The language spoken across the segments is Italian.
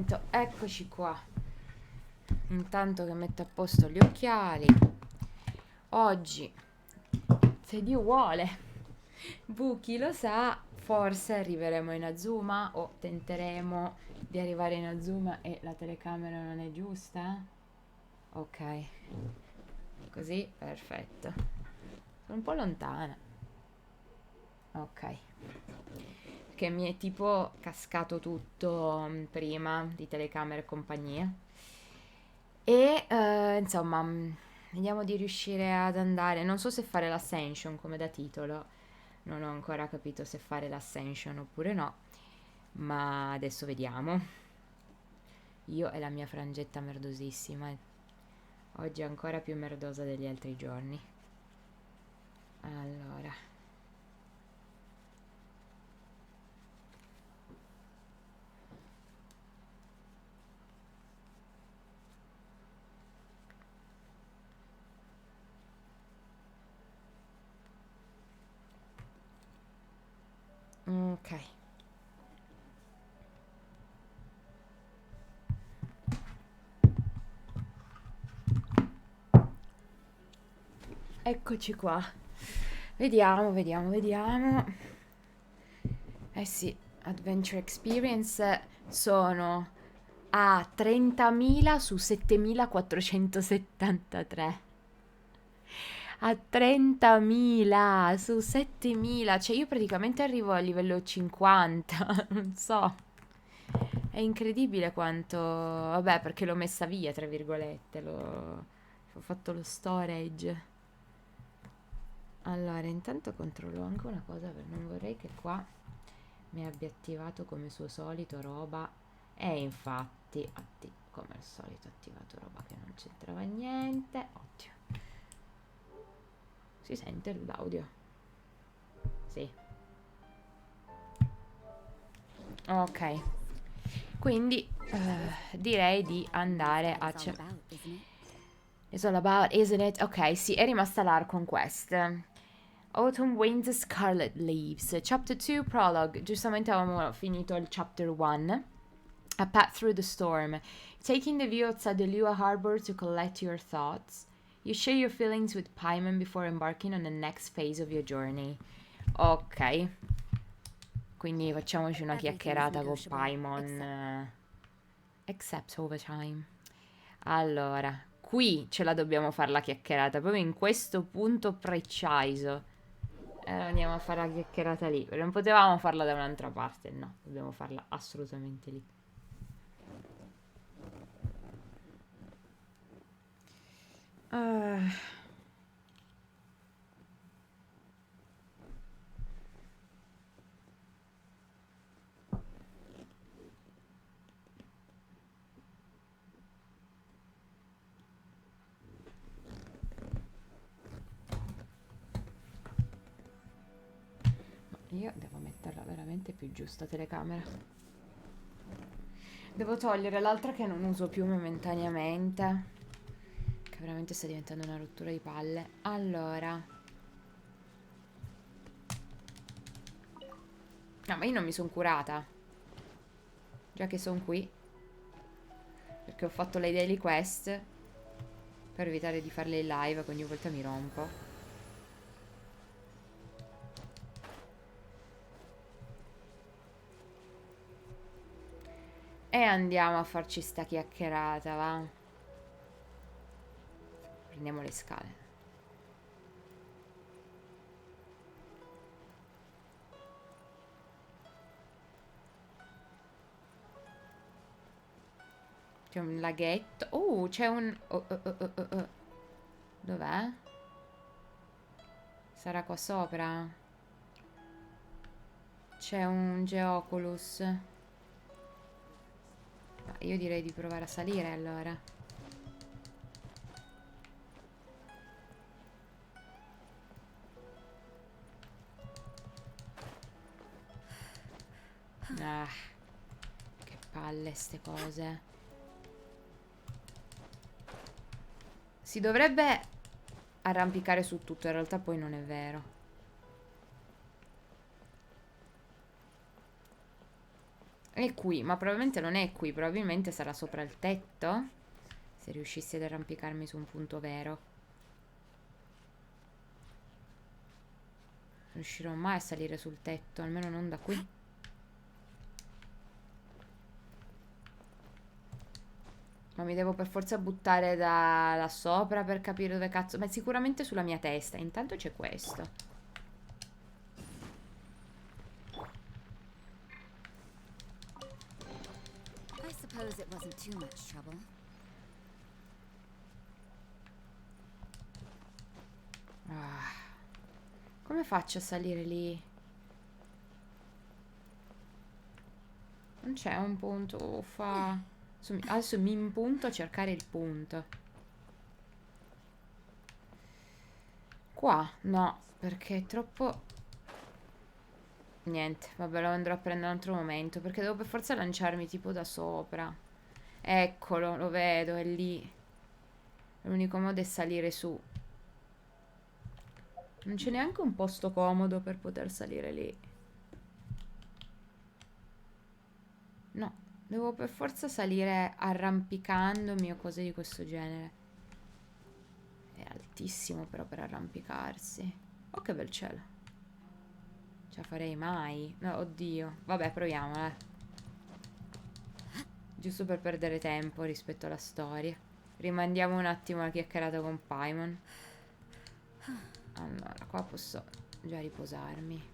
momento, eccoci qua. Intanto che metto a posto gli occhiali. Oggi, se Dio vuole, Buchi lo sa, forse arriveremo in Inazuma o tenteremo di arrivare in Inazuma e la telecamera non è giusta. Ok, così, perfetto. Sono un po' lontana. Ok. Che mi è tipo cascato tutto prima di telecamere e compagnia. E insomma, vediamo di riuscire ad andare. Non so se fare l'ascension come da titolo. Non ho ancora capito se fare l'ascension oppure no. Ma adesso vediamo. Io e la mia frangetta merdosissima. Oggi è ancora più merdosa degli altri giorni. Allora. Ok. Eccoci qua. Vediamo, vediamo, vediamo. Eh sì, Adventure Experience sono a 30.000 su 7.473. A 30.000 su 7.000. Cioè io praticamente arrivo a livello 50. Non so. È incredibile quanto... Vabbè, perché l'ho messa via, tra virgolette. Ho fatto lo storage. Allora, intanto controllo anche una cosa, perché non vorrei che qua mi abbia attivato come suo solito roba. E infatti, come al solito, attivato roba che non c'entrava niente. Ottimo. Si sente l'audio? Sì. Ok. Quindi direi di andare a... It's all about, isn't it? Ok, sì, è rimasta l'Archon Quest. Autumn Winds Scarlet Leaves. Chapter 2 Prologue. Giustamente avevamo finito il Chapter 1. A path through the storm. Taking the view outside the Lua harbor to collect your thoughts. You share your feelings with Paimon before embarking on the next phase of your journey. Ok. Quindi facciamoci una chiacchierata con Paimon. Except overtime. Allora, qui ce la dobbiamo fare la chiacchierata, proprio in questo punto preciso. Andiamo a fare la chiacchierata lì. Non potevamo farla da un'altra parte, no, dobbiamo farla assolutamente lì. Io devo metterla veramente più giusta telecamera. Devo togliere l'altra che non uso più momentaneamente, che veramente sta diventando una rottura di palle. Allora. No, ma io non mi sono curata. Già che sono qui. Perché ho fatto le daily quest. Per evitare di farle in live, che ogni volta mi rompo. E andiamo a farci sta chiacchierata, va? Prendiamo le scale. C'è un laghetto. C'è un... Dov'è? Sarà qua sopra? C'è un Geoculus. Ma io direi di provare a salire allora. Ah, che palle ste cose. Si dovrebbe arrampicare su tutto, in realtà poi non è vero. È qui, ma probabilmente non è qui, probabilmente sarà sopra il tetto. Se riuscissi ad arrampicarmi su un punto vero. Non riuscirò mai a salire sul tetto, almeno non da qui. Ma mi devo per forza buttare da là sopra per capire dove cazzo... Ma sicuramente sulla mia testa. Intanto c'è questo. It wasn't too much trouble. Come faccio a salire lì? Non c'è un punto. Uffa. Adesso mi impunto a cercare il punto. Qua? No, perché è troppo... Niente, vabbè, lo andrò a prendere un altro momento, perché devo per forza lanciarmi tipo da sopra. Eccolo, lo vedo, è lì. L'unico modo è salire su. Non c'è neanche un posto comodo per poter salire lì. No, devo per forza salire arrampicandomi o cose di questo genere. È altissimo però per arrampicarsi. Oh, che bel cielo. Ce la farei mai. No, oddio. Vabbè, proviamo, giusto per perdere tempo rispetto alla storia. Rimandiamo un attimo la chiacchierata con Paimon. Allora, qua posso già riposarmi.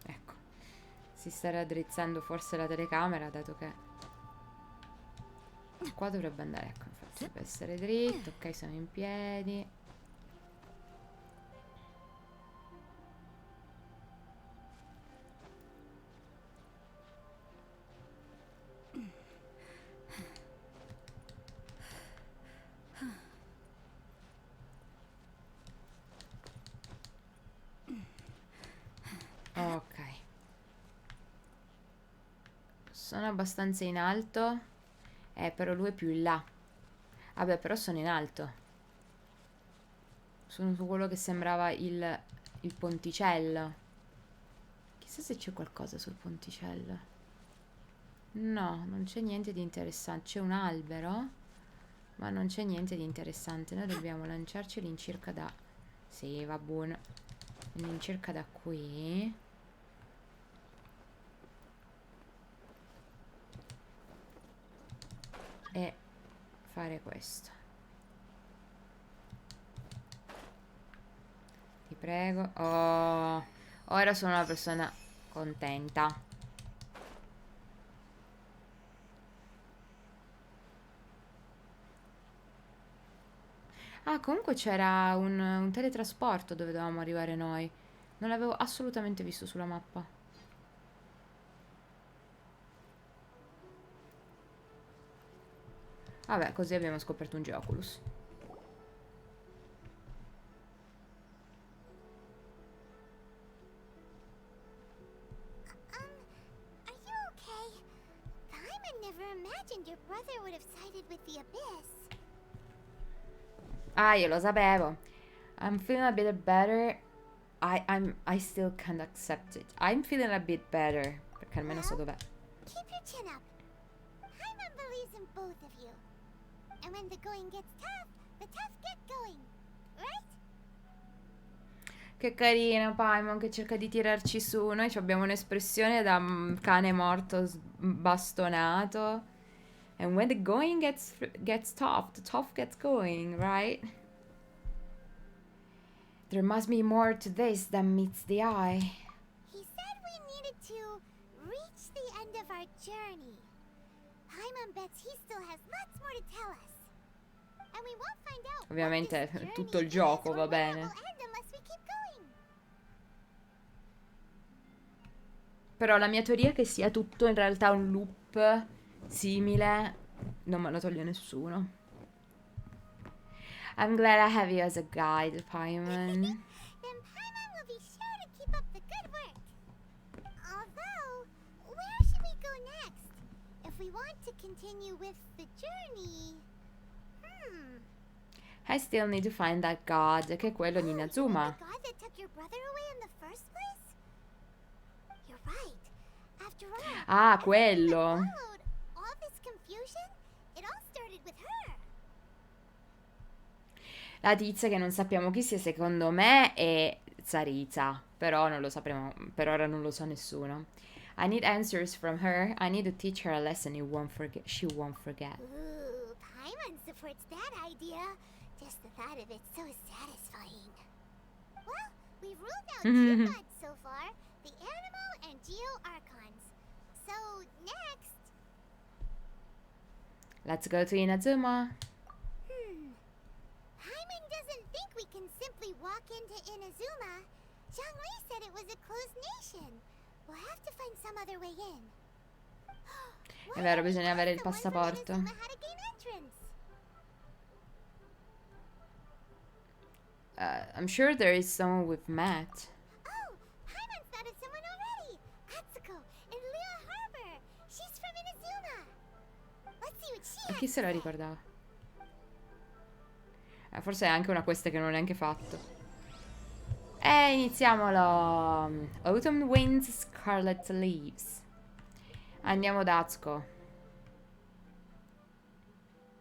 Ecco, si sta raddrizzando forse la telecamera, dato che qua dovrebbe andare, ecco, infatti dovrebbe essere dritto. Ok, siamo in piedi. Ok, sono abbastanza in alto. Però lui è più in là. Vabbè, però sono in alto. Sono su quello che sembrava il ponticello. Chissà se c'è qualcosa sul ponticello. No, non c'è niente di interessante. C'è un albero, ma non c'è niente di interessante. Noi dobbiamo lanciarci all'incirca da... Sì, va buono. All'incirca da qui. E fare questo. Ti prego. Oh, ora sono una persona contenta. Ah, comunque c'era un teletrasporto dove dovevamo arrivare noi. Non l'avevo assolutamente visto sulla mappa. Vabbè, così abbiamo scoperto un Geoculus. Are you okay? Paimon never imagined your brother would have sided with the abyss. Ah, io lo sapevo. I'm feeling a bit better. I still can't accept it. I'm feeling a bit better. Perché almeno so dov'è. Keep your chin up. Paimon believes in both of you. And when the going gets tough, the tough get going. Right? Che carino Paimon che cerca di tirarci su. Noi abbiamo un'espressione da cane morto bastonato. And when the going gets tough, the tough gets going, right? There must be more to this than meets the eye. He said we needed to reach the end of our journey. Paimon bets he still has lots more to tell us. And we won't find out. Ovviamente tutto il gioco va bene. Però la mia teoria è che sia tutto in realtà un loop simile non me lo toglie nessuno. I'm glad I have you as a guide, Paimon. Then Paimon will be sure to keep up the good work. Although, where should we go next? If we want to continue with the journey... I still need to find that god, che è quello di Inazuma. The god that took your brother away in the first place? You're right. After all, Ah, quello. followed all this confusion, it all started with her. La tizia che non sappiamo chi sia, secondo me, è Sarita. Però non lo sapremo, per ora non lo sa nessuno. I need answers from her. I need to teach her a lesson she won't forget. Ooh, Paimon supports that idea. Just the thought of it so satisfying. Well, we've ruled out two gods so far, the Animal and Geo Archons. So, next... Let's go to Inazuma. Paimon doesn't think we can simply walk into Inazuma. Zhongli said it was a closed nation. We'll have to find some other way in. È vero, bisogna avere il passaporto. I'm sure there is someone we've met. Oh, Paimon thought of someone already. Atsuko in Lea Harbor. She's from Inazuma. Let's see what she A has chi se la ricordava? Forse è anche una questa che non ho neanche fatto. Iniziamolo! Autumn Winds, Scarlet Leaves. Andiamo da Atsuko.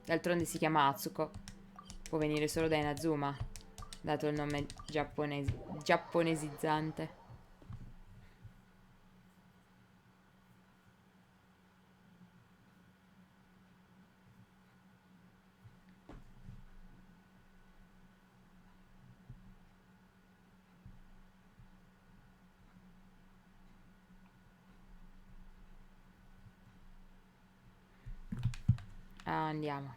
D'altronde si chiama Atsuko. Può venire solo da Inazuma, dato il nome giapponesizzante. Andiamo.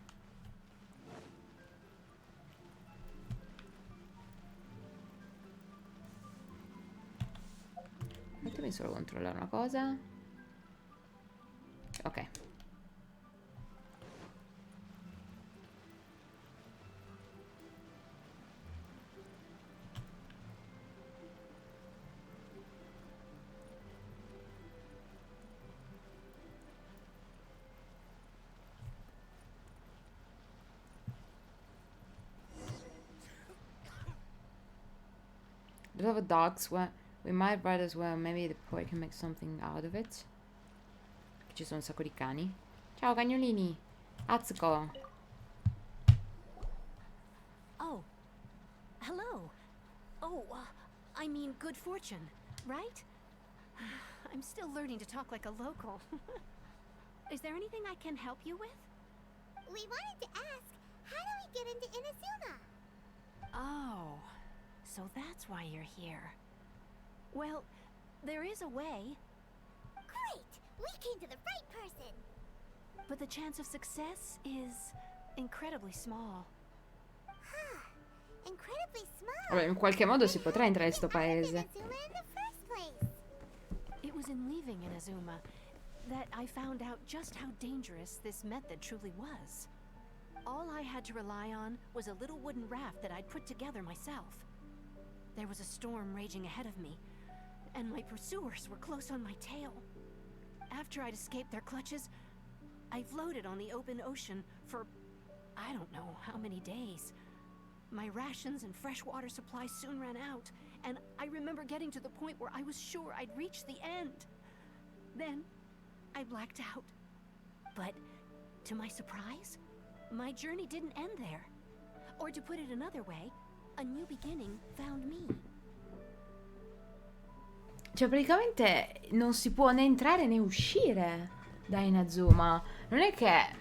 Fatemi solo controllare una cosa. Ok. There's other dogs. We might ride as well. Maybe the boy can make something out of it. Ci sono un sacco di cani. Ciao cagnolini. Atsuko. Oh. Hello. Oh, I mean good fortune, right? I'm still learning to talk like a local. Is there anything I can help you with? We wanted to ask, how do we get into Inazuma? Oh, so that's why you're here. Well, there is a way, Great! We came to the right person! but the chance of success is incredibly small. Incredibly small! Vabbè, in qualche modo si potrà entrare in sto paese. Inazuma in the first place! It was in leaving Inazuma that I found out just how dangerous this method truly was. All I had to rely on was a little wooden raft that I'd put together myself. There was a storm raging ahead of me, and my pursuers were close on my tail. After I'd escaped their clutches, I floated on the open ocean for I don't know how many days. My rations and freshwater supplies soon ran out, and I remember getting to the point where I was sure I'd reached the end. Then, I blacked out. But, to my surprise, my journey didn't end there. Or to put it another way, a new beginning found me. Cioè, praticamente non si può né entrare né uscire da Inazuma. Non è che,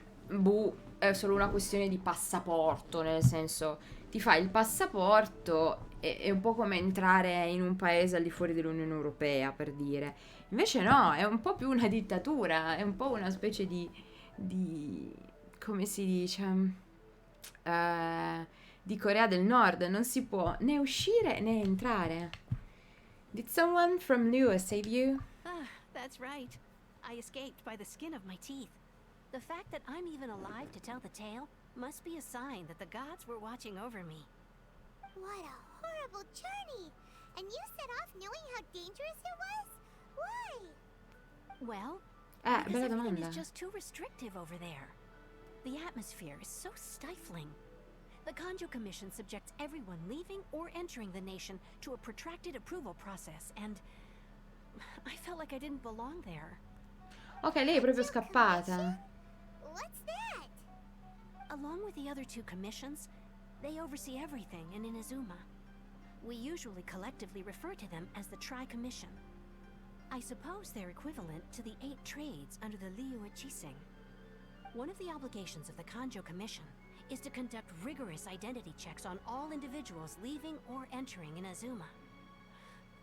è solo una questione di passaporto, nel senso, ti fai il passaporto e è un po' come entrare in un paese al di fuori dell'Unione Europea, per dire. Invece no, è un po' più una dittatura, è un po' una specie di come si dice, di Corea del Nord. Non si può né uscire né entrare. Did someone from Lua save you? Ah, that's right. I escaped by the skin of my teeth. The fact that I'm even alive to tell the tale Must be a sign that the gods were watching over me. What a horrible journey! And you set off knowing how dangerous it was? Why? Well, because bella everything domanda. is just too restrictive over there. The atmosphere is so stifling. The Kanjo Commission subjects everyone leaving or entering the nation to a protracted approval process, and I felt like I didn't belong there. Ok, lei è proprio scappata. What's that? Along with the other two commissions, they oversee everything in Inazuma. We usually collectively refer to them as the Tri-Commission. I suppose they're equivalent to the 8 trades under the Liyue Chising. One of the obligations of the Kanjo Commission is to conduct rigorous identity checks on all individuals leaving or entering Inazuma.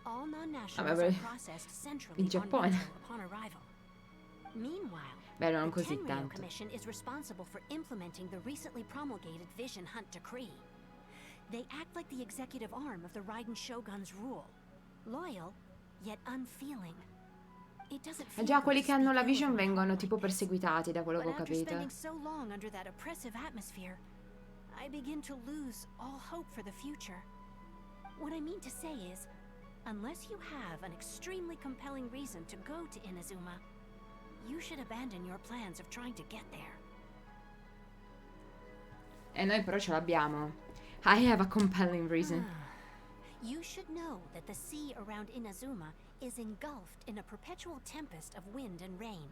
All non-nationals are processed centrally on Kanjo upon arrival. Meanwhile, Beh, non the così Tenryou tanto. Commission is responsible for implementing the recently promulgated Vision Hunt Decree. They act like the executive arm of the Raiden Shogun's rule. Loyal, yet unfeeling. It doesn't feel Già, good quelli to che hanno speak la ill of vision my vengono home tipo like this. perseguitati, da quello che But ho after capito. spending so long under that oppressive atmosphere, I begin to lose all hope for the future. What I mean to say is, unless you have an extremely compelling reason to go to Inazuma, you should abandon your plans of trying to get there. E noi però ce l'abbiamo. I have a compelling reason. You should know that the sea around Inazuma is engulfed in a perpetual tempest of wind and rain.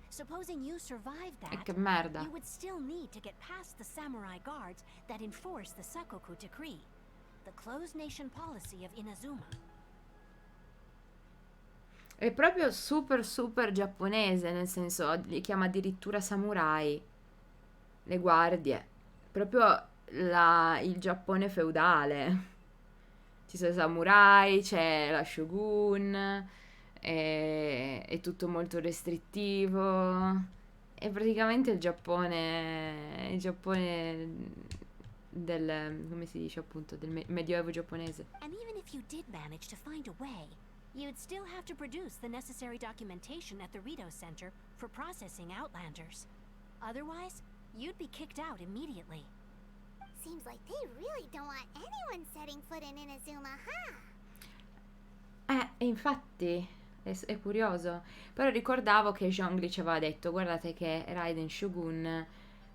Supposing you survived E that, che merda. you would still need to get past the samurai guards that enforce the Sakoku Decree, the closed nation policy of Inazuma. È proprio super super giapponese, nel senso, li chiama addirittura samurai. Le guardie. Proprio il Giappone feudale. Ci sono i samurai, c'è la shogun, è tutto molto restrittivo. È praticamente il Giappone del, come si dice appunto, del medioevo giapponese. And even if you did manage to find a way, you'd still have to produce the necessary documentation at the Rito Center for processing Outlanders. Otherwise, you'd be kicked out immediately. Seems like they really don't want anyone setting foot in Inazuma, huh? E infatti è curioso. Però ricordavo che Zhongli ci aveva detto: guardate che Raiden Shogun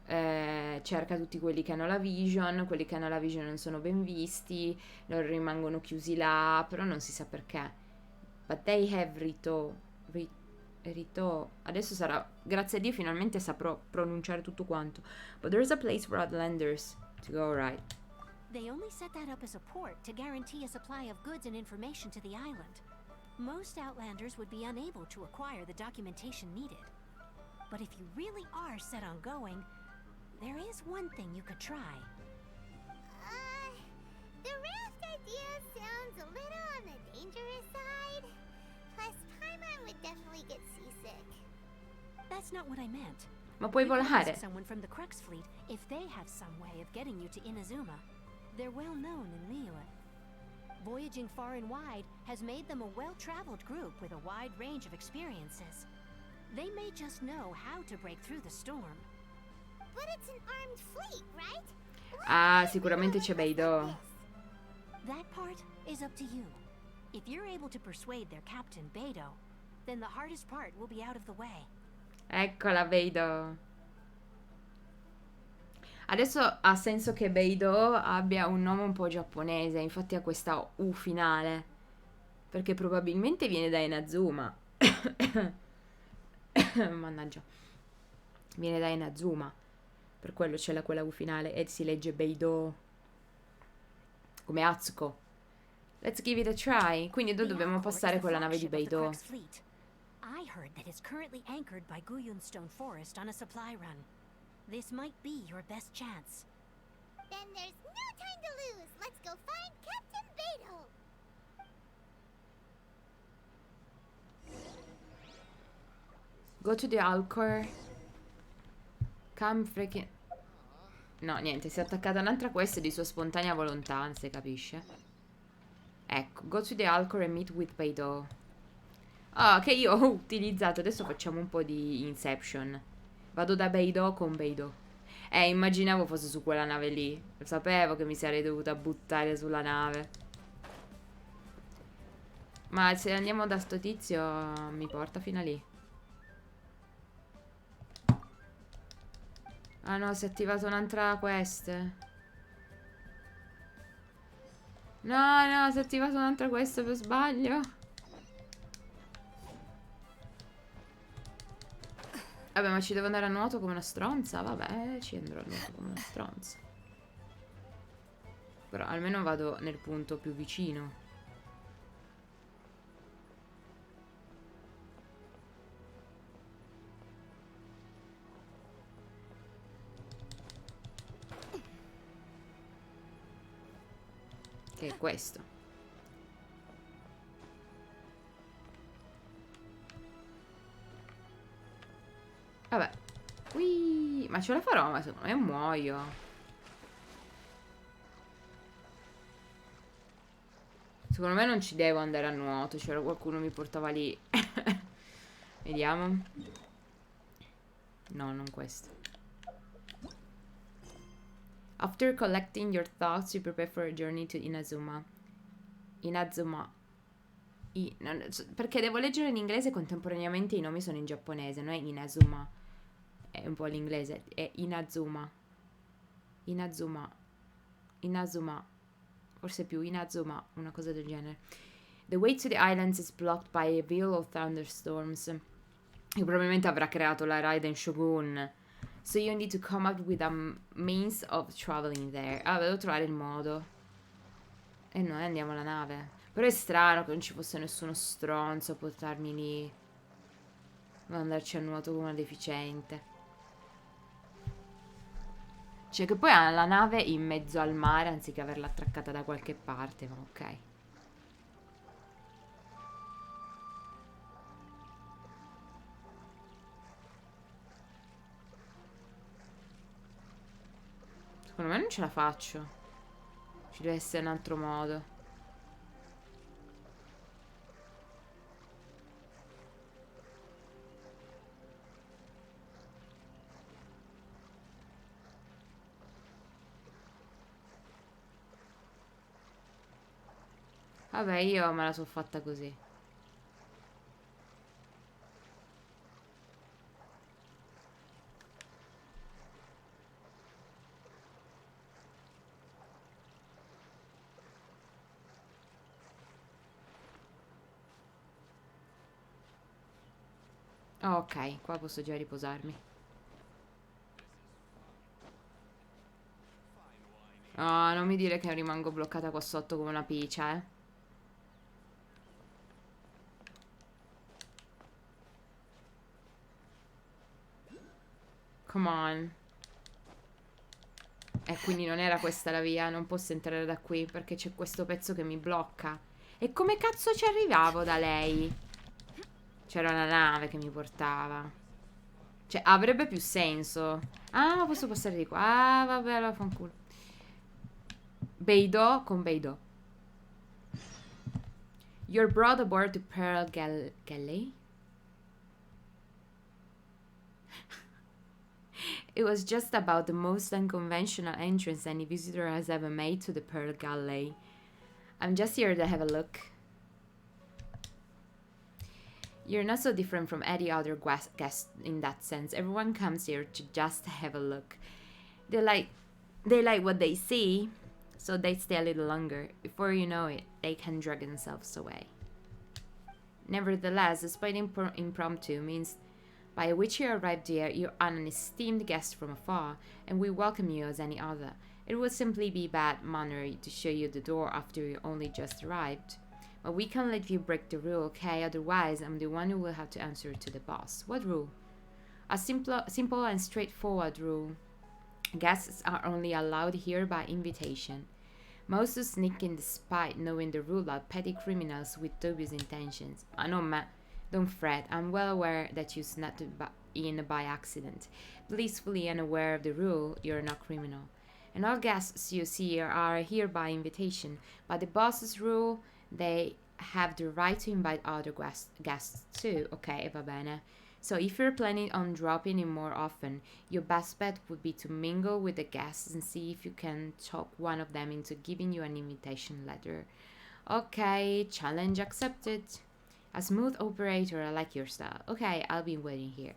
cerca tutti quelli che hanno la vision, quelli che hanno la vision non sono ben visti, loro rimangono chiusi là, però non si sa perché. But they have Rito. Adesso sarà, grazie a Dio, finalmente saprò pronunciare tutto quanto. But there's a place for Outlanders to go, right? They only set that up as a port to guarantee a supply of goods and information to the island. Most Outlanders would be unable to acquire the documentation needed. But if you really are set on going, there is one thing you could try. The raft idea sounds a little on the dangerous side. Plus, Paimon would definitely get seasick. That's not what I meant. Ma puoi You could volare? ask someone from the Crux fleet if they have some way of getting you to Inazuma. They're well known in Liyue. Voyaging far and wide has made them a well-traveled group with a wide range of experiences. They may just know how to break through the storm. But it's an armed fleet, right? Ah, sicuramente c'è Beidou. That part is up to you. If you're able to persuade their captain, Beidou, then the hardest part will be out of the way. Eccola, Beidou. Adesso ha senso che Beidou abbia un nome un po' giapponese, infatti ha questa U finale, perché probabilmente viene da Inazuma. Mannaggia. Viene da Inazuma. Per quello c'è quella U finale e si legge Beidou. Come Atsuko. Let's give it a try. Quindi noi dobbiamo passare con la nave di Beidou. I heard that it's currently anchored by Guyunstone Forest on a supply run. This might be your best chance. Then there's no time to lose. Let's go find Captain Beidou. Go to the Alcor. Come freaking... No, niente, si è attaccata a un'altra quest di sua spontanea volontà, si capisce. Ecco, go to the Alcor and meet with Beidou. Ah, che io ho utilizzato. Adesso facciamo un po' di Inception. Vado da Beidou con Beidou. Immaginavo fosse su quella nave lì. Sapevo che mi sarei dovuta buttare sulla nave. Ma se andiamo da sto tizio mi porta fino a lì. Ah no, si è attivata un'altra quest. No, si è attivata un'altra quest per sbaglio. Vabbè, ma ci devo andare a nuoto come una stronza? Vabbè, ci andrò a nuoto come una stronza. Però almeno vado nel punto più vicino. Che è questo. Vabbè. Ui, ma ce la farò, ma secondo me muoio. Secondo me non ci devo andare a nuoto. C'era qualcuno mi portava lì. Vediamo. No, non questo. After collecting your thoughts, you prepare for a journey to Inazuma. Inazuma. Perché devo leggere in inglese contemporaneamente i nomi sono in giapponese, non è Inazuma. È un po' l'inglese. È Inazuma. Inazuma. Inazuma. Forse più Inazuma, una cosa del genere. The way to the islands is blocked by a veil of thunderstorms. Che probabilmente avrà creato la Raiden Shogun. So you need to come up with a means of traveling there. Ah, devo trovare il modo. E noi andiamo alla nave. Però è strano che non ci fosse nessuno stronzo a portarmi lì. Devo andarci a nuoto come una deficiente. Cioè che poi ha la nave in mezzo al mare anziché averla attraccata da qualche parte, ma ok. Secondo me non ce la faccio. Ci deve essere un altro modo. Vabbè, io me la sono fatta così. Oh, ok, qua posso già riposarmi. Oh, non mi dire che rimango bloccata qua sotto come una picia, eh. Come on. Quindi non era questa la via, non posso entrare da qui perché c'è questo pezzo che mi blocca. E come cazzo ci arrivavo da lei? C'era una nave che mi portava. Cioè, avrebbe più senso. Ah, ma posso passare di qua. Ah, vabbè, allora fanculo. Beidou con Beidou. You're brought aboard to Pearl Galley? It was just about the most unconventional entrance any visitor has ever made to the Pearl Galley. I'm just here to have a look. You're not so different from any other guest in that sense. Everyone comes here to just have a look. They like what they see, so they stay a little longer. Before you know it, they can drag themselves away. Nevertheless, despite impromptu means by which you arrived here, you're an esteemed guest from afar, and we welcome you as any other. It would simply be bad manner to show you the door after you only just arrived. But we can't let you break the rule, okay? Otherwise, I'm the one who will have to answer to the boss. What rule? A simple and straightforward rule. Guests are only allowed here by invitation. Most who sneak in despite knowing the rule are petty criminals with dubious intentions. I know, Matt. Don't fret, I'm well aware that you snuck in by accident. Blissfully unaware of the rule, you're not criminal. And all guests you see are here by invitation. By the boss's rule, they have the right to invite other guests too. Ok, va bene. So if you're planning on dropping in more often, your best bet would be to mingle with the guests and see if you can talk one of them into giving you an invitation letter. Okay, challenge accepted. A smooth operator, I like your style. Okay, I'll be waiting here.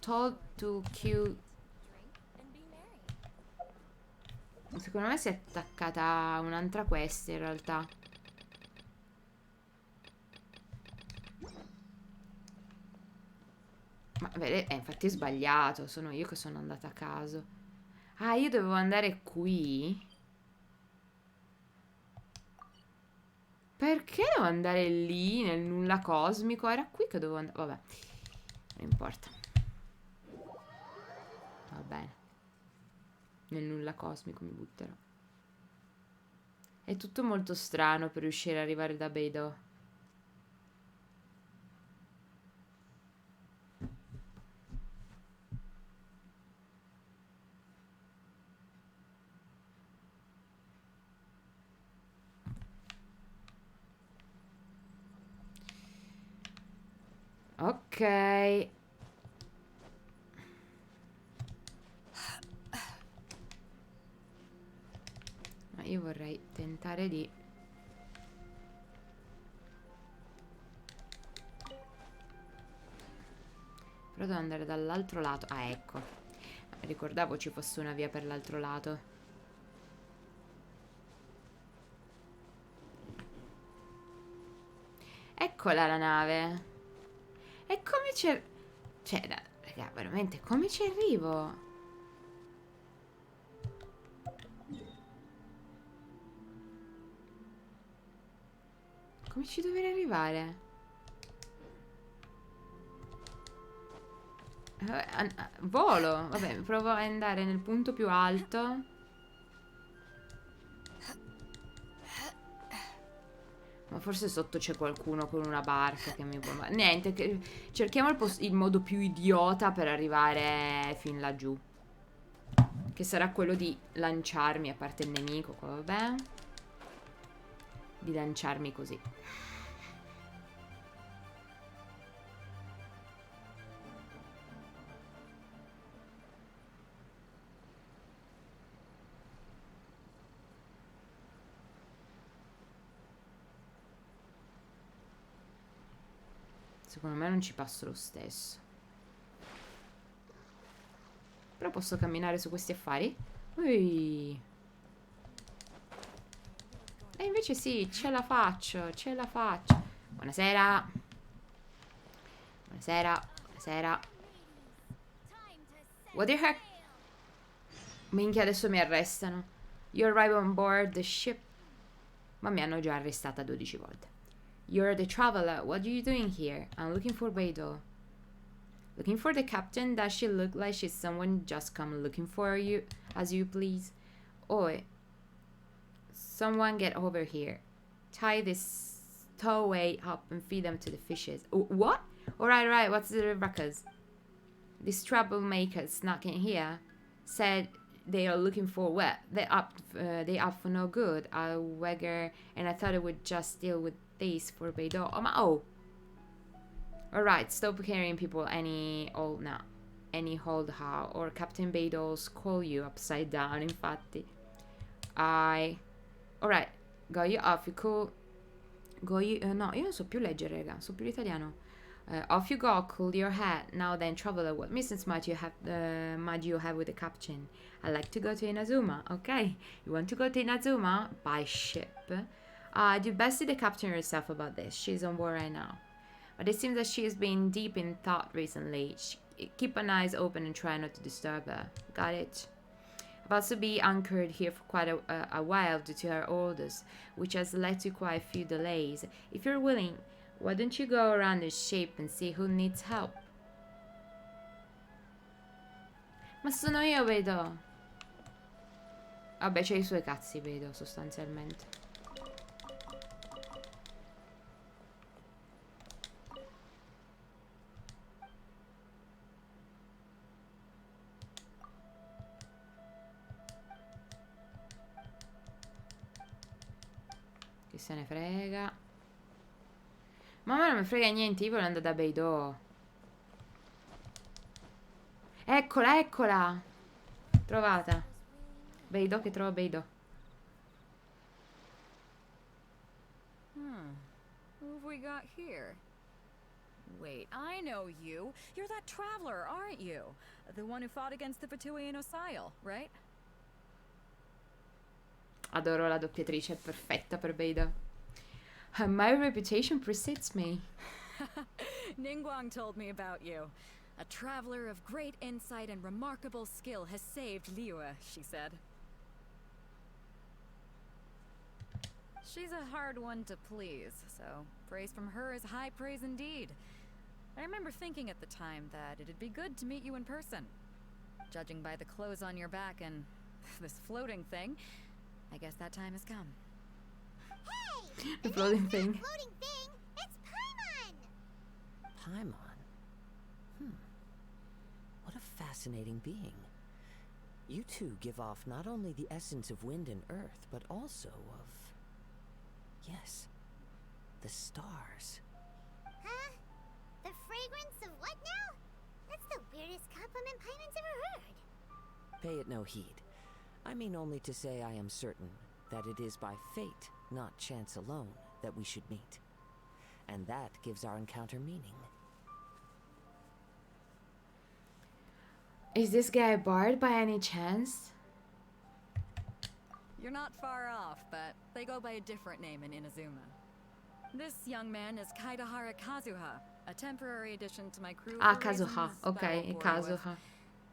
Told to kill. Secondo me si è attaccata a un'altra quest in realtà. Ma vede, infatti è sbagliato. Sono io che sono andata a caso. Ah, io dovevo andare qui? Perché devo andare lì nel nulla cosmico? Era qui che dovevo andare. Vabbè, non importa. Va bene. Nel nulla cosmico mi butterò. È tutto molto strano per riuscire ad arrivare da Beidou. Ok. Ma io vorrei tentare di... Però devo andare dall'altro lato. Ah, ecco. Ricordavo ci fosse una via per l'altro lato. Eccola la nave. E come ci... Cioè, raga, veramente, come ci arrivo? Come ci dovrei arrivare? Volo. Vabbè, provo ad andare nel punto più alto. Ma forse sotto c'è qualcuno con una barca che mi può... Niente, cerchiamo il modo più idiota per arrivare fin laggiù. Che sarà quello di lanciarmi, a parte il nemico, qua vabbè. Di lanciarmi così. Secondo me non ci passo lo stesso. Però posso camminare su questi affari? Ui. E invece sì, ce la faccio, ce la faccio. Buonasera. Buonasera, buonasera. What the heck? Minchia, adesso mi arrestano. You arrive on board the ship. Ma mi hanno già arrestata 12 volte. You're the traveler. What are you doing here? I'm looking for Beidou. Looking for the captain? Does she look like she's someone just come looking for you, as you please? Oi. Someone get over here. Tie this stowaway up and feed them to the fishes. What? Alright, what's the ruckus? These troublemakers snuck in here. Said they are looking for what? They up for no good. I wagger, and I thought I would just deal with this for Beidou. Oh. Alright, stop carrying people any old how, or Captain Beidou's call you upside down, infatti. Alright, go you off, you cool. Go you, no, io non so più leggere, raga, so più l'italiano. Off you go, cool your hat. Now then, traveler, what missions might you have with the captain? I'd like to go to Inazuma. Okay, you want to go to Inazuma? By ship. You best see the captain yourself about this. She's on board right now. But it seems that she has been deep in thought recently. Keep an eyes open and try not to disturb her. Got it? About to be anchored here for quite a while due to her orders, which has led to quite a few delays. If you're willing, why don't you go around the ship and see who needs help? Ma sono io, vedo. Vabbè, c'è i suoi cazzi, vedo, sostanzialmente. se ne frega. Ma a me non mi frega niente, io voglio andare da Beidou. Eccola, eccola! Trovata. Beidou che trova Beidou. Who have we got here? Wait, I know you. You're that traveler, aren't you? The one who fought against the Fatuian Osile, right? Adoro la doppiatrice, è perfetta per Beidou. My reputation precedes me. Ningguang told me about you. A traveler of great insight and remarkable skill has saved Liyue, she said. She's a hard one to please, so praise from her is high praise indeed. I remember thinking at the time that it'd be good to meet you in person. Judging by the clothes on your back and this floating thing, I guess that time has come. Hey! The floating thing. Floating thing! It's Paimon! Paimon? What a fascinating being. You two give off not only the essence of wind and earth, but also of... yes, the stars. Huh? The fragrance of what now? That's the weirdest compliment Paimon's ever heard. Pay it no heed. I mean only to say I am certain that it is by fate, not chance alone, that we should meet. And that gives our encounter meaning. Is this guy a bard by any chance? You're not far off, but they go by a different name in Inazuma. This young man is Kaidahara Kazuha, a temporary addition to my crew. Ah, for Kazuha. reasons that I Okay, won't bore you with. Kazuha.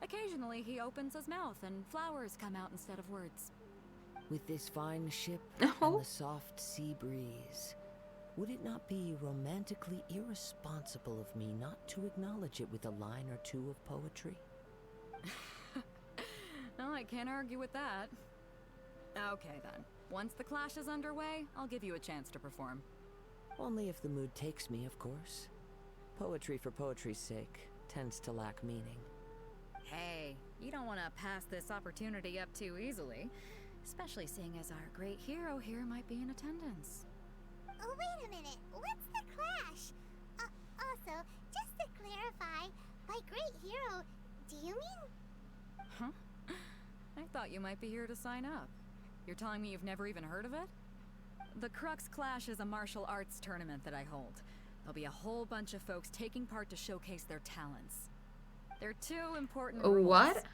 Occasionally, he opens his mouth and flowers come out instead of words. With this fine ship Oh. and the soft sea breeze, would it not be romantically irresponsible of me not to acknowledge it with a line or two of poetry? Well, I can't argue with that. Okay then. Once the clash is underway, I'll give you a chance to perform. Only if the mood takes me, of course. Poetry for poetry's sake tends to lack meaning. Hey, you don't want to pass this opportunity up too easily, especially seeing as our great hero here might be in attendance. Oh, wait a minute. What's the clash? Also, just to clarify, by great hero, do you mean... Huh? I thought you might be here to sign up. You're telling me you've never even heard of it? The Crux Clash is a martial arts tournament that I hold. There'll be a whole bunch of folks taking part to showcase their talents. There are two important rules. What?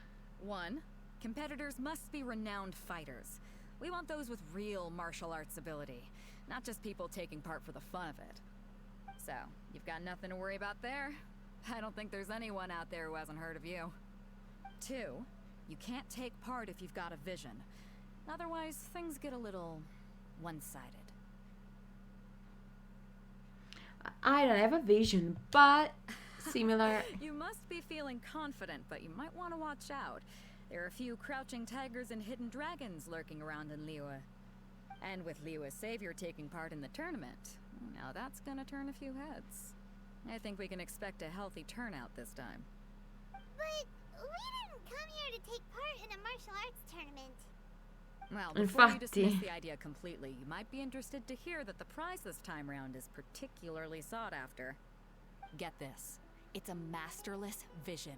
1, competitors must be renowned fighters. We want those with real martial arts ability, not just people taking part for the fun of it. So, you've got nothing to worry about there. I don't think there's anyone out there who hasn't heard of you. 2, you can't take part if you've got a vision. Otherwise, things get a little one-sided. I don't have a vision, but similar. You must be feeling confident, but you might want to watch out. There are a few crouching tigers and hidden dragons lurking around in Liyue. And with Liyue's savior taking part in the tournament, now that's gonna turn a few heads. I think we can expect a healthy turnout this time. But we didn't come here to take part in a martial arts tournament. Well, before you dismiss Infatti. the idea completely, you might be interested to hear that the prize this time round is particularly sought after. Get this. It's a masterless vision.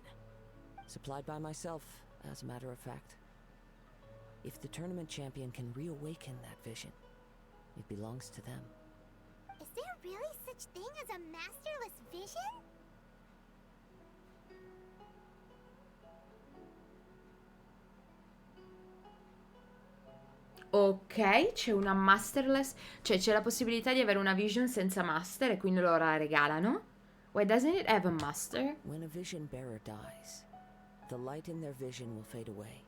Supplied by myself, as a matter of fact. If the tournament champion can reawaken that vision, it belongs to them. Is there really such thing as a masterless vision? Ok, c'è una masterless, cioè c'è la possibilità di avere una vision senza master e quindi loro la regalano. Why doesn't it have a master? When a vision bearer dies, the light in their vision will fade away.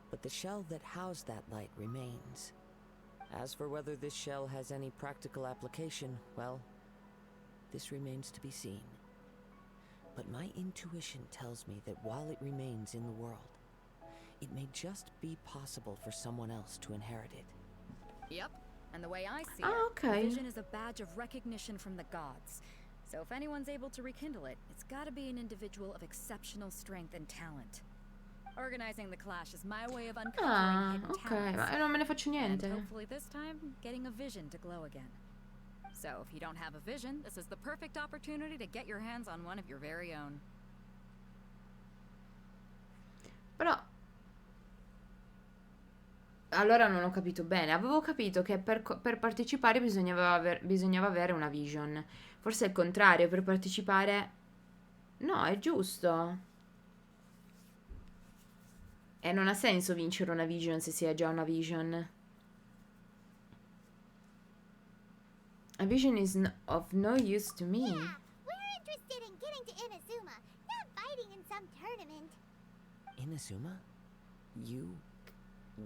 But the shell that housed that light remains. As for whether this shell has any practical application, well, this remains to be seen. But my intuition tells me that while it remains in the world, it may just be possible for someone else to inherit it. Yep. And the way I see Ah, it, okay. the vision is a badge of recognition from the gods. So if anyone's able to rekindle it, it's gotta be an individual of exceptional strength and talent. Organizing the clash is my way of uncovering Ah, hidden ok, talents. ma non me ne faccio And niente. hopefully this time, getting a vision to glow again. So if you don't have a vision, this is the perfect opportunity to get your hands on one of your very own. Però allora non ho capito bene. Avevo capito che per partecipare bisognava avere una vision. Forse è il contrario, per partecipare... No, è giusto. E non ha senso vincere una vision se si ha già una vision. A vision is of no use to me. Yeah, we're interested in getting to Inazuma, not fighting in some tournament. Inazuma? You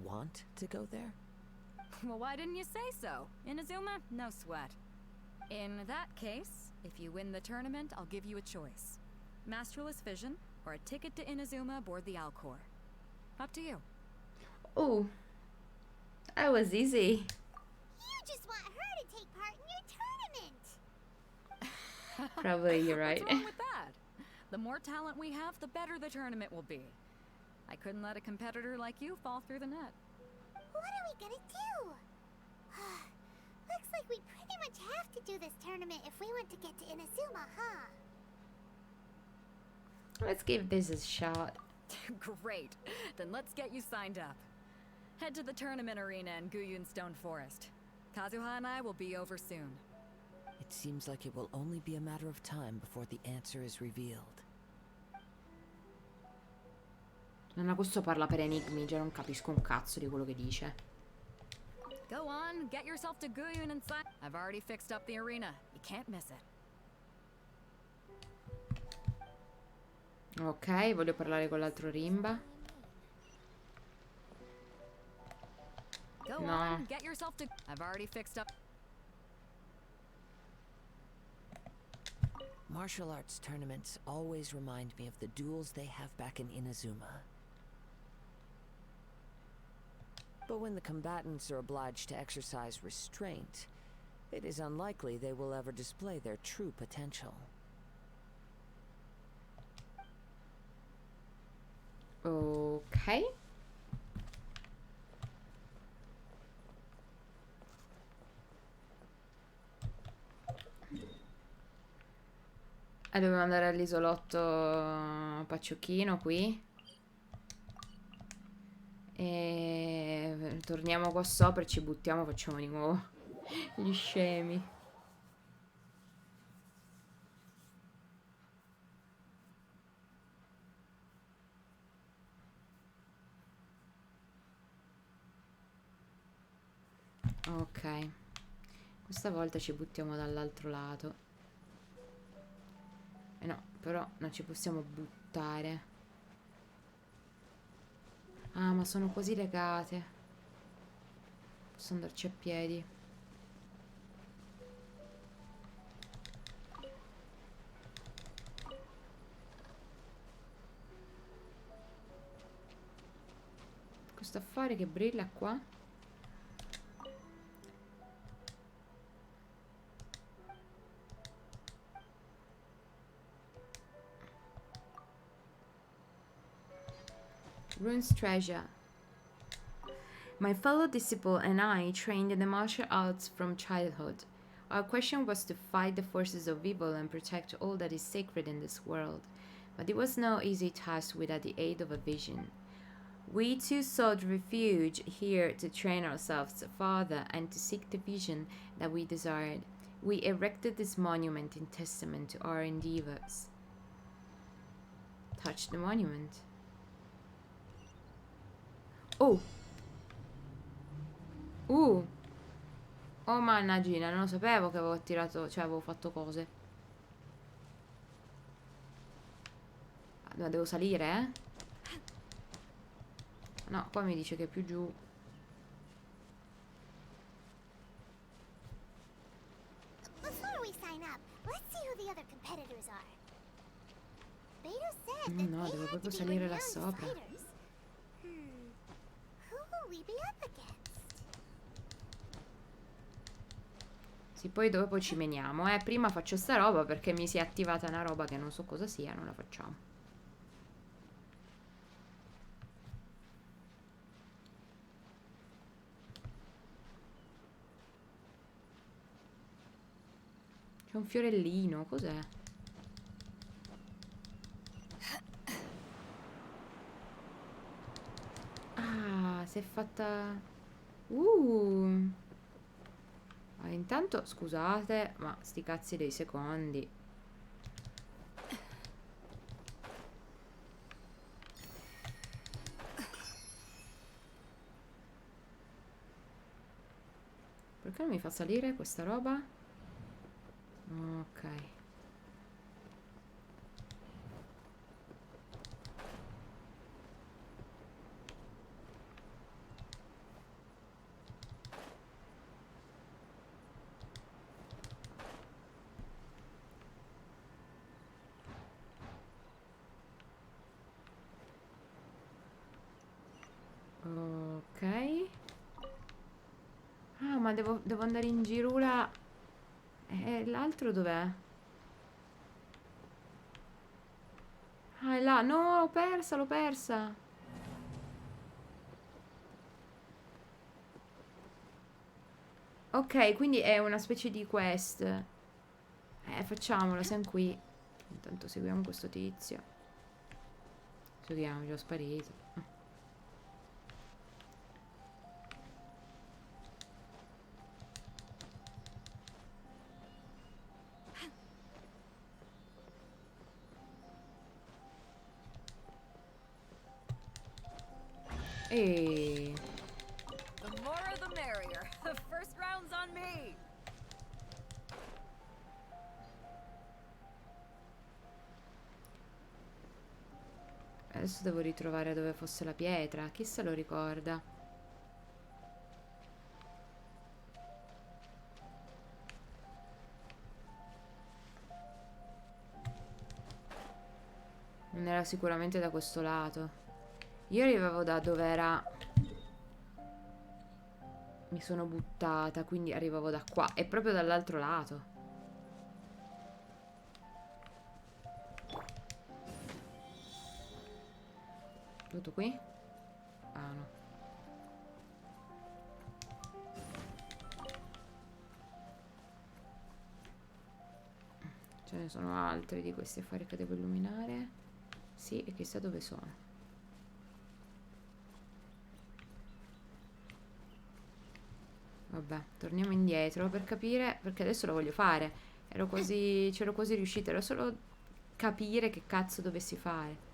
want to go there? Well, why didn't you say so? Inazuma? No sweat. In that case, if you win the tournament, I'll give you a choice. Masterless Vision, or a ticket to Inazuma aboard the Alcor. Up to you. Oh, that was easy. You just want her to take part in your tournament. Probably you're right. What's wrong with that? The more talent we have, the better the tournament will be. I couldn't let a competitor like you fall through the net. What are we gonna do? Looks like we pretty much have to do this tournament if we want to get to Inazuma, huh? Let's give this a shot. Great. Then let's get you signed up. Head to the tournament arena in Guyun Stone Forest. Kazuha and I will be over soon. It seems like it will only be a matter of time before the answer is revealed. Non questo parla per enigmi, già non capisco un cazzo di quello che dice. Go on, get yourself to Guyun and sign. I've already fixed up the arena. You can't miss it. Ok, voglio parlare con l'altro Rimba. Go No. on, get yourself to. I've already fixed up. Martial arts tournaments always remind me of the duels they have back in Inazuma. But when the combatants are obliged to exercise restraint, it is unlikely they will ever display their true potential. Ok. Dovevo andare all'isolotto Pacciocchino qui. E torniamo qua sopra e ci buttiamo, facciamo di nuovo gli scemi. Ok, questa volta ci buttiamo dall'altro lato. No, però non ci possiamo buttare. Ah, ma sono quasi legate. Posso andarci a piedi. Questo affare che brilla qua. Rune's treasure. My fellow disciple and I trained in the martial arts from childhood. Our question was to fight the forces of evil and protect all that is sacred in this world. But it was no easy task without the aid of a vision. We too sought refuge here to train ourselves further and to seek the vision that we desired. We erected this monument in testament to our endeavors. Touch the monument. Oh! Oh mannagina, non lo sapevo che avevo tirato, cioè avevo fatto cose. Ma devo salire, eh? No, qua mi dice che è più giù. Before we sign up, let's see who the other competitors are. Beto said that No, they devo had proprio to be salire là renowned sopra. fighters. Who will we be up against? Sì, poi dopo ci meniamo, eh. Prima faccio sta roba perché mi si è attivata una roba che non so cosa sia, non la facciamo. un fiorellino, cos'è? Ah, si è fatta... Intanto, scusate, ma sti cazzi dei secondi. Perché non mi fa salire questa roba? Ok. Ok. Ah, ma devo andare in girula. L'altro dov'è? Ah, è là. No, l'ho persa, l'ho persa. Ok, quindi è una specie di quest. Facciamola, siamo qui. Intanto seguiamo questo tizio. Seguiamo, già sparito. E The more the merrier. The first round's on me. adesso devo ritrovare dove fosse la pietra. Chi se lo ricorda? Non era sicuramente da questo lato. Io arrivavo da dove era... Mi sono buttata, quindi arrivavo da qua. È proprio dall'altro lato. Tutto qui? Ah, no. Ce ne sono altri di questi affari che devo illuminare. Sì, e chissà dove sono. Vabbè, torniamo indietro per capire, perché adesso lo voglio fare. C'ero quasi riuscita, era solo capire che cazzo dovessi fare.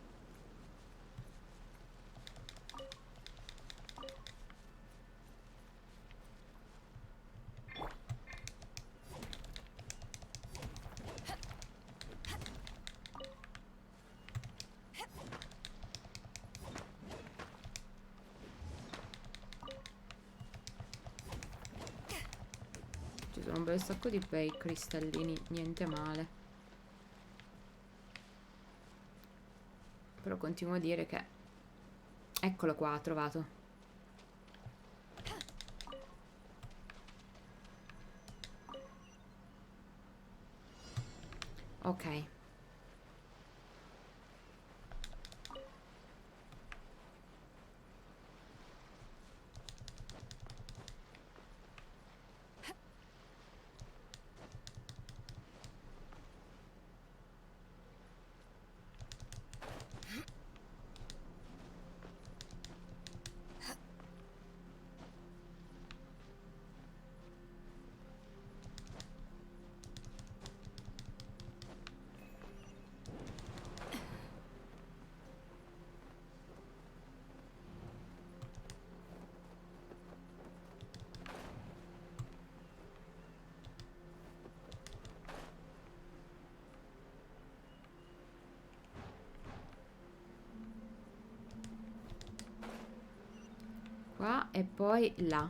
Ci sono un bel sacco di bei cristallini, niente male. Però continuo a dire che... Eccolo qua, trovato. Ok. Qua e poi là.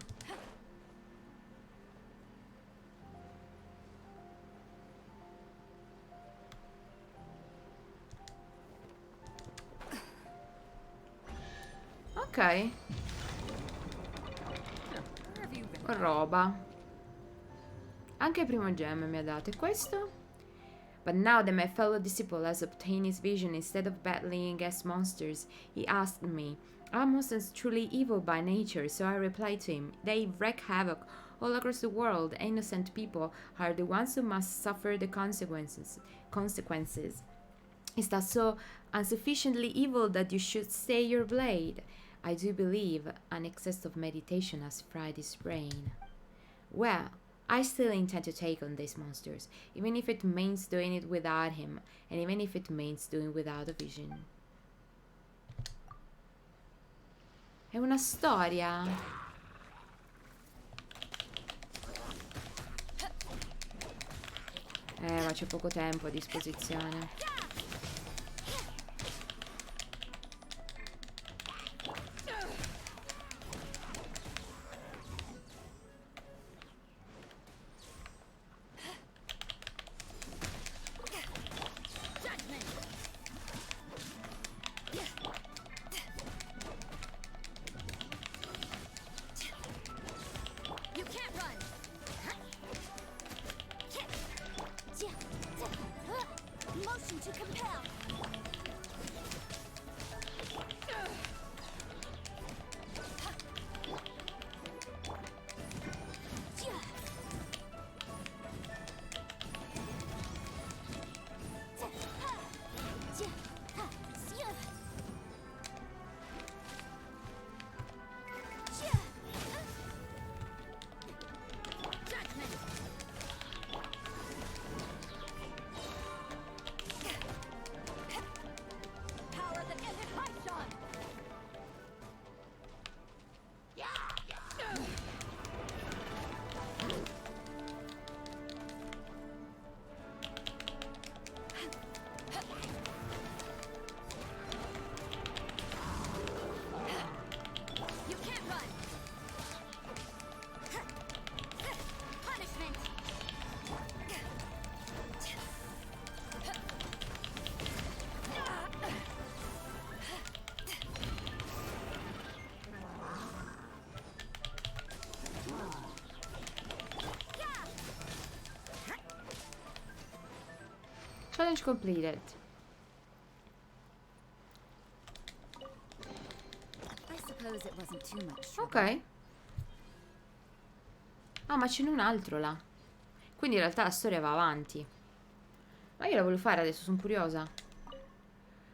Ok. Roba. Anche primo gem mi ha dato. E questo? But now that my fellow disciple has obtained his vision, instead of battling against monsters, he asked me, are monsters truly evil by nature? So I replied to him, they wreak havoc All across the world, innocent people are the ones who must suffer the consequences. Is that so insufficiently evil that you should stay your blade? I do believe an excess of meditation has fried his brain. Well, I still intend to take on these monsters, even if it means doing it without him, and even if it means doing without a vision. È una storia. Ma c'è poco tempo a disposizione. Motion to compel. Challenge completed. I suppose it wasn't too much trouble. Ok. Ah, ma ce n'è un altro là. Quindi in realtà la storia va avanti. Ma io la voglio fare adesso, sono curiosa.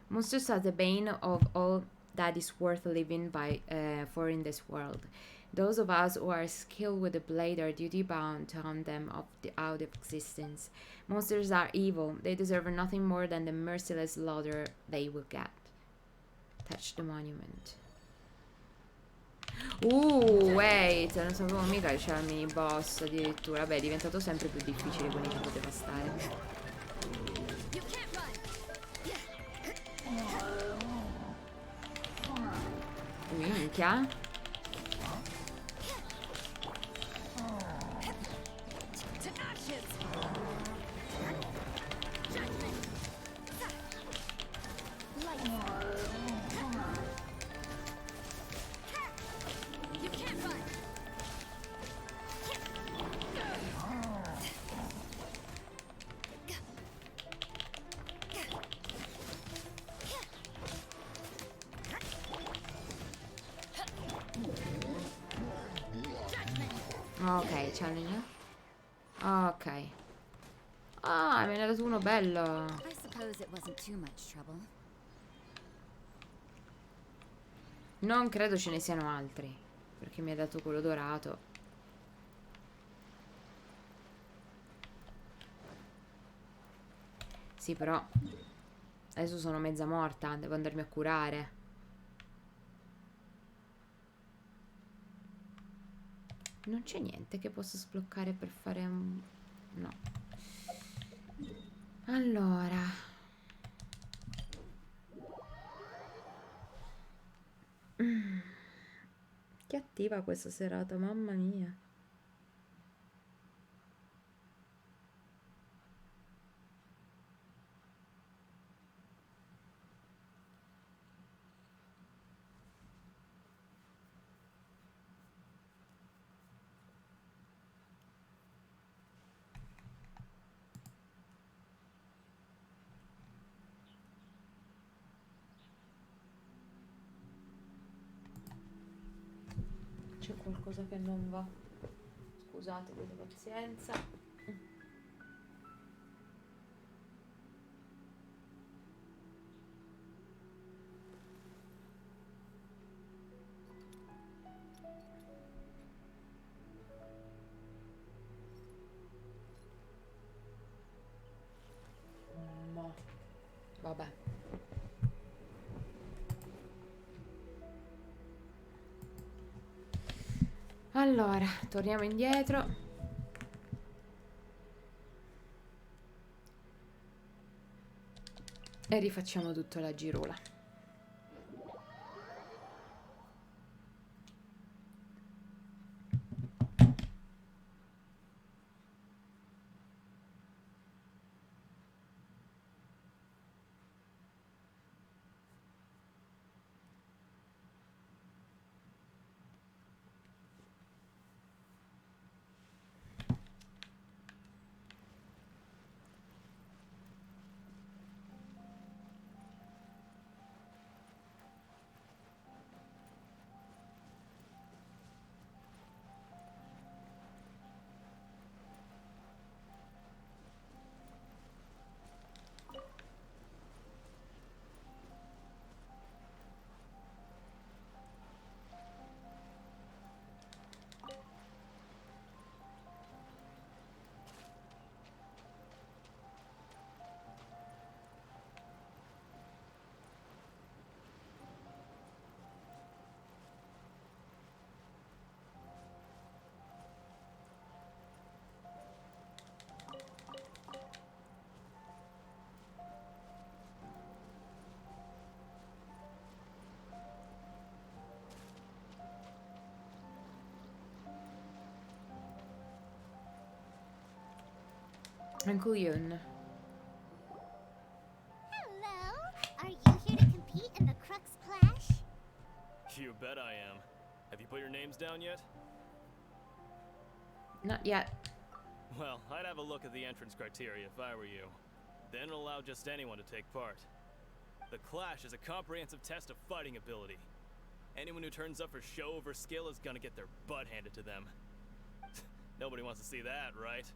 Monsters are the bane of all that is worth living for in this world. Those of us who are skilled with the blade are duty bound to hunt them out of existence. Monsters are evil. They deserve nothing more than the merciless slaughter they will get. Touch the monument. Wait, non sapevo mica che c'era il mini boss addirittura. Beh, è diventato sempre più difficile con i che poteva stare. Minchia. Ok, challenge. Ok. Ah, me ne ha dato uno bello. I suppose it wasn't too much trouble. Non credo ce ne siano altri, perché mi ha dato quello dorato. Sì, però adesso sono mezza morta, devo andarmi a curare. Non c'è niente che possa sbloccare per fare un... No. Allora. Che attiva questa serata, mamma mia. C'è qualcosa che non va. Scusate, avete pazienza. No. Vabbè. Allora, torniamo indietro. E rifacciamo tutta la girola. Uncle Yun. Hello. Are you here to compete in the Crux Clash? You bet I am. Have you put your names down yet? Not yet. Well, I'd have a look at the entrance criteria if I were you. Then it'll allow just anyone to take part. The Clash is a comprehensive test of fighting ability. Anyone who turns up for show over skill is gonna get their butt handed to them. Nobody wants to see that, right?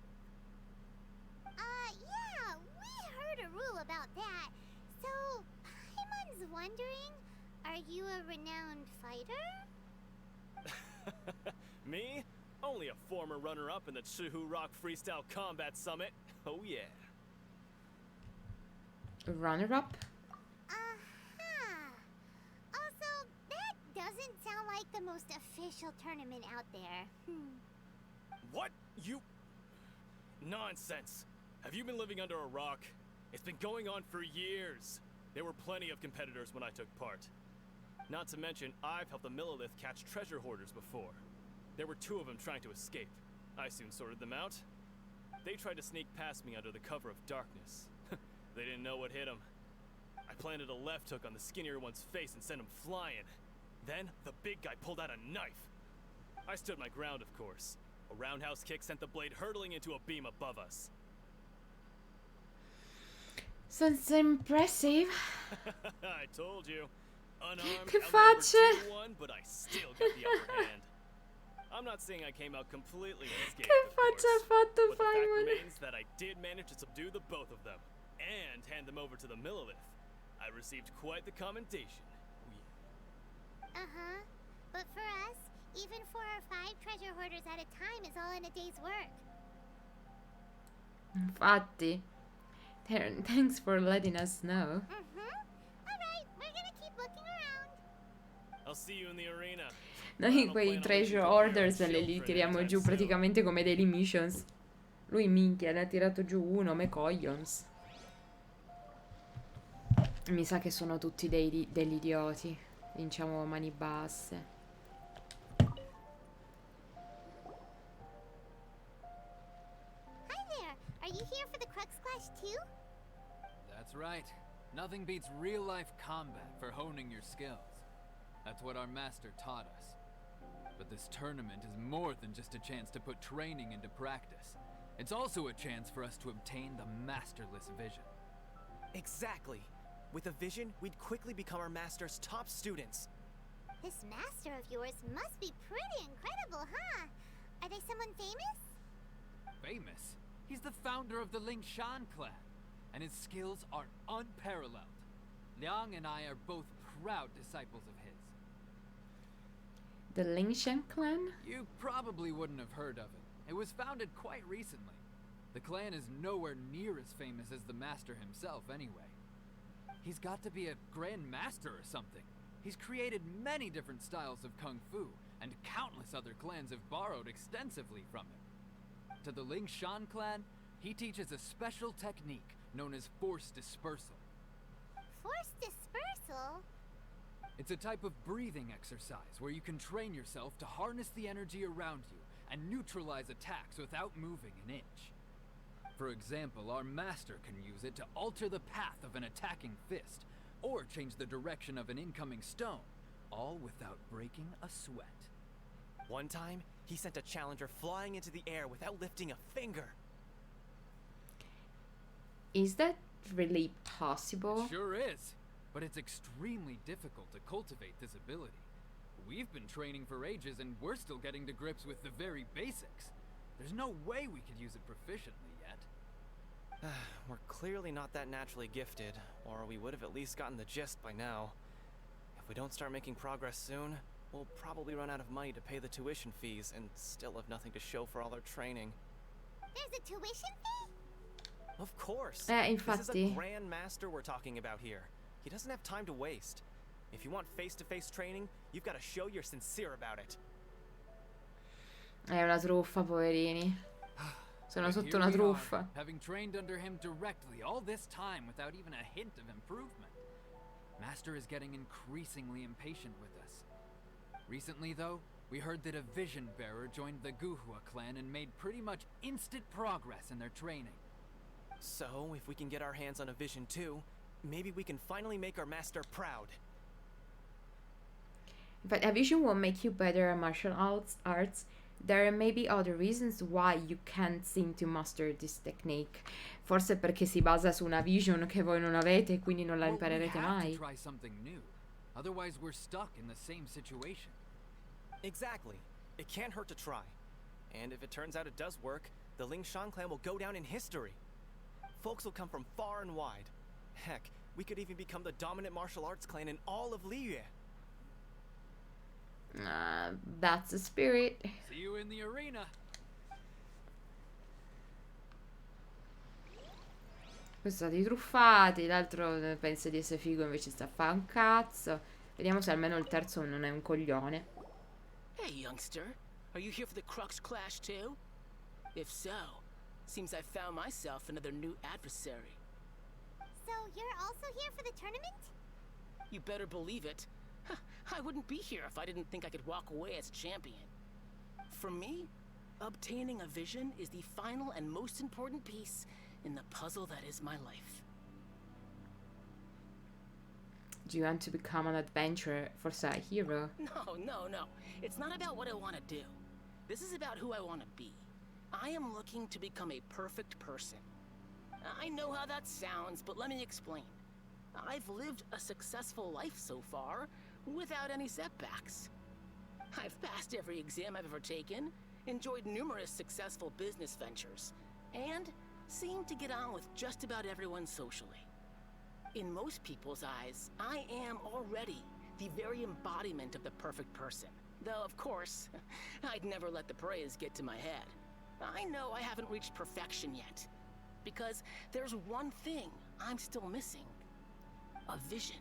Yeah, we heard a rule about that. So, Paimon's wondering, are you a renowned fighter? Me? Only a former runner-up in the Chihu Rock Freestyle Combat Summit. Oh yeah. Runner-up? Also, that doesn't sound like the most official tournament out there. What? You... Nonsense. Have you been living under a rock? It's been going on for years. There were plenty of competitors when I took part. Not to mention, I've helped the Millilith catch treasure hoarders before. There were 2 of them trying to escape. I soon sorted them out. They tried to sneak past me under the cover of darkness. They didn't know what hit them. I planted a left hook on the skinnier one's face and sent him flying. Then, the big guy pulled out a knife. I stood my ground, of course. A roundhouse kick sent the blade hurtling into a beam above us. Sounds impressive. I told you. Unarmed, Che outnumbered facce? 2-1, but I still got the upper hand. I'm not saying I came out completely unscathed, Che of faccia ha course, fatto but the fact Paimon? remains that I did manage to subdue the both of them and hand them over to the Millilith. I received quite the commendation. Uh-huh. But for us, even 4 or 5 treasure hoarders at a time is all in a day's work. Infatti. Thanks for letting us know. Alright, we're gonna keep looking around. I'll see you in the arena. Noi quei treasure orders li tiriamo giù praticamente come daily missions. Lui minchia, ne ha tirato giù uno, me coglions. Mi sa che sono tutti degli idioti. Vinciamo a mani basse. Hi there. Are you here for the Crux Clash too? That's right. Nothing beats real-life combat for honing your skills. That's what our master taught us. But this tournament is more than just a chance to put training into practice. It's also a chance for us to obtain the masterless vision. Exactly. With a vision, we'd quickly become our master's top students. This master of yours must be pretty incredible, huh? Are they someone famous? Famous? He's the founder of the Lingshan clan, and his skills are unparalleled. Liang and I are both proud disciples of his. The Lingshan clan? You probably wouldn't have heard of it. It was founded quite recently. The clan is nowhere near as famous as the master himself anyway. He's got to be a grand master or something. He's created many different styles of kung fu, and countless other clans have borrowed extensively from him. To the Lingshan clan, he teaches a special technique known as force dispersal. Force dispersal? It's a type of breathing exercise where you can train yourself to harness the energy around you and neutralize attacks without moving an inch. For example, our master can use it to alter the path of an attacking fist, or change the direction of an incoming stone, all without breaking a sweat. One time, he sent a challenger flying into the air without lifting a finger. Is that really possible? It sure is, but it's extremely difficult to cultivate this ability. We've been training for ages and we're still getting to grips with the very basics. There's no way we could use it proficiently yet. We're clearly not that naturally gifted, or we would have at least gotten the gist by now. If we don't start making progress soon, we'll probably run out of money to pay the tuition fees and still have nothing to show for all our training. There's a tuition fee? Of course. This is infatti. a grand master we're talking about here. He doesn't have time to waste. If you want face-to-face training, you've got to show you're sincere about it. È una truffa, poverini. Sono But sotto here una we are, truffa. having trained under him directly all this time without even a hint of improvement. Master is getting increasingly impatient with us. Recently, though, we heard that a vision bearer joined the Guhua clan and made pretty much instant progress in their training. So, if we can get our hands on a vision too, maybe we can finally make our master proud. But a vision won't make you better at martial arts. There may be other reasons why you can't seem to master this technique. Forse perché si basa su una vision che voi non avete e quindi non la Well, we imparerete have mai. to try something new. Otherwise, we're stuck in the same situation. Exactly. It can't hurt to try. And if it turns out it does work, the Lingshan clan will go down in history. Folks will come from far and wide. Heck, we could even become the dominant martial arts clan in all of Liyue. That's the spirit. See you in the arena. Questi sono stati truffati, l'altro pensa di essere figo invece sta a fare un cazzo. Vediamo se almeno il terzo non è un coglione. Hey, youngster. Are you here for the Crux Clash too? If so, seems I found myself another new adversary. So you're also here for the tournament? You better believe it. I wouldn't be here if I didn't think I could walk away as champion. For me, obtaining a vision is the final and most important piece in the puzzle that is my life. Do you want to become an adventurer? Forse a hero? No. It's not about what I want to do. This is about who I want to be. I am looking to become a perfect person. I know how that sounds, but let me explain. I've lived a successful life so far, without any setbacks. I've passed every exam I've ever taken, enjoyed numerous successful business ventures, and seemed to get on with just about everyone socially. In most people's eyes, I am already the very embodiment of the perfect person. Though, of course, I'd never let the praise get to my head. I know I haven't reached perfection yet, because there's one thing I'm still missing. A vision.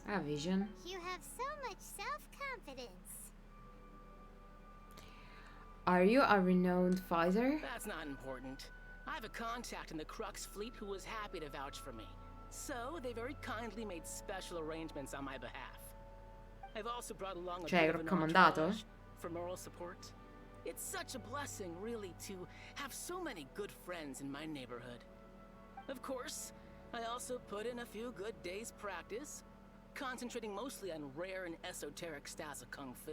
A vision. You have so much self-confidence. Are you a renowned fighter? That's not important. I have a contact in the Crux fleet who was happy to vouch for me. So, they very kindly made special arrangements on my behalf. I've also brought along a Cioè, bit of an raccomandato? entourage for moral support. It's such a blessing, really, to have so many good friends in my neighborhood. Of course, I also put in a few good days' practice, concentrating mostly on rare and esoteric styles of Kung Fu.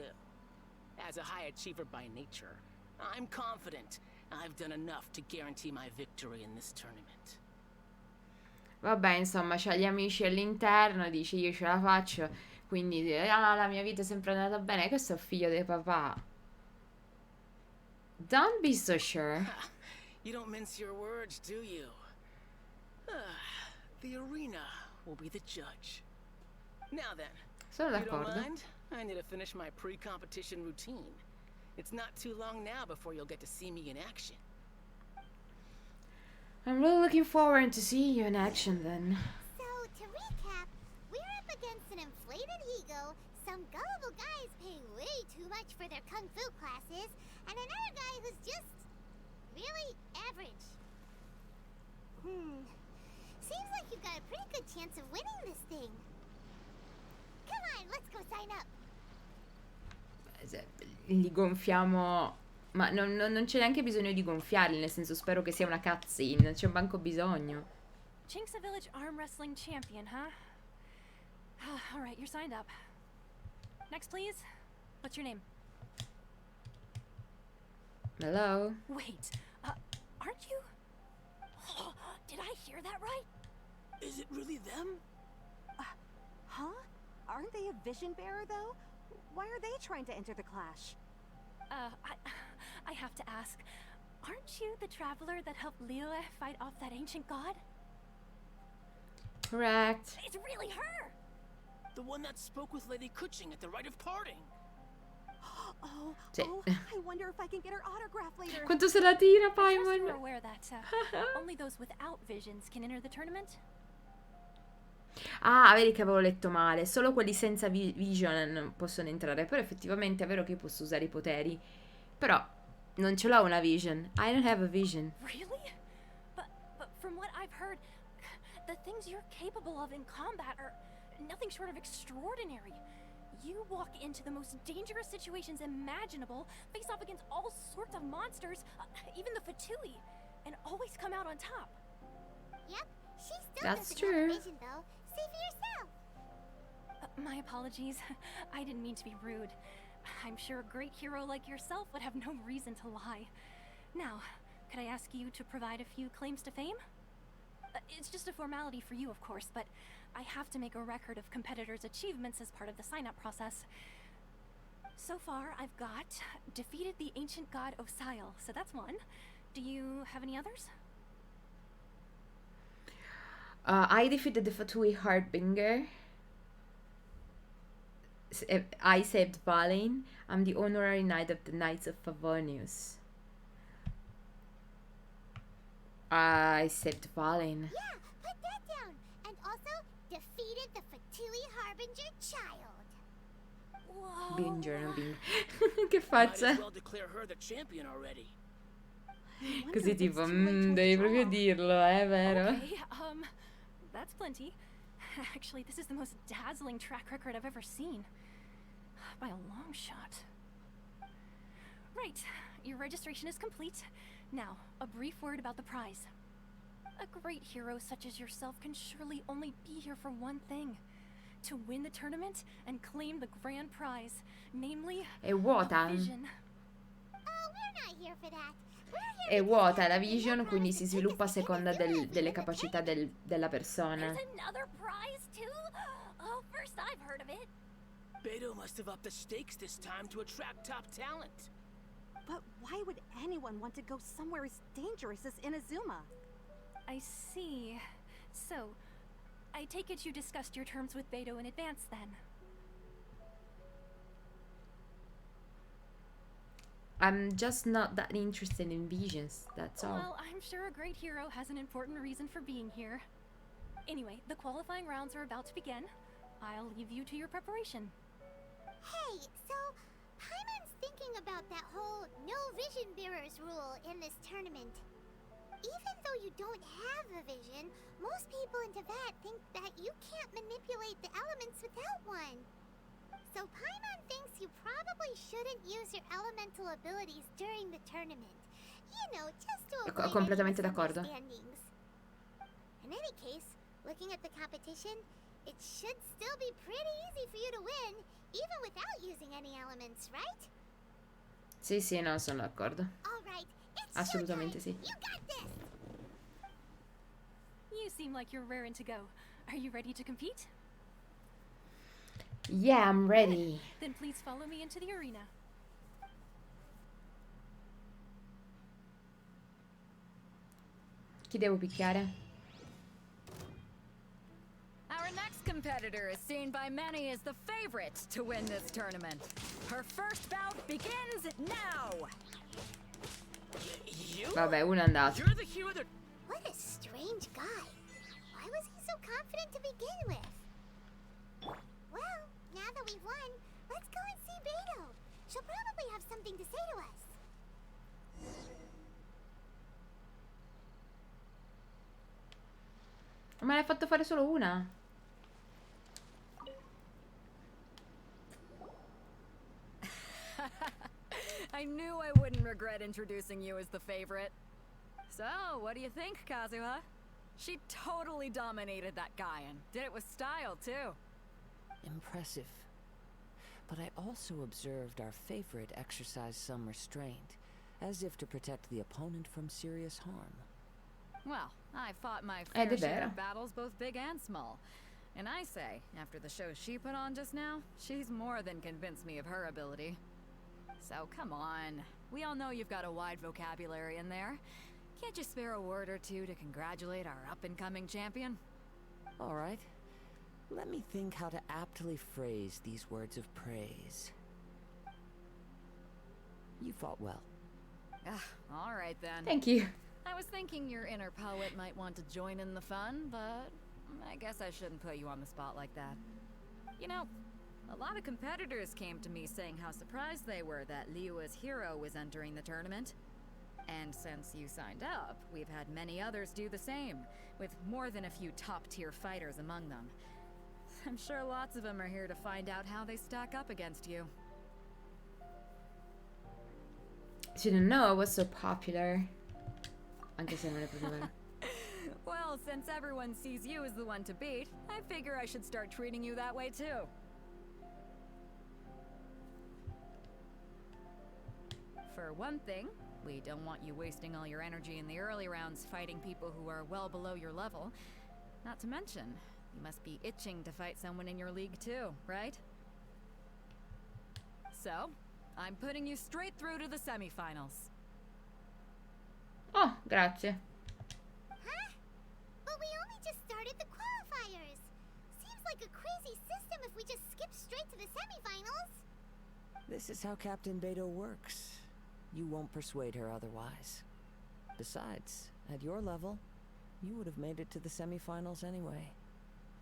As a high achiever by nature, I'm confident I've done enough to guarantee my victory in this tournament. Vabbè, insomma, c'ha gli amici all'interno, dice io ce la faccio, quindi la mia vita è sempre andata bene. Questo è il figlio del papà. Don't be so sure. You don't mince your words, do you? The arena will be the judge. Now then, Sono if you don't d'accordo. mind, I need to finish my pre-competition routine. It's not too long now before you'll get to see me in action. I'm really looking forward to see you in action then. So, to recap, we're up against an inflated ego, some gullible guys paying way too much for their kung fu classes, and another guy who's just really average. Seems like you've got a pretty good chance of winning this thing. Come on, let's go sign up. Li gonfiamo. Ma non c'è neanche bisogno di gonfiarli, nel senso spero che sia una cutscene, non c'è manco bisogno. Chinksa Village arm wrestling champion, huh? All right, you're signed up. Next, please. What's your name? Hello? Wait, aren't you? Did I hear that right? Is it really them? Huh? Aren't they a vision bearer, though? Why are they trying to enter the clash? I have to ask, aren't you the traveler that helped Liyue fight off that ancient god? Correct. It's really her! The one that spoke with Lady Kuching at the rite of parting. Sì. I wonder if I can get her autograph later. Quanto se la tira, I trust you're Paimon? aware that only those without visions can enter the tournament? Ah, vedi che avevo letto male. Solo quelli senza vision possono entrare. Però effettivamente è vero che io posso usare i poteri. Però non ce l'ho una vision. I don't have a vision. Really? But from what I've heard, the things you're capable of in combat are nothing short of extraordinary. You walk into the most dangerous situations imaginable, face off against all sorts of monsters, even the Fatui, and always come out on top. Yep, she still That's doesn't have true. a vision, though. See for yourself. My apologies. I didn't mean to be rude. I'm sure a great hero like yourself would have no reason to lie. Now, could I ask you to provide a few claims to fame? It's just a formality for you, of course, but I have to make a record of competitors' achievements as part of the sign-up process. So far, I've got defeated the ancient god Osail, so that's one. Do you have any others? I defeated the Fatui Harbinger. I saved Balin. I'm the honorary knight of the Knights of Favonius. I saved Balin. Yeah, put that down. And also, defeated the Fatui Harbinger child. Whoa. Binger, non Bing. Che Might as faccia? well declare her the champion already. I wonder Così if it's tipo, too late to devi proprio withdraw. dirlo, vero? Okay, that's plenty. Actually, this is the most dazzling track record I've ever seen. By a long shot. Right, your registration is complete. Now, a brief word about the prize. A great hero such as yourself can surely only be here for one thing. To win the tournament and claim the grand prize, namely, È vuota. Oh, we're not here for that. We're here È because vuota la we have vision, quindi si promised to take sviluppa a us to seconda Inazuma if we delle win the capacità tournament. della persona. there's another prize too? Oh, first I've heard of it. Beto must have upped the stakes this time to attract top talent. But why would anyone want to go somewhere as dangerous as Inazuma? I see. So, I take it you discussed your terms with Beto in advance then? I'm just not that interested in visions, that's all. Well, I'm sure a great hero has an important reason for being here. Anyway, the qualifying rounds are about to begin. I'll leave you to your preparation. Hey, so Paimon's thinking about that whole no vision bearers rule in this tournament. Even though you don't have a vision, most people in Tibet think that you can't manipulate the elements without one. So Paimon thinks you probably shouldn't use your elemental abilities during the tournament. You know, just to avoid completamente any d'accordo. misunderstandings. In any case, looking at the competition, it should still be pretty easy for you to win, even without using any elements, right? Sì, sì, no, sono d'accordo. All right, it's Assolutamente showtime. sì. You got this. You seem like you're raring to go. Are you ready to compete? Yeah, I'm ready. Then please follow me into the arena. Chi devo picchiare? Our next competitor is seen by many as the favorite to win this tournament. Her first bout begins now. You? Vabbè, uno è andato. You're the hero that... What a strange guy. Why was he so confident to begin with? Well, now that we've won, let's go and see Beto. She'll probably have something to say to us. Ma l'hai fatto fare solo una? I knew I wouldn't regret introducing you as the favorite. So, what do you think, Kazuha? She totally dominated that guy and did it with style, too. Impressive. But I also observed our favorite exercise some restraint, as if to protect the opponent from serious harm. Well, I fought my Ed fair è share vero. of battles, both big and small. And I say, after the show she put on just now, she's more than convinced me of her ability. So come on. We all know you've got a wide vocabulary in there. Can't you spare a word or two to congratulate our up-and-coming champion? All right. Let me think how to aptly phrase these words of praise. You fought well. All right then. Thank you. I was thinking your inner poet might want to join in the fun, but I guess I shouldn't put you on the spot like that. You know, a lot of competitors came to me saying how surprised they were that Liyue's hero was entering the tournament. And since you signed up, we've had many others do the same, with more than a few top-tier fighters among them. I'm sure lots of them are here to find out how they stack up against you. She didn't know I was so popular. Anche se non è proprio vero. Well, since everyone sees you as the one to beat, I figure I should start treating you that way too. For one thing, we don't want you wasting all your energy in the early rounds fighting people who are well below your level. Not to mention, you must be itching to fight someone in your league too, right? So, I'm putting you straight through to the semifinals. Oh, grazie. Huh? But we only just started the qualifiers. Seems like a crazy system if we just skip straight to the semifinals. This is how Captain Beto works. You won't persuade her otherwise. Besides, at your level, you would have made it to the semifinals anyway.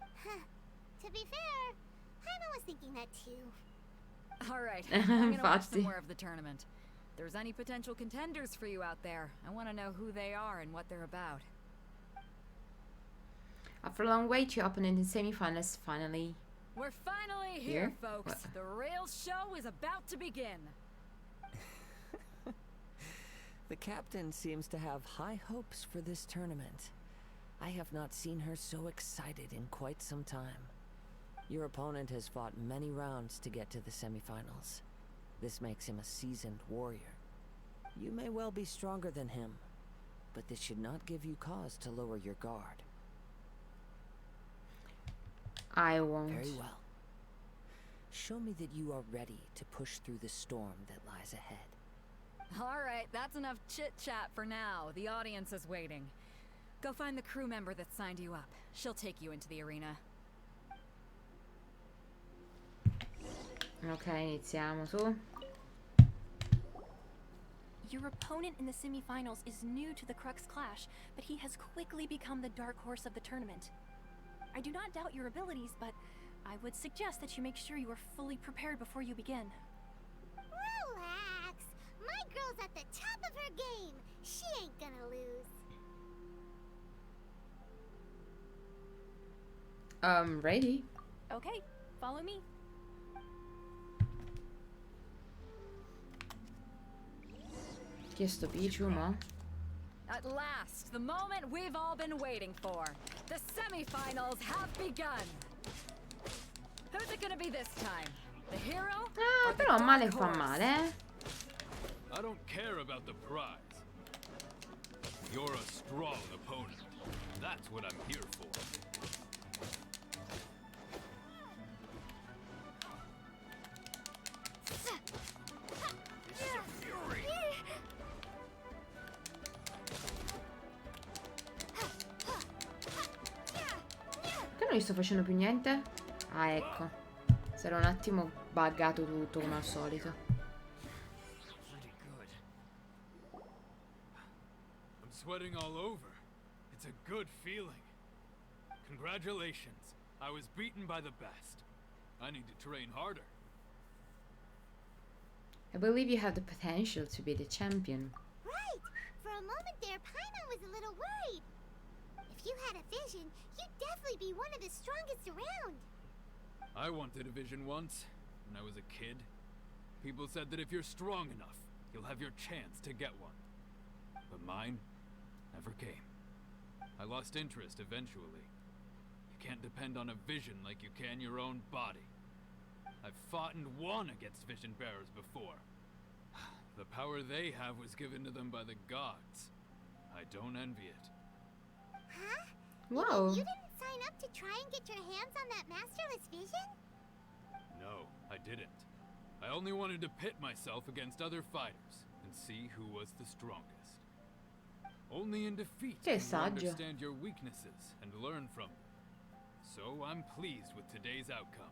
Huh. To be fair, Jaime was thinking that too. All right, I'm gonna watch some Infatti. more of the tournament. If there's any potential contenders for you out there, I want to know who they are and what they're about. After a long wait, your opponent in semi-finals finally. We're finally here, folks. The real show is about to begin. The captain seems to have high hopes for this tournament. I have not seen her so excited in quite some time. Your opponent has fought many rounds to get to the semifinals. This makes him a seasoned warrior. You may well be stronger than him, but this should not give you cause to lower your guard. I won't. Very well. Show me that you are ready to push through the storm that lies ahead. All right, that's enough chit-chat for now. The audience is waiting. Go find the crew member that signed you up. She'll take you into the arena. Ok, iniziamo su. Your opponent in the semifinals is new to the Crux Clash, but he has quickly become the dark horse of the tournament. I do not doubt your abilities, but I would suggest that you make sure you are fully prepared before you begin. Relax. My girl's at the top of her game. She ain't gonna lose. Ready? Okay, follow me. Chiesto Pichu, ma. At last, the moment we've all been waiting for. The semifinals have begun. Who's it gonna be this time? The hero? Ah, or the però male dark fa horse? male, eh? I don't care about the prize. You're a strong opponent. That's what I'm here for. non gli sto facendo più niente? Ah, ecco. Si era un attimo buggato tutto come al solito. Pretty good. I'm sweating all over. It's a good feeling. Congratulations. I was beaten by the best. I need to train harder. I believe you have the potential to be the champion. Right! For a moment there, Paimon was a little worried. If you had a vision, you'd definitely be one of the strongest around. I wanted a vision once, when I was a kid. People said that if you're strong enough, you'll have your chance to get one. But mine never came. I lost interest eventually. You can't depend on a vision like you can your own body. I've fought and won against vision bearers before. The power they have was given to them by the gods. I don't envy it. Huh? Whoa. You didn't sign up to try and get your hands on that masterless vision? No, I didn't. I only wanted to pit myself against other fighters and see who was the strongest. Only in defeat Che can you saggio. understand your weaknesses and learn from them. So I'm pleased with today's outcome.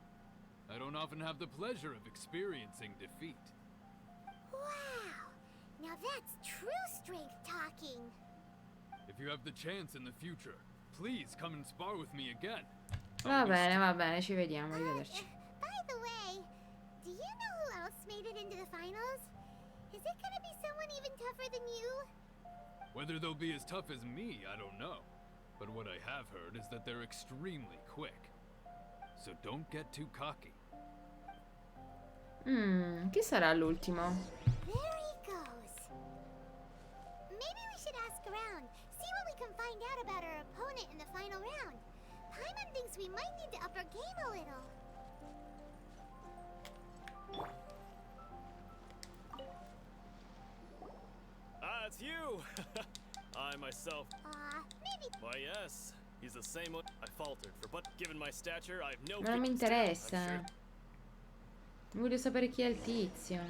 I don't often have the pleasure of experiencing defeat. Wow! Now that's true strength talking. If you have the chance in the future, please come and spar with me again. Va bene, ci vediamo, arrivederci. By the way, do you know who else made it into the finals? Is it gonna be someone even tougher than you? Whether they'll be as tough as me, I don't know. But what I have heard is that they're extremely quick. So don't get too cocky. Chi sarà l'ultimo? There he goes. Maybe we should ask around, see what we can find out about our opponent in the final round. Paimon thinks we might need to up our game a little. Ah, it's you! I myself. Maybe. Why, yes. He's the same one. I faltered, but given my stature, I have no. Ma non mi feet to stand, I'm interessa. sure. Voglio sapere chi è il tizio.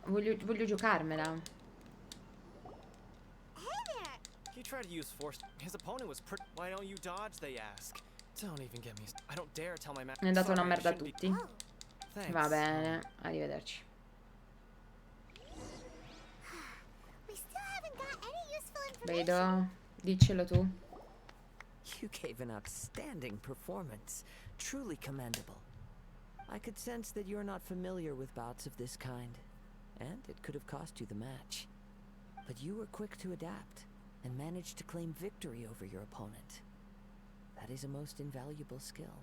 Voglio giocarmela. Hey there. He tried to use force. His opponent was pretty. Why don't you dodge? They ask. Don't even get me. I don't dare tell my master. Ne è data una merda a tutti. Oh, Thanks. Va bene, arrivederci. we still haven't got any useful information. Vedo, diccelo tu. You gave an outstanding performance. Truly commendable. I could sense that you're not familiar with bouts of this kind, and it could have cost you the match. But you were quick to adapt, and managed to claim victory over your opponent. That is a most invaluable skill.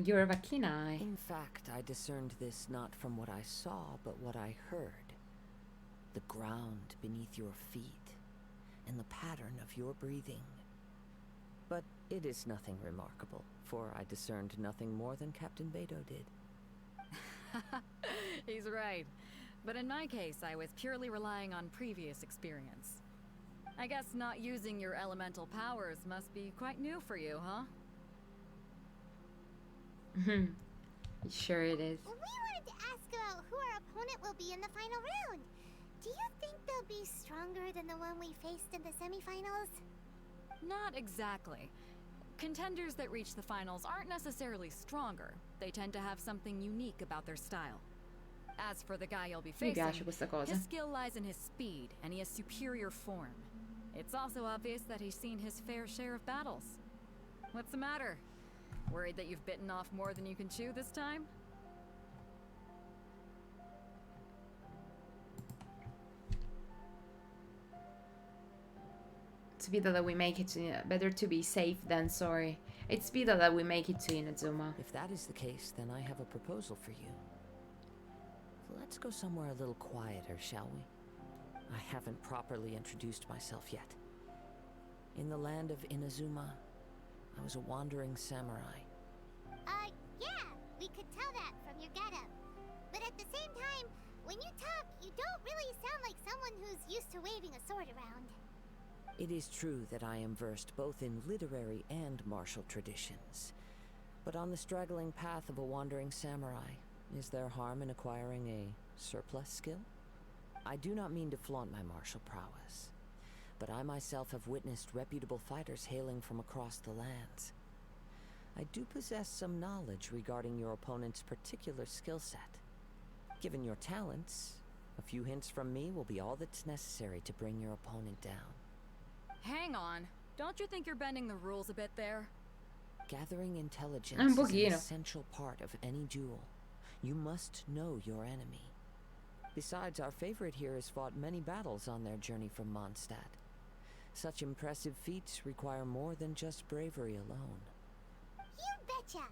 You're a keen eye. In fact, I discerned this not from what I saw, but what I heard. The ground beneath your feet, and the pattern of your breathing. But it is nothing remarkable, for I discerned nothing more than Captain Beto did. He's right. But in my case, I was purely relying on previous experience. I guess not using your elemental powers must be quite new for you, huh? Sure it is. We wanted to ask about who our opponent will be in the final round. Do you think they'll be stronger than the one we faced in the semifinals? Not exactly. Contenders that reach the finals aren't necessarily stronger. They tend to have something unique about their style. As for the guy you'll be Mi facing, piace questa cosa. his skill lies in his speed, and he has superior form. It's also obvious that he's seen his fair share of battles. What's the matter? Worried that you've bitten off more than you can chew this time? It's better that we make it to, better to be safe than sorry. It's better that we make it to Inazuma. If that is the case, then I have a proposal for you. Let's go somewhere a little quieter, shall we? I haven't properly introduced myself yet. In the land of Inazuma, I was a wandering samurai. Yeah, we could tell that from your getup. But at the same time, when you talk, you don't really sound like someone who's used to waving a sword around. It is true that I am versed both in literary and martial traditions. But on the straggling path of a wandering samurai, is there harm in acquiring a surplus skill? I do not mean to flaunt my martial prowess, but I myself have witnessed reputable fighters hailing from across the lands. I do possess some knowledge regarding your opponent's particular skill set. Given your talents, a few hints from me will be all that's necessary to bring your opponent down. Hang on. Don't you think you're bending the rules a bit there? Gathering intelligence Un is an pochino. essential part of any duel. You must know your enemy. Besides, our favorite here has fought many battles on their journey from Mondstadt. Such impressive feats require more than just bravery alone. You betcha!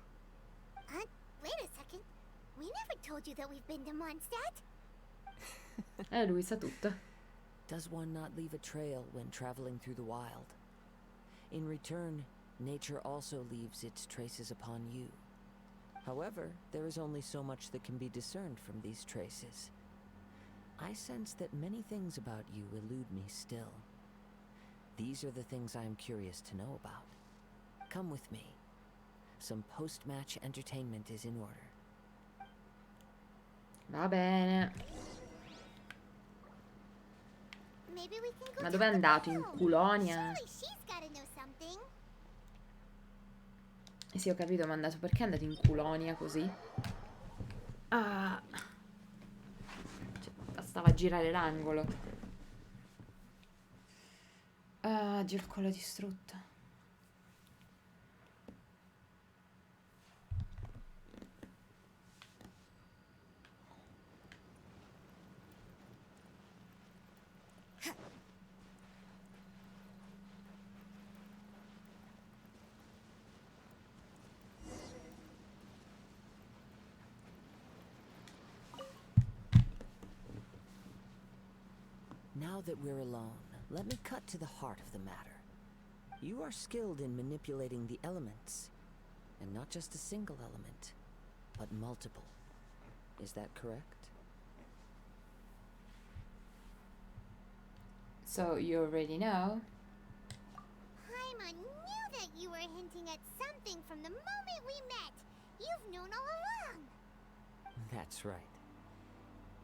Wait a second. We never told you that we've been to Mondstadt. Lui sa tutto. Does one not leave a trail when traveling through the wild? In return, nature also leaves its traces upon you. However, there is only so much that can be discerned from these traces. I sense that many things about you elude me still. These are the things I am curious to know about. Come with me. Some post-match entertainment is in order. Va bene. Maybe we can go Ma check dove è the andato? In town. Culonia? Surely she's gotta know something. Sì, ho capito, ma è andato. Perché è andato in Culonia così? Ah. Cioè, bastava girare l'angolo. Ah, Dio, il collo distrutto. Now that we're alone, let me cut to the heart of the matter. You are skilled in manipulating the elements, and not just a single element, but multiple. Is that correct? So, you already know? Paimon knew that you were hinting at something from the moment we met. You've known all along. That's right.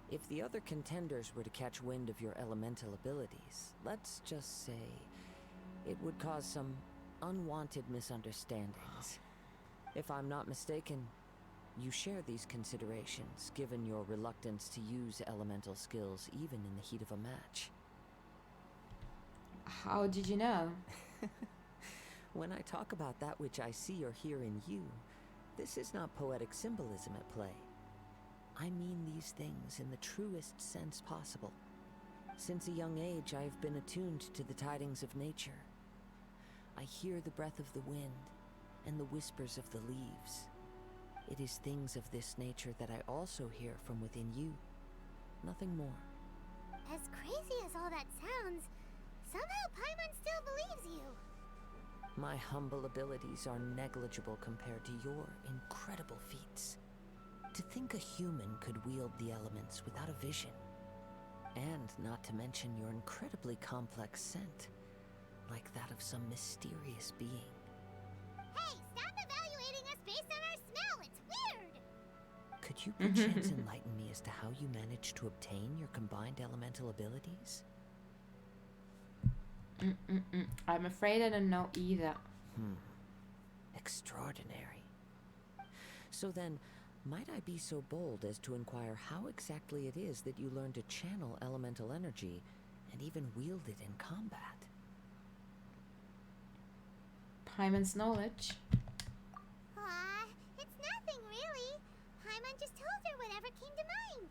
If the other contenders were to catch wind of your elemental abilities, let's just say it would cause some unwanted misunderstandings. If I'm not mistaken, you share these considerations, given your reluctance to use elemental skills even in the heat of a match. How did you know? When I talk about that which I see or hear in you, this is not poetic symbolism at play. I mean these things in the truest sense possible. Since a young age, I have been attuned to the tidings of nature. I hear the breath of the wind and the whispers of the leaves. It is things of this nature that I also hear from within you. Nothing more. As crazy as all that sounds, somehow Paimon still believes you. My humble abilities are negligible compared to your incredible feats. To think a human could wield the elements without a vision. And not to mention your incredibly complex scent, like that of some mysterious being. Hey, stop evaluating us based on our smell. It's weird. Could you perchance enlighten me as to how you managed to obtain your combined elemental abilities? I'm afraid I don't know either. Extraordinary. So then, might I be so bold as to inquire how exactly it is that you learn to channel elemental energy and even wield it in combat? Paimon's knowledge. It's nothing really. Paimon just told her whatever came to mind.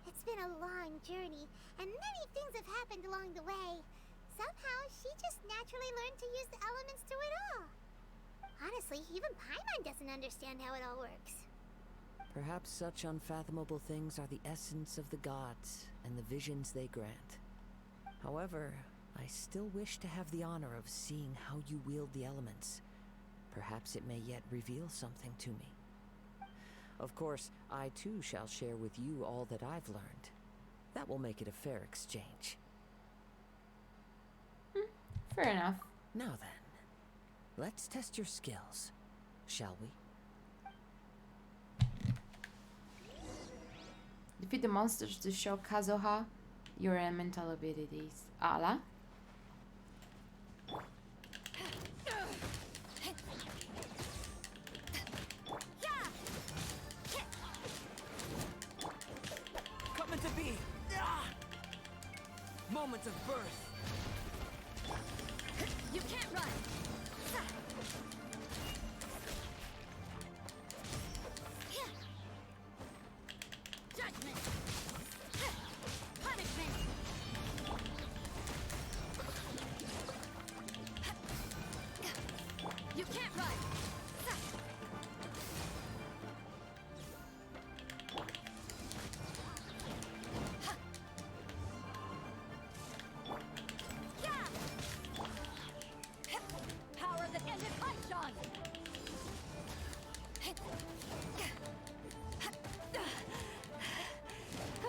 It's been a long journey, and many things have happened along the way. Somehow, she just naturally learned to use the elements through it all. Honestly, even Paimon doesn't understand how it all works. Perhaps such unfathomable things are the essence of the gods and the visions they grant. However, I still wish to have the honor of seeing how you wield the elements. Perhaps it may yet reveal something to me. Of course, I too shall share with you all that I've learned. That will make it a fair exchange. Fair enough. Now then, let's test your skills, shall we? Defeat the monsters to show Kazuha your elemental abilities. Ala? moment of birth. You can't run! Judgment! Punishment! You can't run! Power that ended Archon!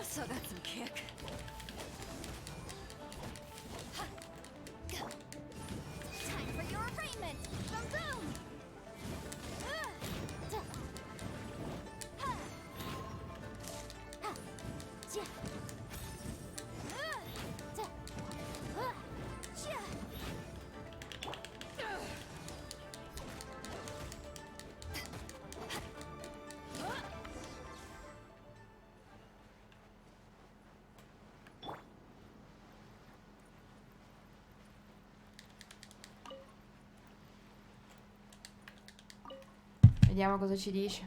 So that's some kick. Time for your arraignment! Boom boom! Vediamo cosa ci dice.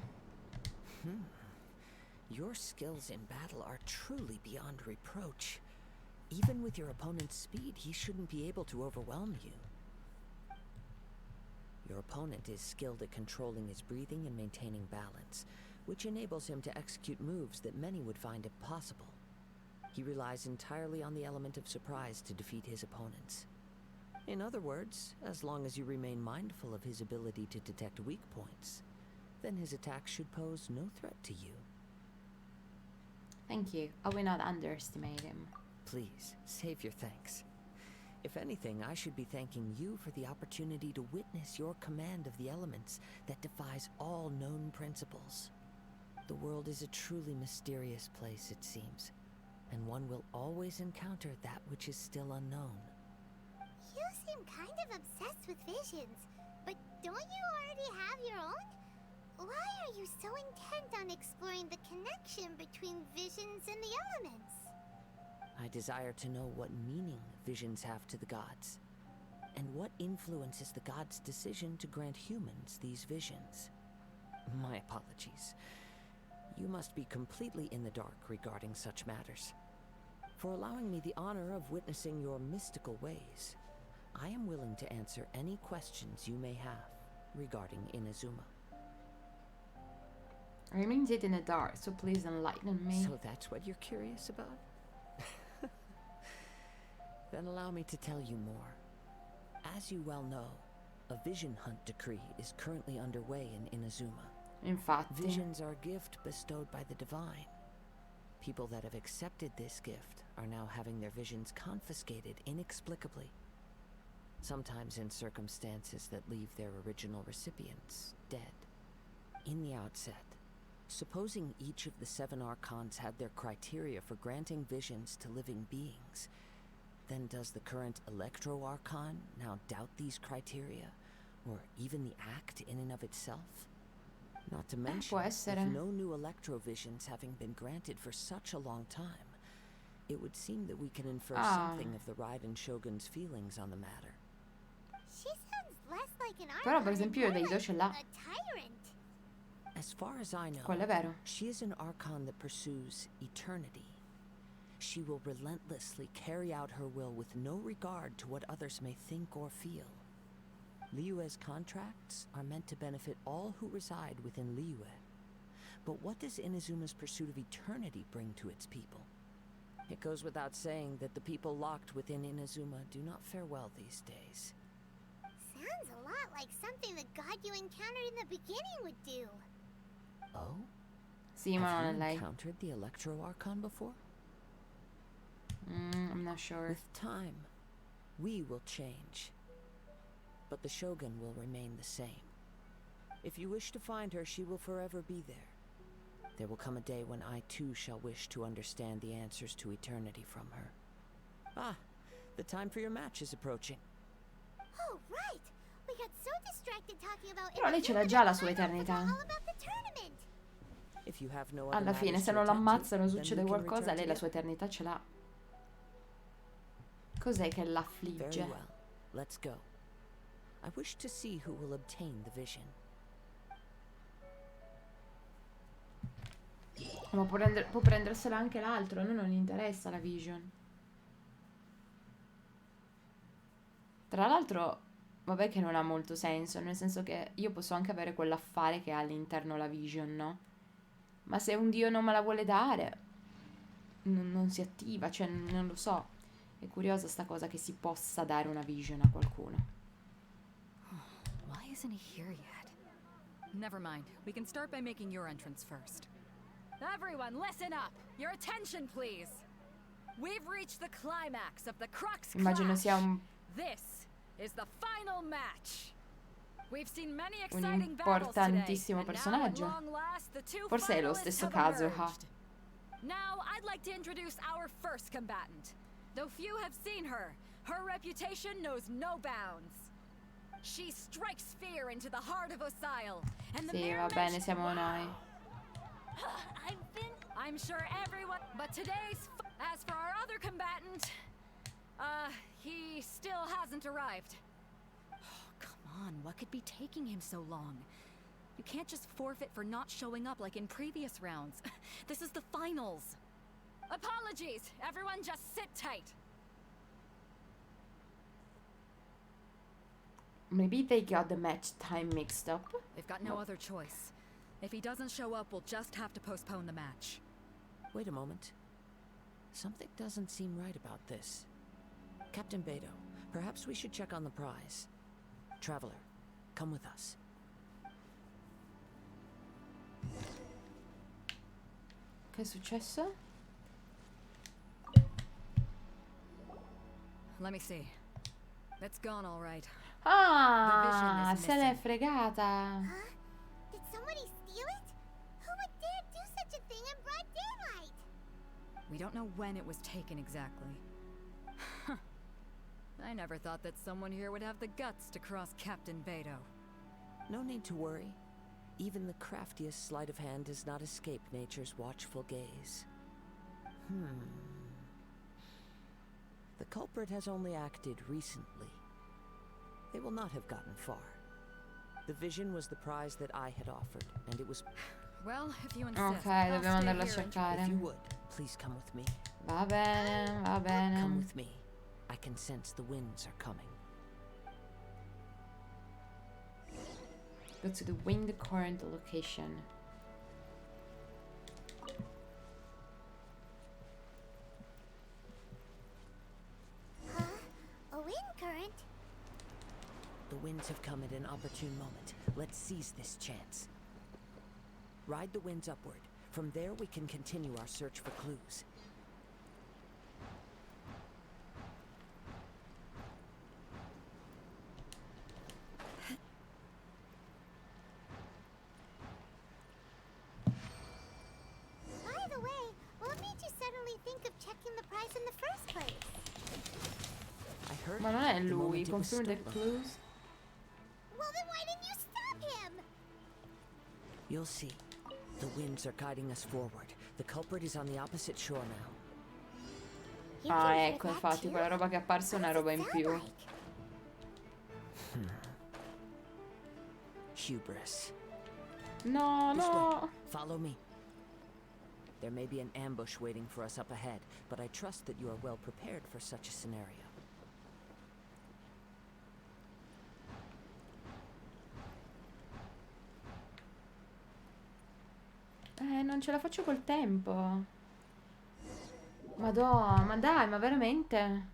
Your skills in battle are truly beyond reproach. Even with your opponent's speed, he shouldn't be able to overwhelm you. Your opponent is skilled at controlling his breathing and maintaining balance, which enables him to execute moves that many would find impossible. He relies entirely on the element of surprise to defeat his opponents. In other words, as long as you remain mindful of his ability to detect weak points, then his attack should pose no threat to you. Thank you. I will not underestimate him. Please, save your thanks. If anything, I should be thanking you for the opportunity to witness your command of the elements that defies all known principles. The world is a truly mysterious place, it seems, and one will always encounter that which is still unknown. You seem kind of obsessed with visions, but don't you already have your own? Why are you so intent on exploring the connection between visions and the elements? I desire to know what meaning visions have to the gods, and what influences the gods' decision to grant humans these visions. My apologies. You must be completely in the dark regarding such matters. For allowing me the honor of witnessing your mystical ways, I am willing to answer any questions you may have regarding Inazuma. I remain dead in the dark, so please enlighten me. So that's what you're curious about? Then allow me to tell you more. As you well know, a vision hunt decree is currently underway in Inazuma. Infatti. Visions are a gift bestowed by the divine. People that have accepted this gift are now having their visions confiscated inexplicably. Sometimes in circumstances that leave their original recipients dead. In the outset, supposing each of the 7 Archons had their criteria for granting visions to living beings, then does the current Electro Archon now doubt these criteria, or even the act in and of itself? Not to mention, with no new Electro visions having been granted for such a long time, it would seem that we can infer something of the Raiden Shogun's feelings on the matter. She sounds less like an Però Archon per esempio and more Deido ce l'ha. a tyrant. As far as I know, Quello è vero. she is an Archon that pursues eternity. She will relentlessly carry out her will with no regard to what others may think or feel. Liyue's contracts are meant to benefit all who reside within Liyue. But what does Inazuma's pursuit of eternity bring to its people? It goes without saying that the people locked within Inazuma do not fare well these days. Sounds a lot like something the god you encountered in the beginning would do. Oh? Sì, ma non Have è you lei. encountered the Electro Archon before? I'm not sure. With time, we will change. But the Shogun will remain the same. If you wish to find her, she will forever be there. There will come a day when I too shall wish to understand the answers to eternity from her. Ah, the time for your match is approaching. Oh, right! We got so distracted talking about Però lei ce l'ha già la sua eternità. all about the tournament. If you have no other Alla fine, matters se to non attend to, l'ammazzano, then we succede can qualcosa, return lei la together. sua eternità ce l'ha. Cos'è che Very l'affligge? well. Let's go. I wish to see who will obtain the vision. Ma può prendersela anche l'altro, a noi non interessa la vision. Tra l'altro, vabbè che non ha molto senso, nel senso che io posso anche avere quell'affare che ha all'interno la vision, no? Ma se un dio non me la vuole dare, non si attiva, cioè non lo so. È curiosa sta cosa che si possa dare una vision a qualcuno. Why isn't he here yet? Never mind. We can start by making your entrance first. Everyone, listen up! Your attention, please! We've reached the climax of the Crux Immagino Clash. sia un This is the final match. We've seen many exciting battles today, importantissimo and now, at personaggio. long last, the two Forse è lo finalists stesso have Kazuha. emerged. Now, I'd like to introduce our first combatant. Though few have seen her, her reputation knows no bounds. She strikes fear into the heart of Osile, and the Sì, mere va bene, mention- siamo noi. I'm sure everyone. But as for our other combatant, he still hasn't arrived. Oh, come on, what could be taking him so long? You can't just forfeit for not showing up like in previous rounds. This is the finals. Apologies, everyone just sit tight. Maybe they got the match time mixed up. They've got no other choice. If he doesn't show up, we'll just have to postpone the match. Wait a moment. Something doesn't seem right about this. Captain Beto, perhaps we should check on the prize. Traveler, come with us. Che è successo? Let me see. It's gone all right. Ah, The vision is se l'è missing. fregata. Huh? Did somebody steal it? Who would dare do such a thing in broad daylight? We don't know when it was taken exactly. I never thought that someone here would have the guts to cross Captain Beto. No need to worry. Even the craftiest sleight of hand does not escape nature's watchful gaze. The culprit has only acted recently. They will not have gotten far. The vision was the prize that I had offered, and it was... Well, if you insist, Ok, I'll dobbiamo stay andarla a here and- cercare. If you would, please come with me. Va bene, va Come bene. with me. I can sense the winds are coming. Go to the wind current location. Huh? A wind current? The winds have come at an opportune moment. Let's seize this chance. Ride the winds upward. From there we can continue our search for clues. By the way, what made you suddenly think of checking the prize in the first place? I heard Ma non è the moment lui, it was confirm the stolen. clues. Well, then why didn't you stop him? You'll see. The winds are guiding us forward. The culprit is on the opposite shore now. You Ah, can hear ecco, that infatti, too? quella roba che è apparsa è una What does roba it in sound più. like? Hubris. No, This no. way. Follow me. There may be an ambush waiting for us up ahead, but I trust that you are well prepared for such a scenario. Non ce la faccio col tempo. Madonna, ma dai, ma veramente?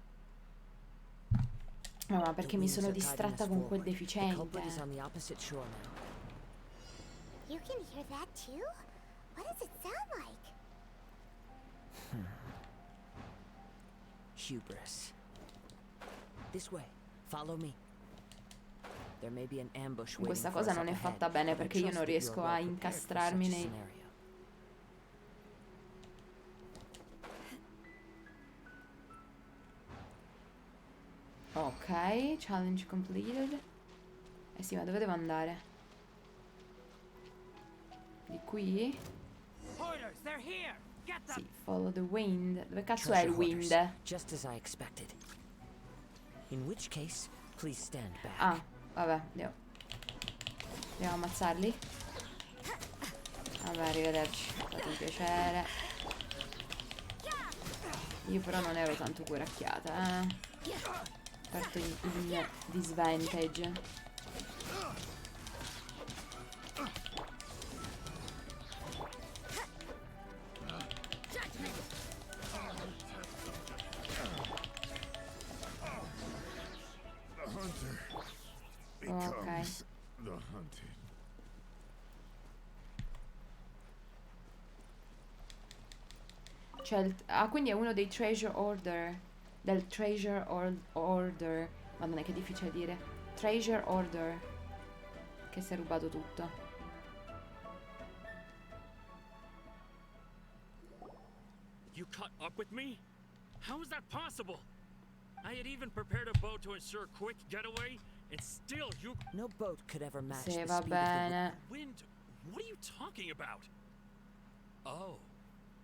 No, ma perché The mi winds sono are guiding distratta us con quel forward. The culprit is deficiente. on the opposite shore now. You can hear that too? What does it sound like? Hubris. This way. Follow me. There may be an ambush waiting Questa for cosa us non up è ahead, fatta bene but I perché io trust non that you riesco are a well prepared for incastrarmi such a nei... scenario. Ok, challenge completed. Eh sì, ma dove devo andare? Di qui? Sì, follow the wind. Dove cazzo è il Treasure hoarders, wind? just as I expected. In which case, please stand back. Ah, vabbè, andiamo a ammazzarli. Vabbè, arrivederci, è stato un piacere. Io però non ero tanto curacchiata, Parto in disadvantage. Ok. Cioè, quindi è uno dei treasure order. Del treasure order. Madonna, che difficile dire. Treasure order. Che si è rubato tutto. You caught up with me? How is that possible? I had even prepared a boat to ensure a quick getaway, and still you... No boat could ever match Sì, the va speed bene. of the Wind? What are you talking about? Oh,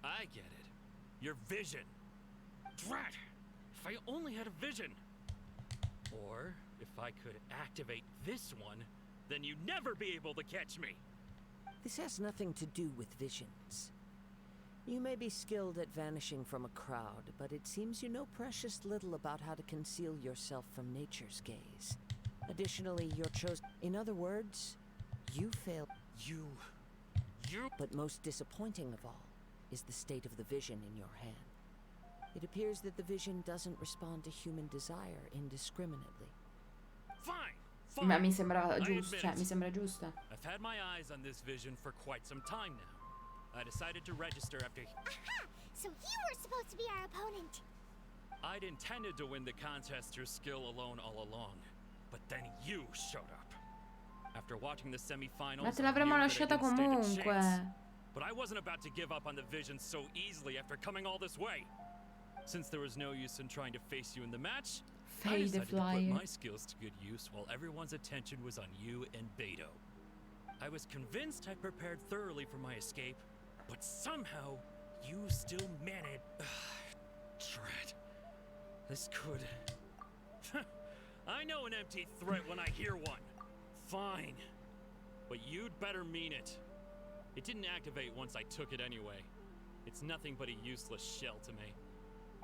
I get it. Your vision. Drat! If I only had a vision. Or, if I could activate this one, then you'd never be able to catch me. This has nothing to do with visions. You may be skilled at vanishing from a crowd, but it seems you know precious little about how to conceal yourself from nature's gaze. Additionally, you're chosen. In other words, you failed. You... But most disappointing of all is the state of the vision in your hand. It appears that the vision doesn't respond to human desire indiscriminately. Fine! Ma mi sembrava giusto, cioè mi sembra giusto. I've had my eyes on this vision for quite some time now. I decided to register after... Aha! So you were supposed to be our opponent. I'd intended to win the contest through skill alone all along, but then you showed up. After watching the semifinals, Ma te l'avremmo lasciata comunque. But I wasn't about to give up on the vision so easily after coming all this way. Since there was no use in trying to face you in the match, I decided to put my skills to good use while everyone's attention was on you and Beto. I was convinced I prepared thoroughly for my escape, but somehow you still managed. Drat. This could... I know an empty threat when I hear one. Fine. But you'd better mean it. It didn't activate once I took it anyway. It's nothing but a useless shell to me.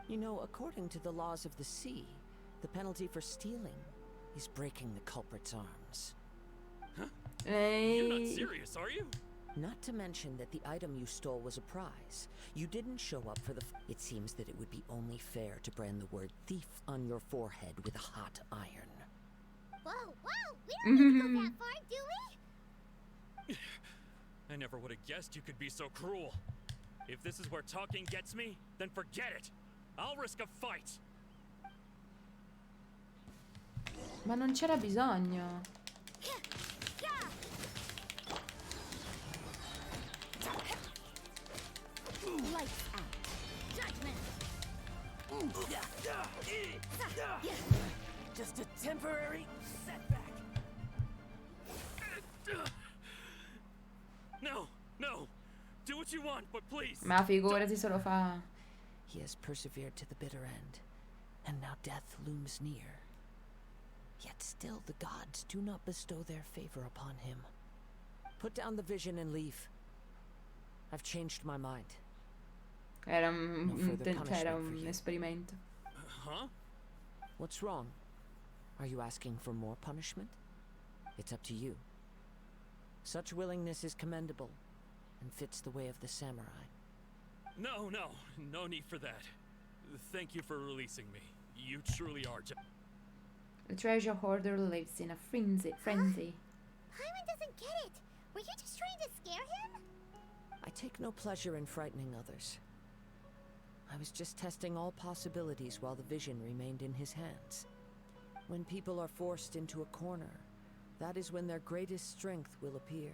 You know, according to the laws of the sea, the penalty for stealing is breaking the culprit's arms. Huh? You're not serious, are you? Not to mention that the item you stole was a prize. You didn't show up for the... It seems that it would be only fair to brand the word thief on your forehead with a hot iron. Whoa, whoa! We don't need to go that far, do we? I never would have guessed you could be so cruel. If this is where talking gets me, then forget it. I'll risk a fight. Ma non c'era bisogno. Lights out. Judgment. Just a temporary setback. No, no. Do what you want, but please. Ma figurati se lo fa. He has persevered to the bitter end, and now death looms near. Yet still the gods do not bestow their favor upon him. Put down the vision and leave. I've changed my mind. Era No un esperimento. Huh? What's wrong? Are you asking for more punishment? It's up to you. Such willingness is commendable and fits the way of the samurai. No need for that. Thank you for releasing me. You truly are. The treasure hoarder lives in a frenzy. Paimon doesn't get it. Were you just trying to scare him? I take no pleasure in frightening others. I was just testing all possibilities while the vision remained in his hands. When people are forced into a corner, that is when their greatest strength will appear.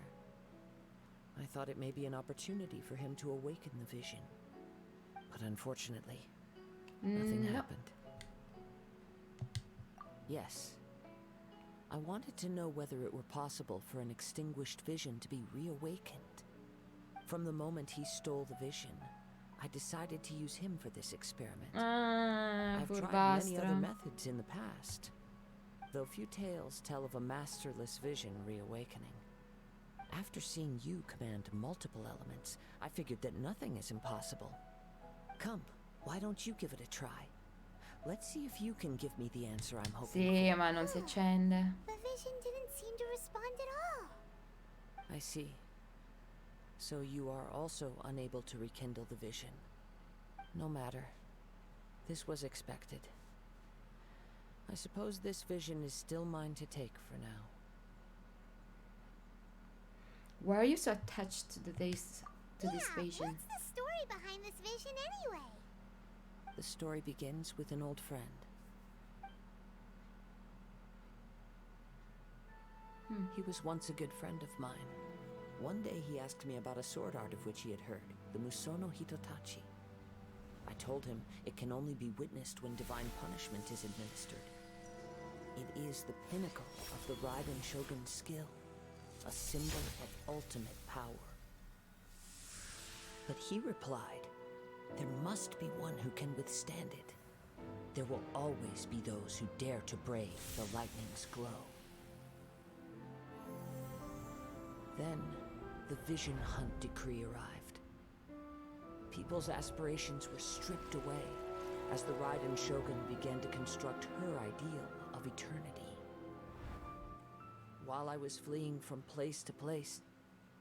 I thought it may be an opportunity for him to awaken the vision. But unfortunately, nothing happened. Yes. I wanted to know whether it were possible for an extinguished vision to be reawakened. From the moment he stole the vision, I decided to use him for this experiment. Ah, I've tried many other furbastro. methods in the past, though few tales tell of a masterless vision reawakening. After seeing you command multiple elements, I figured that nothing is impossible. Come, why don't you give it a try? Let's see if you can give me the answer I'm hoping Sì, for. ma non si accende. The vision didn't seem to respond at all. I see. So you are also unable to rekindle the vision. No matter. This was expected. I suppose this vision is still mine to take for now. Why are you so attached to this vision? What's the story behind this vision anyway? The story begins with an old friend. He was once a good friend of mine. One day he asked me about a sword art of which he had heard, the Musono Hitotachi. I told him it can only be witnessed when divine punishment is administered. It is the pinnacle of the Raiden Shogun's skill, a symbol of ultimate power. But he replied, there must be one who can withstand it. There will always be those who dare to brave the lightning's glow. Then, the Vision Hunt decree arrived. People's aspirations were stripped away as the Raiden Shogun began to construct her ideal of eternity. While I was fleeing from place to place,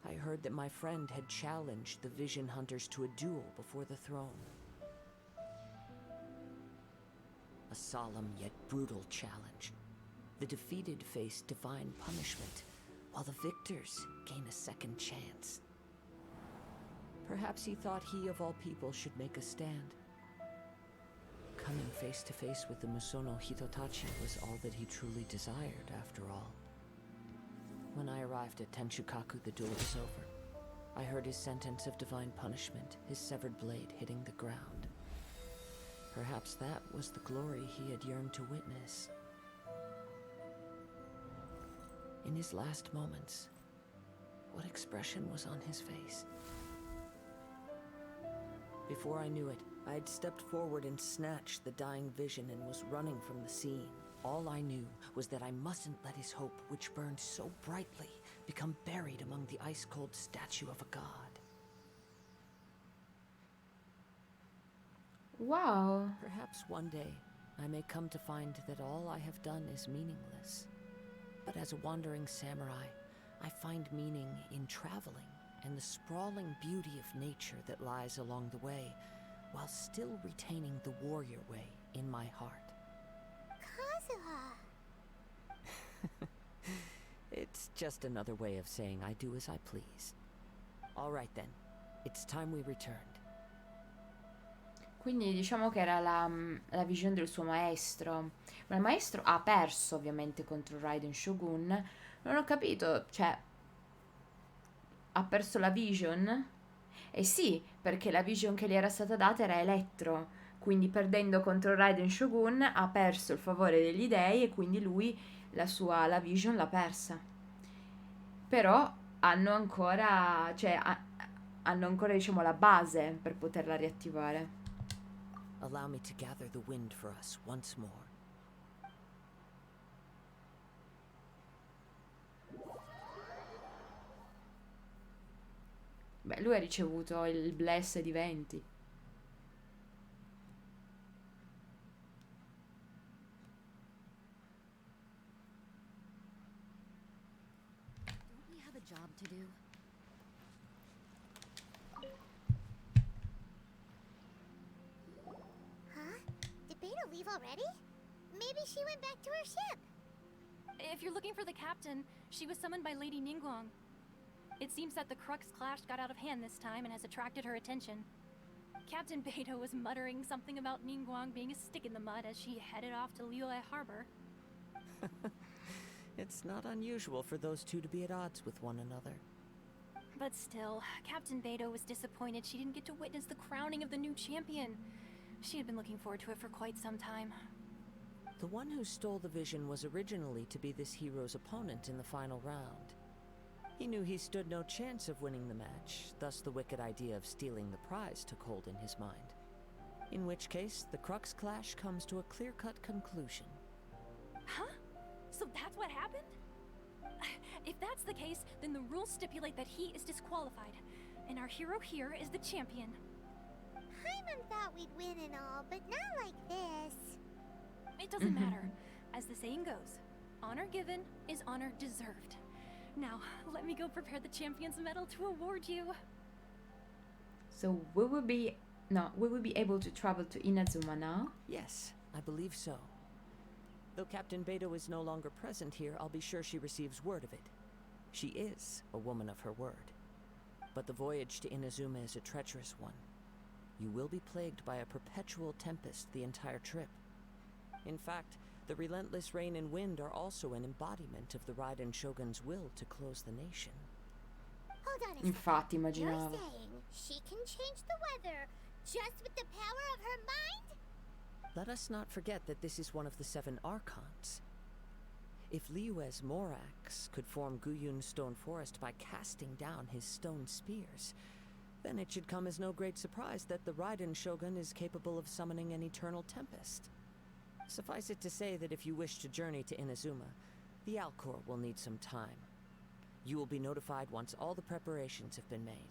I heard that my friend had challenged the Vision Hunters to a duel before the throne. A solemn yet brutal challenge. The defeated face divine punishment, while the victors gain a second chance. Perhaps he thought he of all people should make a stand. Coming face to face with the Musono Hitotachi was all that he truly desired, after all. When I arrived at Tenchukaku, the duel was over. I heard his sentence of divine punishment, his severed blade hitting the ground. Perhaps that was the glory he had yearned to witness. In his last moments, what expression was on his face? Before I knew it, I had stepped forward and snatched the dying vision and was running from the scene. All I knew was that I mustn't let his hope, which burned so brightly, become buried among the ice-cold statue of a god. Wow. Perhaps one day I may come to find that all I have done is meaningless. But as a wandering samurai, I find meaning in traveling and the sprawling beauty of nature that lies along the way, while still retaining the warrior way in my heart. Kazuha. It's just another way of saying I do as I please. All right then, it's time we returned. Quindi diciamo che era la vision del suo maestro. Ma il maestro ha perso ovviamente contro Raiden Shogun. Non ho capito, cioè ha perso la vision? Eh sì, perché la vision che gli era stata data era Elettro. Quindi perdendo contro Raiden Shogun ha perso il favore degli dei e quindi lui la vision l'ha persa. Però hanno ancora, cioè hanno ancora diciamo la base per poterla riattivare. Allow me to gather the wind for us once more. Beh, lui ha ricevuto il bless di venti. Don't we have a job to do? Huh? Did Beta leave already? Maybe she went back to her ship. If you're looking for the captain, she was summoned by Lady Ningguang. It seems that the Crux clash got out of hand this time and has attracted her attention. Captain Beto was muttering something about Ningguang being a stick in the mud as she headed off to Liyue Harbor. It's not unusual for those two to be at odds with one another. But still, Captain Beto was disappointed she didn't get to witness the crowning of the new champion. She had been looking forward to it for quite some time. The one who stole the vision was originally to be this hero's opponent in the final round. He knew he stood no chance of winning the match, thus the wicked idea of stealing the prize took hold in his mind. In which case, the Crux clash comes to a clear-cut conclusion. Huh? So that's what happened? If that's the case, then the rules stipulate that he is disqualified, and our hero here is the champion. Paimon thought we'd win and all, but not like this. It doesn't matter. As the saying goes, honor given is honor deserved. Now, let me go prepare the champion's medal to award you. So we will be able to travel to Inazuma now? Yes, I believe so. Though Captain Beidou is no longer present here, I'll be sure she receives word of it. She is a woman of her word. But the voyage to Inazuma is a treacherous one. You will be plagued by a perpetual tempest the entire trip. In fact, the relentless rain and wind are also an embodiment of the Raiden Shogun's will to close the nation. Hold on a Infatti, second. immaginavo. You're saying she can change the weather just with the power of her mind? Let us not forget that this is one of the 7 Archons. If Liyue's Morax could form Guyun's stone forest by casting down his stone spears, then it should come as no great surprise that the Raiden Shogun is capable of summoning an eternal tempest. Suffice it to say that if you wish to journey to Inazuma, the Alcor will need some time. You will be notified once all the preparations have been made.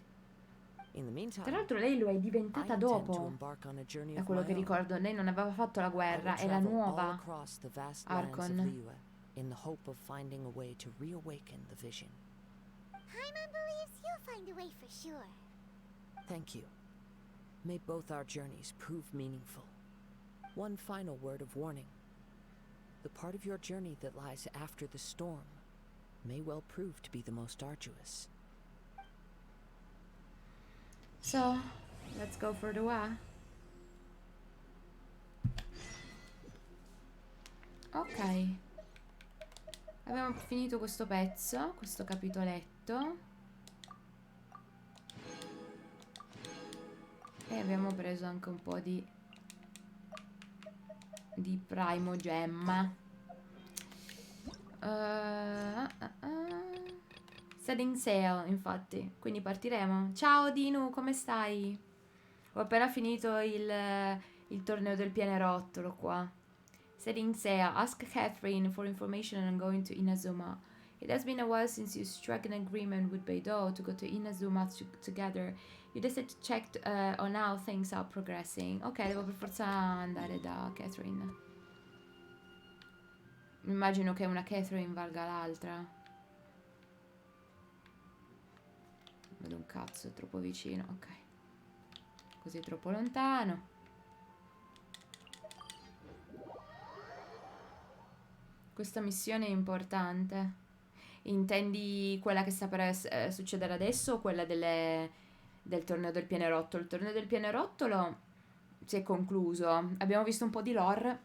In the meantime, Tra l'altro lei lo è diventata dopo. Da quello che ricordo, lei non aveva fatto la guerra, era nuova Archon. In the hope of finding a way to reawaken the vision. Paimon believes you'll find a way for sure. Thank you. May both our journeys prove meaningful. One final word of warning. The part of your journey that lies after the storm may well prove to be the most arduous. So, let's go for the wa. Ok. Abbiamo finito questo pezzo, questo capitoletto. E abbiamo preso anche un po' di primogemma. Setting sail, infatti. Quindi partiremo. Ciao Dinu, come stai? Ho appena finito il torneo del pianerottolo qua. Setting sail. Ask Catherine for information on going to Inazuma. It has been a while since you struck an agreement with Beidou to go to Inazuma together. You decided to check on how things are progressing. Ok, devo per forza andare da Catherine. Immagino che una Catherine valga l'altra. Vedo un cazzo, è troppo vicino. Ok. Così è troppo lontano. Questa missione è importante. Intendi quella che sta per succedere adesso o quella del torneo del pianerottolo? Il torneo del pianerottolo si è concluso. Abbiamo visto un po' di lore.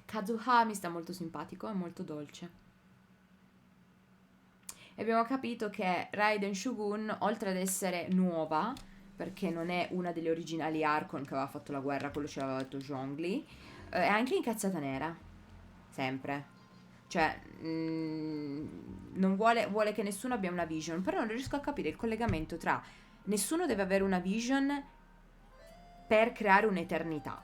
Kazuha mi sta molto simpatico, è molto dolce. E abbiamo capito che Raiden Shogun, oltre ad essere nuova, perché non è una delle originali Archon che aveva fatto la guerra, quello ce l'aveva detto Zhongli, è anche incazzata nera. Sempre. Cioè, non vuole che nessuno abbia una vision. Però non riesco a capire il collegamento tra nessuno deve avere una vision per creare un'eternità.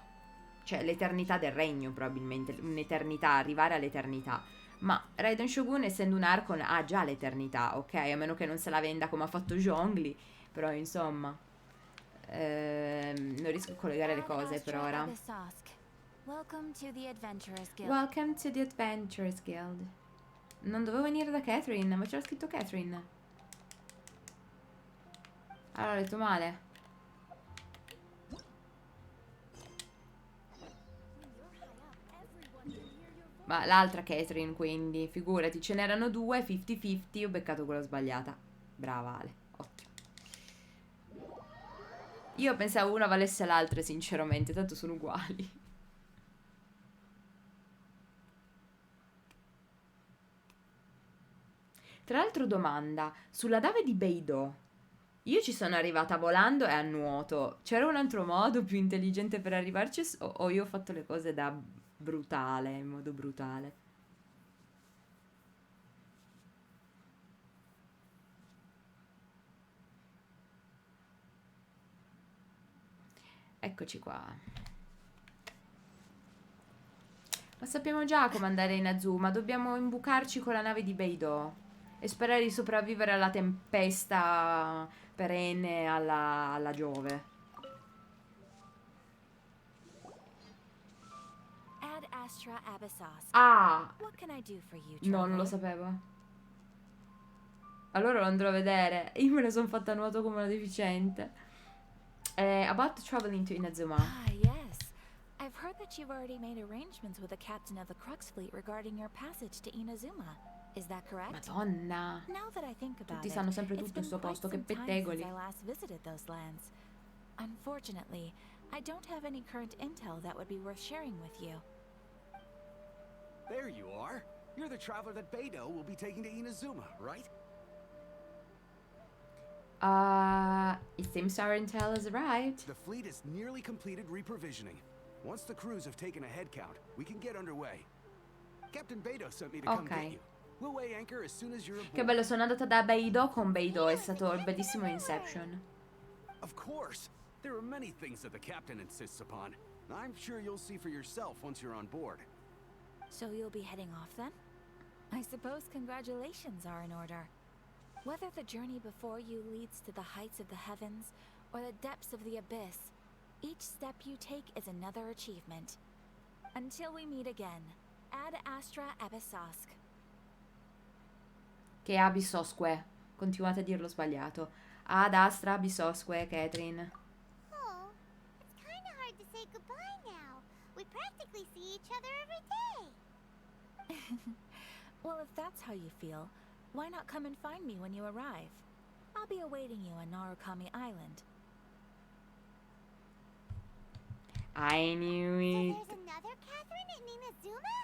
Cioè, l'eternità del regno, probabilmente. Un'eternità, arrivare all'eternità. Ma Raiden Shogun, essendo un Archon, ha già l'eternità, ok? A meno che non se la venda come ha fatto Zhongli. Però, insomma, non riesco a collegare le cose per ora. Welcome to the Adventurers Guild. Welcome to the Adventurers Guild. Non dovevo venire da Catherine, ma c'era scritto Catherine. Allora ho detto male. Ma l'altra Catherine, quindi, figurati, ce n'erano due, 50-50, ho beccato quella sbagliata. Brava Ale, ottimo. Io pensavo una valesse l'altra, sinceramente, tanto sono uguali. Tra l'altro domanda, sulla nave di Beidou, io ci sono arrivata volando e a nuoto. C'era un altro modo più intelligente per arrivarci o io ho fatto le cose da brutale, in modo brutale? Eccoci qua. Ma sappiamo già come andare in Azuma. Dobbiamo imbucarci con la nave di Beidou e sperare di sopravvivere alla tempesta perenne alla Giove. Ad Astra Abyssos. Ah! What can I do for you, No, non lo Travel? sapevo. Allora lo andrò a vedere. Io me ne sono fatta a nuoto come una deficiente. About traveling to Inazuma. Ah, yes. I've heard that you've already made arrangements with the captain of the Crux fleet regarding your passage to Inazuma. Is that correct? Madonna. Now that I think about Tutti it, sanno sempre it's tutto in been sto quite posto, che some time pettegoli. since I last visited those lands. Unfortunately, I don't have any current intel that would be worth sharing with you. There you are. You're the traveler that Beidou will be taking to Inazuma, right? It seems our intel has arrived. The fleet has nearly completed reprovisioning. Once the crews have taken a head count, we can get underway. Captain Beidou sent me to come get you. We'll weigh anchor as soon as you're aboard. Che bello, sono andata da Beidou con Beidou, è stato il bellissimo Inception. Of course. There are many things that the captain insists upon. I'm sure you'll see for yourself once you're on board. So you'll be heading off then? I suppose congratulations are in order. Whether the journey before you leads to the heights of the heavens or the depths of the abyss, each step you take is another achievement. Until we meet again, Ad Astra Abyssosk. Che Abissosque. Continuate a dirlo sbagliato. Ad Astra Abissosque, Catherine. Oh, it's kind of hard to say goodbye now. We practically see each other every day. Well, if that's how you feel, why not come and find me when you arrive? I'll be awaiting you on Narukami Island. I knew it. So there's another Catherine in Inazuma?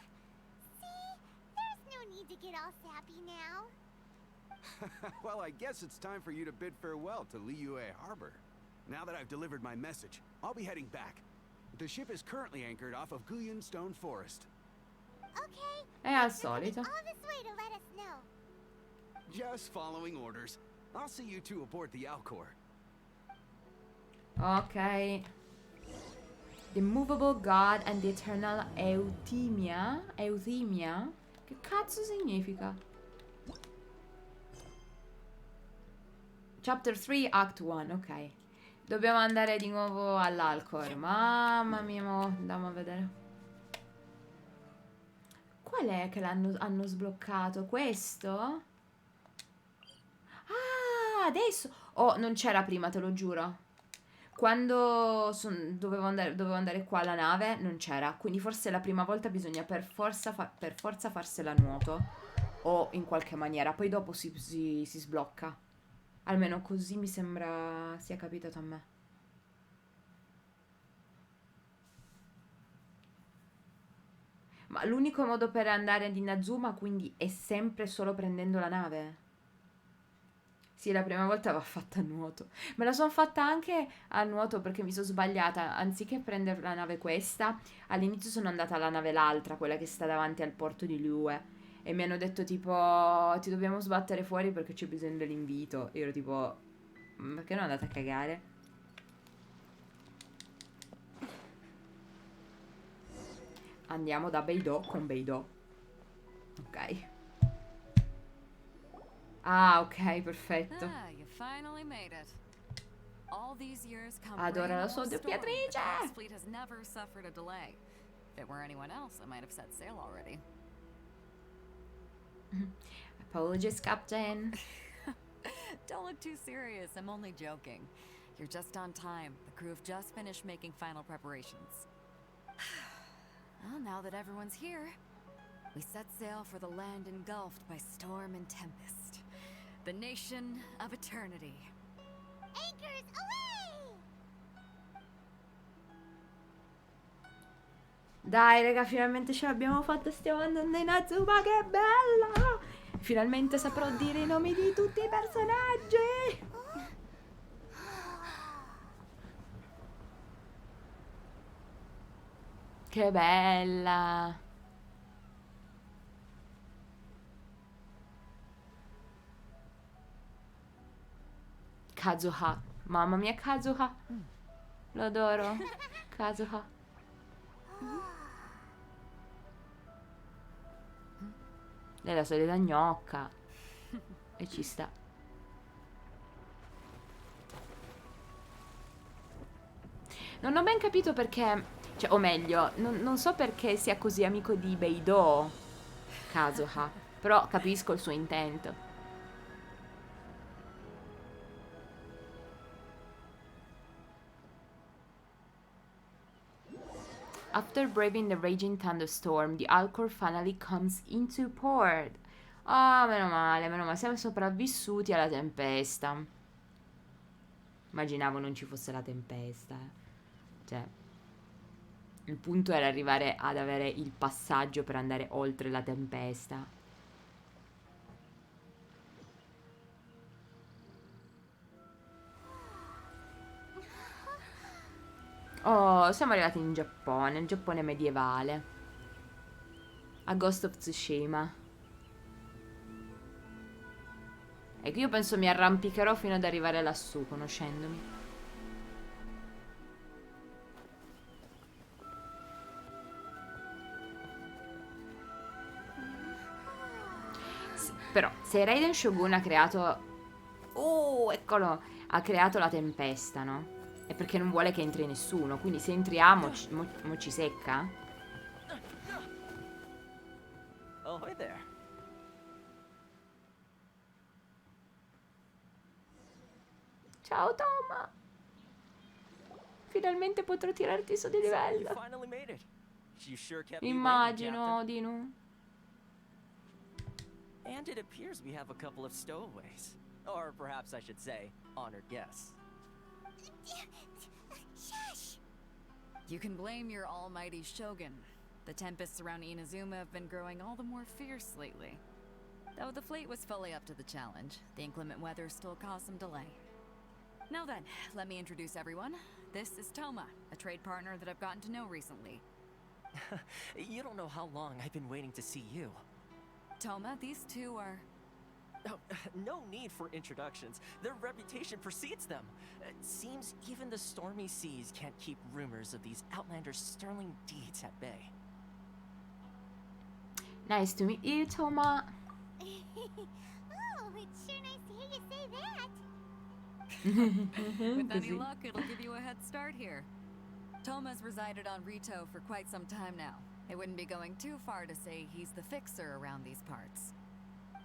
See? There's no need to get all sappy now. Well, I guess it's time for you to bid farewell to Liyue Harbor. Now that I've delivered my message, I'll be heading back. The ship is currently anchored off of Guyan Stone Forest. Okay. È al solito. All this way to let us know. Just following orders. I'll see you two aboard the Alcor. Ok. The movable god and the eternal euthymia. Euthymia? Che cazzo significa? Chapter 3, Act 1, ok. Dobbiamo andare di nuovo all'Alcor. Mamma mia, mo andiamo a vedere. Qual è che hanno sbloccato? Questo? Ah, adesso. Oh, non c'era prima, te lo giuro. Quando dovevo andare qua alla nave, non c'era. Quindi forse la prima volta bisogna per forza farsela a nuoto. O in qualche maniera. Poi dopo si sblocca. Almeno così mi sembra sia capitato a me. Ma l'unico modo per andare ad Inazuma quindi è sempre solo prendendo la nave? Sì, la prima volta va fatta a nuoto. Me la sono fatta anche a nuoto perché mi sono sbagliata. Anziché prendere la nave questa, all'inizio sono andata alla nave l'altra, quella che sta davanti al porto di Liyue. E mi hanno detto tipo, ti dobbiamo sbattere fuori perché c'è bisogno dell'invito. E io ero tipo, perché non andate a cagare? Andiamo da Beidou con Beidou. Ok. Ah, ok, perfetto. Ah, you finally made it. All these years come Adora la rain sua or storm, doppiatrice. the Crux fleet has never suffered a delay. If it were anyone else, I might have set sail already. Apologies, Captain. Don't look too serious. I'm only joking. You're just on time. The crew have just finished making final preparations. Well, now that everyone's here, we set sail for the land engulfed by storm and tempest. The nation of eternity. Anchors away! Dai, raga, finalmente ce l'abbiamo fatta. Stiamo andando in Azuma, che bella! Finalmente saprò dire i nomi di tutti i personaggi. Che bella! Kazuha. Mamma mia, Kazuha. Lo adoro. Kazuha. Lei è la solita gnocca. E ci sta. Non ho ben capito perché, cioè, o meglio, non so perché sia così amico di Beidou, Kazuha, però capisco il suo intento. After braving the raging thunderstorm, the Alcor finally comes into port. Ah, meno male, siamo sopravvissuti alla tempesta. Immaginavo non ci fosse la tempesta. Cioè, il punto era arrivare ad avere il passaggio per andare oltre la tempesta. Oh, siamo arrivati in Giappone, il Giappone medievale. A Ghost of Tsushima. Ecco, io penso mi arrampicherò fino ad arrivare lassù, conoscendomi. Però, se Raiden Shogun ha creato... eccolo! Ha creato la tempesta, no? È perché non vuole che entri nessuno. Quindi se entriamo, mo ci secca. Oh, hey there. Ciao, Toma! Finalmente potrò tirarti su di livello. Immagino, Dinu. And it appears we have a couple of stowaways. Or perhaps I should say, honored guests. Shush! You can blame your almighty shogun. The tempests around Inazuma have been growing all the more fierce lately. Though the fleet was fully up to the challenge, the inclement weather still caused some delay. Now then, let me introduce everyone. This is Toma, a trade partner that I've gotten to know recently. You don't know how long I've been waiting to see you. Toma, these two are... Oh, no need for introductions. Their reputation precedes them. It seems even the stormy seas can't keep rumors of these outlanders' sterling deeds at bay. Nice to meet you, Toma. Oh, it's sure nice to hear you say that. With any luck, it'll give you a head start here. Toma's resided on Rito for quite some time now. It wouldn't be going too far to say he's the fixer around these parts.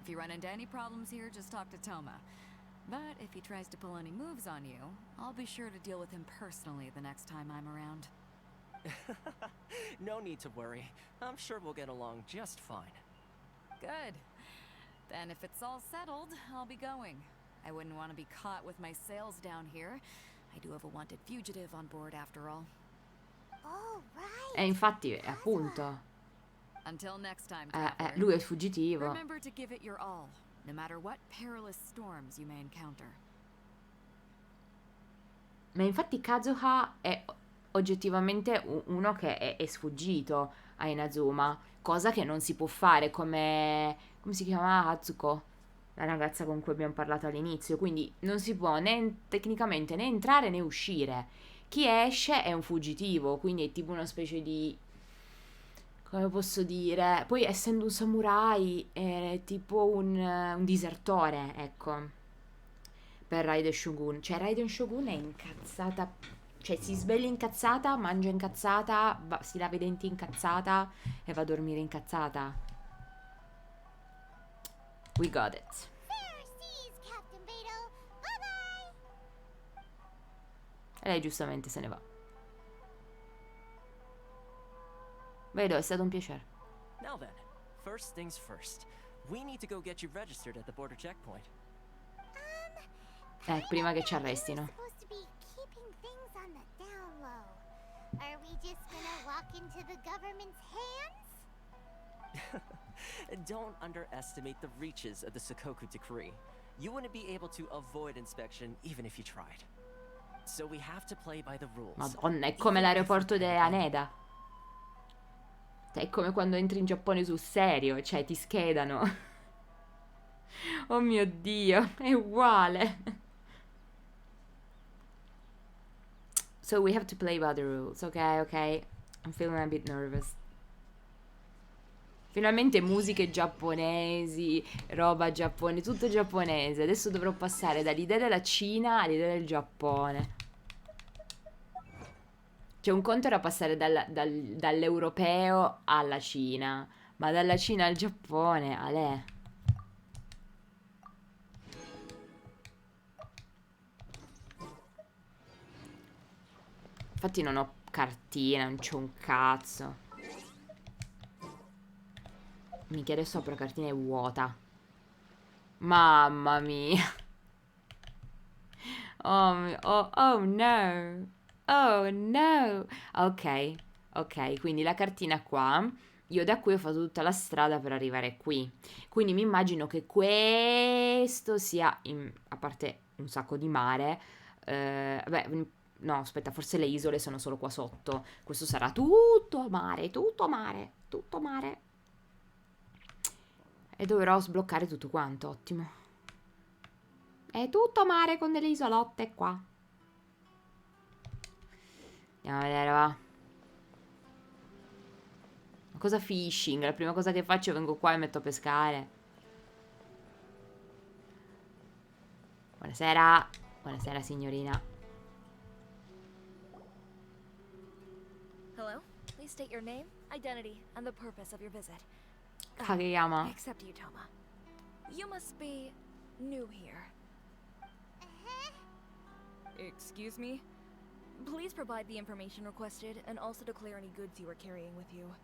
If you run into any problems here, just talk to Toma. But if he tries to pull any moves on you, I'll be sure to deal with him personally the next time I'm around. No need to worry. I'm sure we'll get along just fine. Good. Then if it's all settled, I'll be going. I wouldn't want to be caught with my sails down here. I do have a wanted fugitive on board after all. Oh, right. E infatti, appunto. Until next time, lui è il fuggitivo. Remember to give it your all, no matter what perilous storms you may encounter. Ma infatti Kazuha è oggettivamente uno che è sfuggito a Inazuma, cosa che non si può fare come si chiama Hatsuko, la ragazza con cui abbiamo parlato all'inizio, quindi non si può né tecnicamente né entrare né uscire. Chi esce è un fuggitivo, quindi è tipo una specie di, come posso dire, poi essendo un samurai è tipo un disertore, ecco, per Raiden Shogun. Cioè Raiden Shogun è incazzata, cioè si sveglia incazzata, mangia incazzata, si lava i denti incazzata e va a dormire incazzata. We got it. Fair seas, Captain Beidou. Bye-bye. E lei giustamente se ne va. Vedo, è stato un piacere. Now then, first things first. We need to go get you registered at the border checkpoint. Prima che ci arrestino. Supposed to be keeping things on the down low. Are we just gonna walk into the government's hands? Don't underestimate the reaches of the Sakoku decree. You wouldn't be able to avoid inspection even if you tried. So we have to play by the rules. Madonna, è come l'aeroporto di Haneda. È come quando entri in Giappone sul serio, cioè ti schedano. Oh mio Dio, è uguale. So we have to play by the rules, ok, ok. I'm feeling a bit nervous. Finalmente musiche giapponesi, roba giapponese, tutto giapponese. Adesso dovrò passare dall'idea della Cina all'idea del Giappone. Cioè un conto era passare dall'europeo alla Cina, ma dalla Cina al Giappone, alè. Infatti non ho cartina, non c'ho un cazzo. Minchia, adesso apro cartina è vuota. Mamma mia. Oh no. Oh no. Ok, ok, quindi la cartina qua. Io da qui ho fatto tutta la strada per arrivare qui. Quindi mi immagino che questo sia, a parte un sacco di mare, beh, no, aspetta, forse le isole sono solo qua sotto. Questo sarà tutto mare, tutto mare, tutto mare. E dovrò sbloccare tutto quanto, ottimo. È tutto mare con delle isolotte qua. Andiamo a vedere, va. Ma cosa fishing? La prima cosa che faccio vengo qua e metto a pescare. Buonasera. Buonasera, signorina. Hello? Please state your name, identity, and the purpose of your visit. Kageyama. Except you, Toma. You must be new here. Excuse me? Please provide the information requested and also declare any goods you are carrying with you.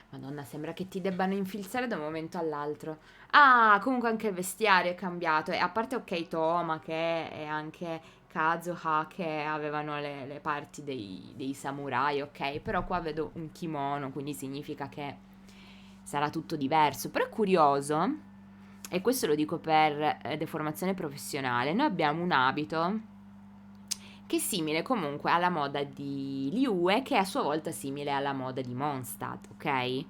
Madonna, sembra che ti debbano infilzare da un momento all'altro. Ah, comunque anche il vestiario è cambiato. E a parte, ok, Toma che e anche Kazuha che avevano le parti dei samurai, ok? Però qua vedo un kimono, quindi significa che sarà tutto diverso. Però è curioso, e questo lo dico per deformazione professionale, noi abbiamo un abito che è simile comunque alla moda di Liyue, che è a sua volta simile alla moda di Mondstadt, ok?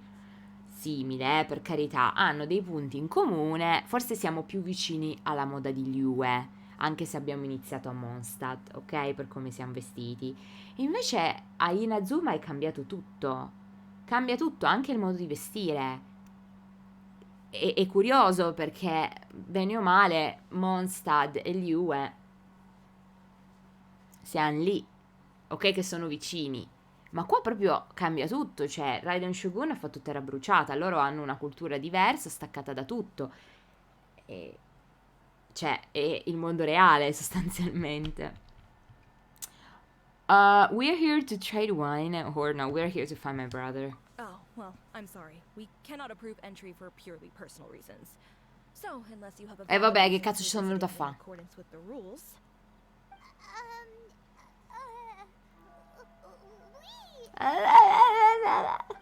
Simile, per carità, hanno dei punti in comune, forse siamo più vicini alla moda di Liyue, anche se abbiamo iniziato a Mondstadt, ok? Per come siamo vestiti. Invece a Inazuma è cambiato tutto, cambia tutto, anche il modo di vestire. È curioso perché, bene o male, Mondstadt e Liyue siamo lì, ok, che sono vicini, ma qua proprio cambia tutto. Cioè Raiden Shogun ha fatto terra bruciata, loro hanno una cultura diversa, staccata da tutto, e cioè è il mondo reale sostanzialmente. We're here to trade wine, or no, we're here to find my brother. Oh, well, I'm sorry. We cannot approve entry for purely personal reasons. So, unless you have a Vabbè, che cazzo ci sono venuto a fare? in accordance with the rules.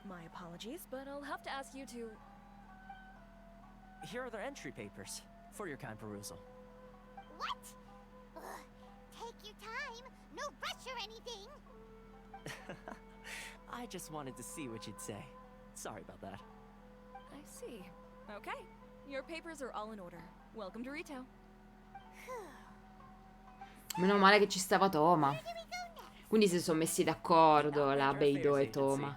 My apologies, but I'll have to ask you to... Here are their entry papers, for your kind perusal. What? Ugh, take your time. No rush or anything. I just wanted to see what you'd say. Sorry about that. I see. Okay. Your papers are all in order. Welcome to Rito. Meno male che ci stava Toma. Quindi si sono messi d'accordo la Beidou e Toma.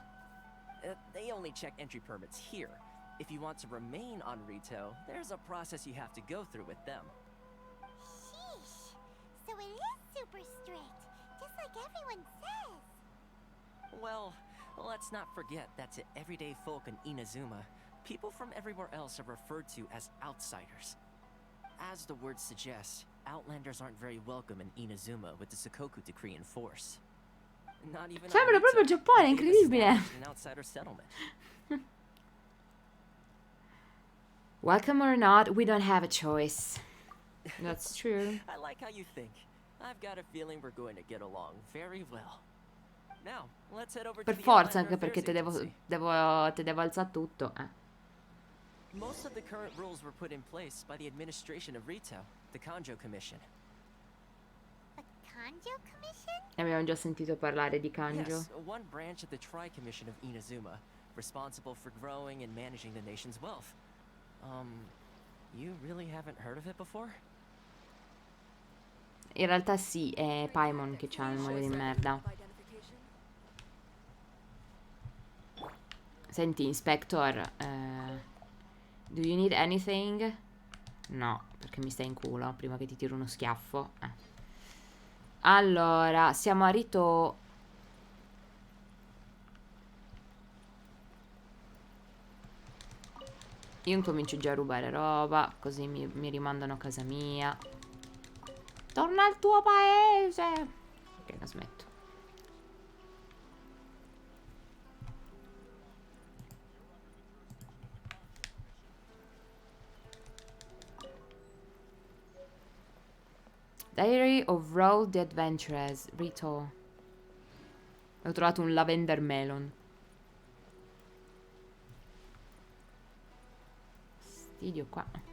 They only check entry permits here. If you want to remain on Rito, there's a process you have to go through with them. Sheesh. So it is super strict, just like everyone says. Well, let's not forget that to everyday folk in Inazuma, people from everywhere else are referred to as outsiders. As the word suggests, outlanders aren't very welcome in Inazuma with the Sakoku decree in force. Not even Sembra proprio il Giappone, incredibile. an outsider settlement. Welcome or not, we don't have a choice. That's true. I like how you think. I've got a feeling we're going to get along very well. Now, let's head over Per to the forza, Outlander anche perché Affairs te Agency. devo alzare tutto. Most of the current rules were put in place by the administration of Rito, the Kanjo Commission. The Kanjo Commission? Abbiamo già sentito parlare di Kanjo. Yes, one branch of the Tri-Commission of Inazuma, responsible for growing and managing the nation's wealth. You really haven't heard of it before? In realtà sì, è Paimon che c'ha la memoria di merda. Senti, Inspector, do you need anything? No, perché mi stai in culo prima che ti tiro uno schiaffo. Allora, siamo a Rito. Io incomincio già a rubare roba, così mi rimandano a casa mia. Torna al tuo paese. Ok, la smetto. Diary of Road the Adventurers, Rito. Ho trovato un lavender melon. Fastidio qua.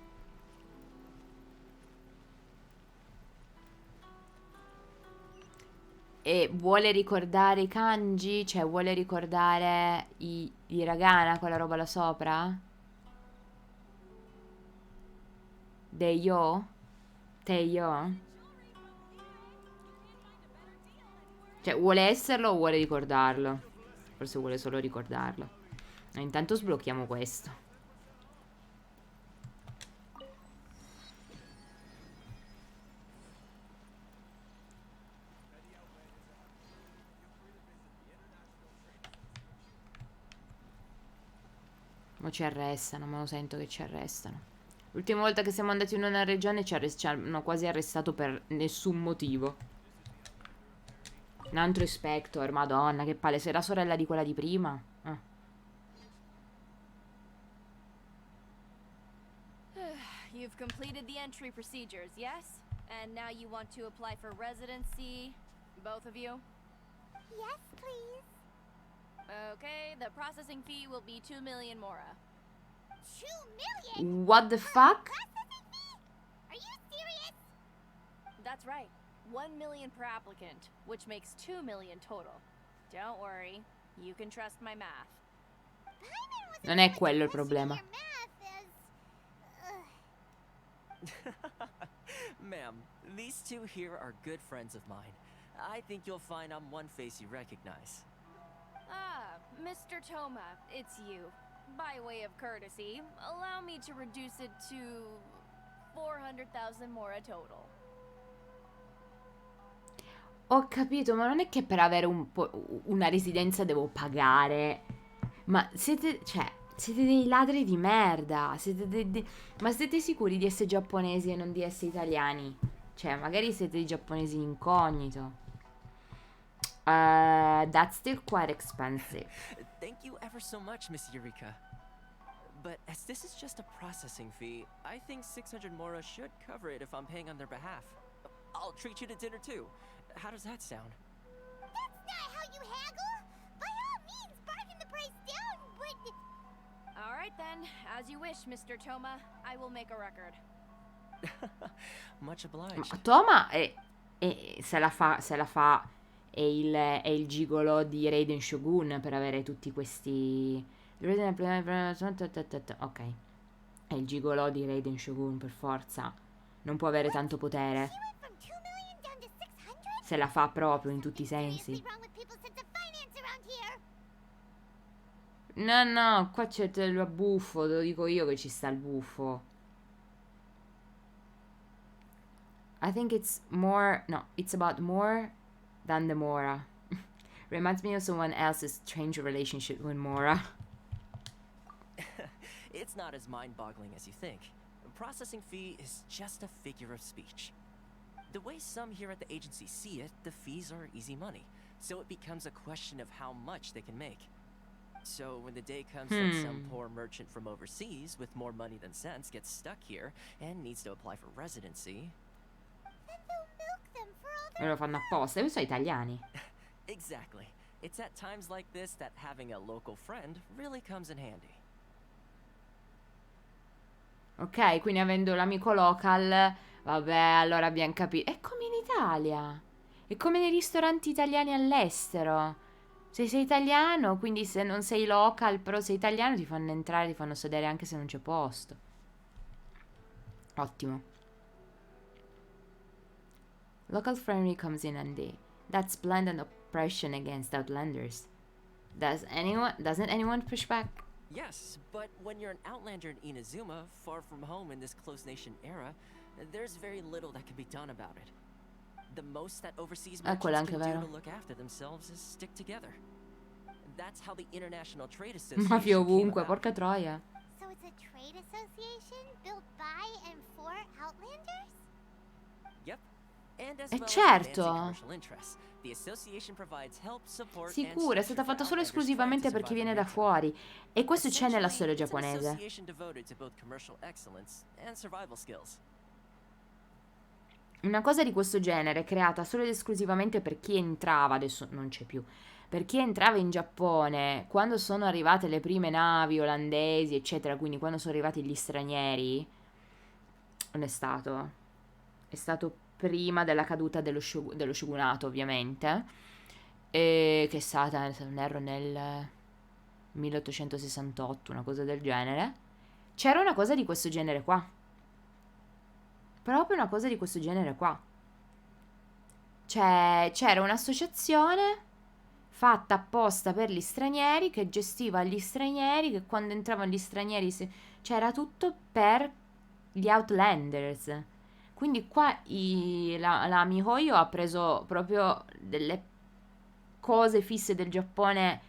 E vuole ricordare i kanji? Cioè vuole ricordare i hiragana, quella roba là sopra? Deyo? Teyo? Cioè vuole esserlo o vuole ricordarlo? Forse vuole solo ricordarlo. Intanto sblocchiamo questo. Ma ci arrestano, ma lo sento che ci arrestano. L'ultima volta che siamo andati in una regione ci hanno quasi arrestato per nessun motivo. Un altro Inspector, madonna, che palle. Sei la sorella di quella di prima? You've completed the entry procedures, yes? And now you want to apply for residency, both of you? Yes, please. Okay, the processing fee will be 2 million mora. 2 million? What the fuck? Processing fee? Are you serious? That's right. 1 million per applicant, which makes 2 million total. Don't worry, you can trust my math. Non è quello il problema. Ma'am, these two here are good friends of mine. I think you'll find I'm one face you recognize. Ah, Mr. Toma, it's you. By way of courtesy, allow me to reduce it to 400,000 mora total. Ho capito, ma non è che per avere una residenza devo pagare. Ma siete dei ladri di merda. Ma siete sicuri di essere giapponesi e non di essere italiani? Cioè, magari siete dei giapponesi incognito. That's still quite expensive. Thank you ever so much, Miss Eureka. But as this is just a processing fee, I think 600 mora should cover it if I'm paying on their behalf. I'll treat you to dinner too. How does that sound? That's not how you haggle. By all means, bargain the price down, but... All right then, as you wish, Mr. Toma. I will make a record. Much obliged. Toma se la fa è il gigolo di Raiden Shogun per avere tutti questi. Ok, è il gigolo di Raiden Shogun per forza. Non può avere tanto potere. Se la fa proprio in tutti i sensi. No, qua c'è il buffo, te lo dico io che ci sta il buffo. I think it's more, no, it's about more than the mora. Reminds me of someone else's strange relationship with Mora. It's not as mind-boggling as you think. Processing fee is just a figure of speech. The way some here at the agency see it, the fees are easy money, so it becomes a question of how much they can make. So when the day comes that some poor merchant from overseas with more money than sense gets stuck here and needs to apply for residency... Then they'll milk them for all E lo fanno apposta, io sono italiani. Exactly. It's at times like this that having a local friend really comes in handy. Ok, quindi avendo l'amico local, vabbè, allora abbiamo capito. È come in Italia. È come nei ristoranti italiani all'estero. Se sei italiano, quindi se non sei local, però sei italiano, ti fanno entrare, ti fanno sedere anche se non c'è posto. Ottimo. Local friendly comes in handy. That's blended oppression against outlanders. Doesn't anyone push back? Yes, but when you're an outlander in Inazuma, far from home in this closed nation era, there's very little that can be done about it. The most that overseas merchants can do to look after themselves is stick together. That's how the International Trade Association Mafia came ovunque, about. porca troia. So it's a trade association built by and for Outlanders? Yep. And as E well as certo. advancing commercial interests, the association provides help, support, Sicura, è stata fatta solo esclusivamente per chi viene da fuori. E questo c'è nella storia giapponese. association devoted to both commercial excellence and survival skills. Una cosa di questo genere, creata solo ed esclusivamente per chi entrava, adesso non c'è più, per chi entrava in Giappone, quando sono arrivate le prime navi olandesi, eccetera, quindi quando sono arrivati gli stranieri, non è stato. È stato prima della caduta dello shogunato, ovviamente, e che è stata, se non erro, nel 1868, una cosa del genere. C'era una cosa di questo genere qua. Proprio una cosa di questo genere qua. Cioè, c'era un'associazione fatta apposta per gli stranieri, che gestiva gli stranieri, che quando entravano gli stranieri c'era tutto per gli Outlanders. Quindi qua la Mihoyo ha preso proprio delle cose fisse del Giappone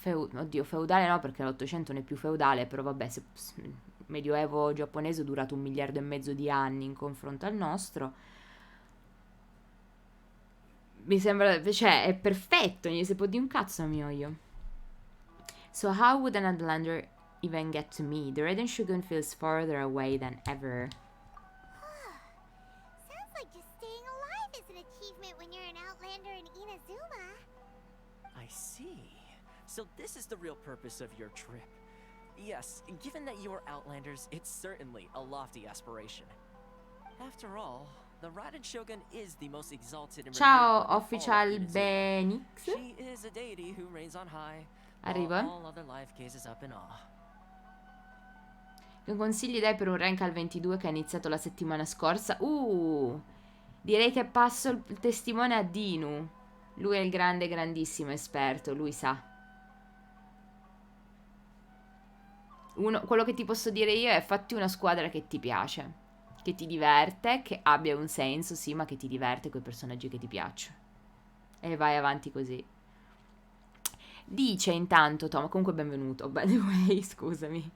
oddio, feudale no, perché l'Ottocento non è più feudale, però vabbè, medioevo giapponese è durato 1,5 miliardi di anni in confronto al nostro. Mi sembra, cioè, è perfetto, non gli si può dire un cazzo a Mihoyo. So how would an Outlander even get to me? The Raiden Shogun feels farther away than ever. Sounds like just staying alive is an achievement when you're an Outlander in Inazuma. I see. So this is the real purpose of your trip. Yes, given that you are Outlanders, it's certainly a lofty aspiration. After all, the Raiden Shogun is the most exalted and Ciao, revered one in all Official of Inazuma. Benix. She is a deity who reigns on high, Arrivo. while all other life gazes up in awe. Che consigli dai per un rank al 22 che è iniziato la settimana scorsa? Direi che passo il testimone a Dinu. Lui è il grande, grandissimo esperto, lui sa. Quello che ti posso dire io è fatti una squadra che ti piace, che ti diverte, che abbia un senso, sì, ma che ti diverte con i personaggi che ti piacciono. E vai avanti così. Dice intanto Tom, comunque benvenuto, by the way, scusami.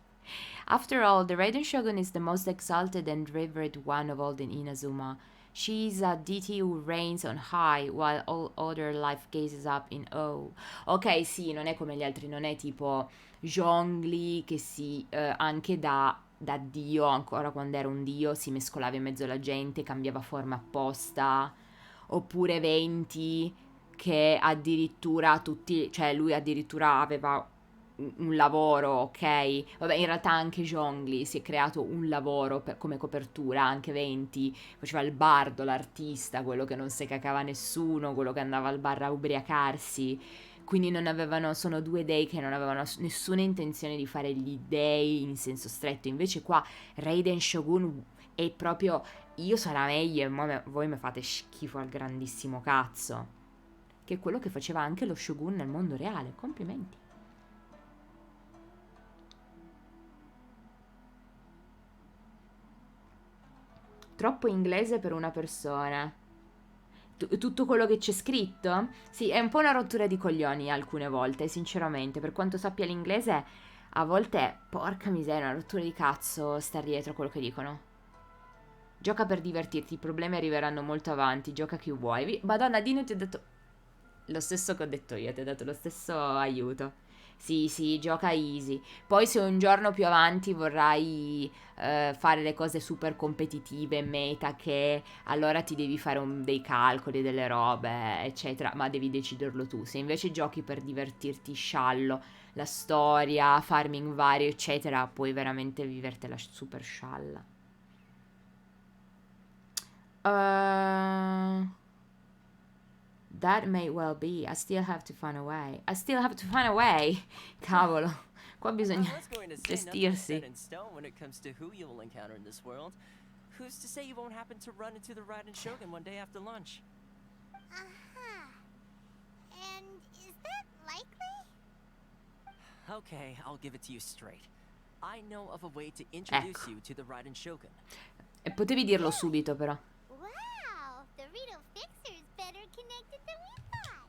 After all, the Raiden Shogun is the most exalted and revered one of all in Inazuma. She is a deity who reigns on high, while all other life gazes up in awe. Ok, sì, non è come gli altri, non è tipo Zhongli che anche da dio, ancora quando era un dio, si mescolava in mezzo alla gente, cambiava forma apposta. Oppure Venti che addirittura cioè lui addirittura aveva un lavoro, ok? Vabbè, in realtà anche Zhongli si è creato un lavoro come copertura, anche Venti faceva il bardo, l'artista, quello che non si cacava nessuno, quello che andava al bar a ubriacarsi. Quindi sono due dei che non avevano nessuna intenzione di fare gli dei in senso stretto. Invece qua Raiden Shogun è proprio, io sarò meglio e voi mi fate schifo al grandissimo cazzo. Che è quello che faceva anche lo Shogun nel mondo reale. Complimenti. Troppo inglese per una persona. Tutto quello che c'è scritto? Sì, è un po' una rottura di coglioni alcune volte, sinceramente. Per quanto sappia l'inglese, a volte, porca miseria, una rottura di cazzo star dietro a quello che dicono. Gioca per divertirti, i problemi arriveranno molto avanti, gioca chi vuoi. Madonna, Dino ti ho detto lo stesso che ho detto io, ti ho dato lo stesso aiuto. Sì, gioca easy. Poi se un giorno più avanti vorrai fare le cose super competitive, meta, che allora ti devi fare dei calcoli, delle robe, eccetera, ma devi deciderlo tu. Se invece giochi per divertirti, sciallo, la storia, farming vario, eccetera, puoi veramente vivertela super scialla. That may well be. I still have to find a way. Cavolo, qua bisogna gestirsi. When it comes to who you will encounter in this world, who's to say you won't happen to run into the Raiden Shogun one day after lunch? And is that likely? Okay, I'll give it to you straight. I know of a way to introduce you to the Raiden Shogun. E potevi dirlo subito, però. Wow, the Rito Fixer's better connected than we thought.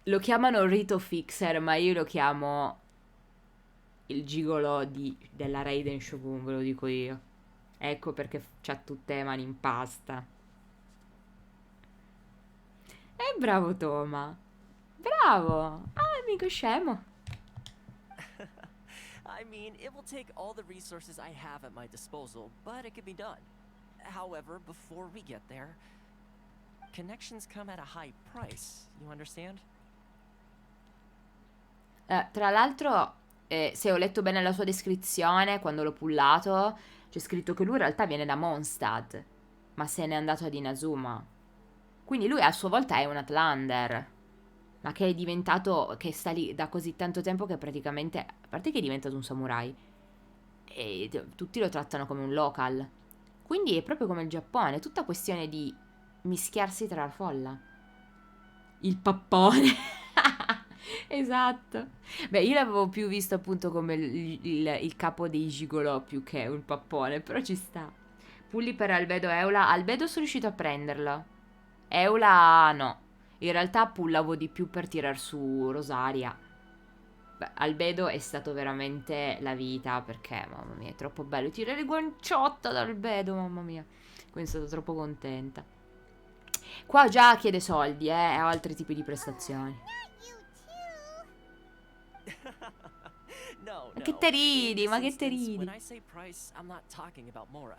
Lo chiamano Rito Fixer, ma io lo chiamo il gigolo della Raiden Shogun, ve lo dico io. Ecco perché c'ha tutte le mani in pasta. Bravo Toma. Bravo. Ah, amico scemo. I mean, it will take all the resources I have at my disposal, but it can be done. However, before we get there, connections come at a high price, you understand? Tra l'altro, se ho letto bene la sua descrizione, quando l'ho pullato, c'è scritto che lui in realtà viene da Mondstadt, ma se n'è andato ad Inazuma. Quindi lui a sua volta è un Outlander, ma che è diventato, che sta lì da così tanto tempo che praticamente, a parte che è diventato un samurai, e tutti lo trattano come un local. Quindi è proprio come il Giappone, è tutta questione di mischiarsi tra la folla. Il pappone. Esatto. Beh, io l'avevo più visto appunto come il capo dei gigolò più che un pappone, però ci sta. Pulli per Albedo e Eula. Albedo sono riuscito a prenderla. Eula no. In realtà pullavo di più per tirar su Rosaria. Beh, Albedo è stato veramente la vita, perché mamma mia è troppo bello tirare guanciotta ad Albedo, mamma mia. Quindi sono stata troppo contenta. Qua già chiede soldi, e altri tipi di prestazioni. No, Ma che te ridi? Ma che te ridi? When I say price, I'm not talking about Mora.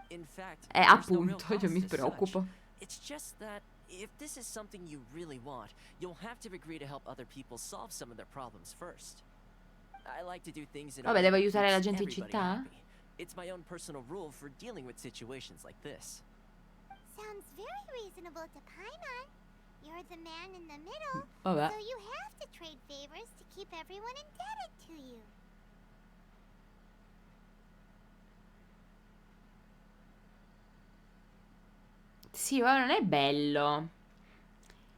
In fact, appunto, io mi preoccupo. It's just that if this is something you really want, you'll have to agree to help other people solve some of their problems first. I like to do things in a Vabbè, way devo that aiutare la keeps gente in everybody città? happy. It's my own personal rule for dealing with situations like this. Sounds very reasonable to Paimon. You're the man in the middle, Vabbè. so you have to trade favors to keep everyone indebted to you. Sì, ma non è bello.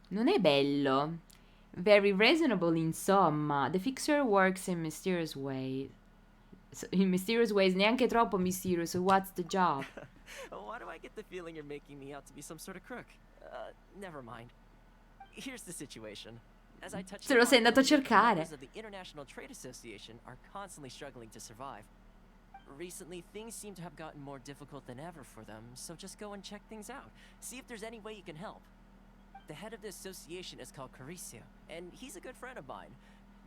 Non è bello. Very reasonable, insomma. The fixer works in mysterious ways. In mysterious ways, neanche troppo mysterious. So what's the job? Why do I get the feeling you're making me out to be some sort of crook? Never mind. Here's the situation. As I touched Se lo sei andato a cercare. members of the International Trade Association are constantly struggling to survive. Recently, things seem to have gotten more difficult than ever for them, so just go and check things out. See if there's any way you can help. The head of the association is called Carisio, and he's a good friend of mine.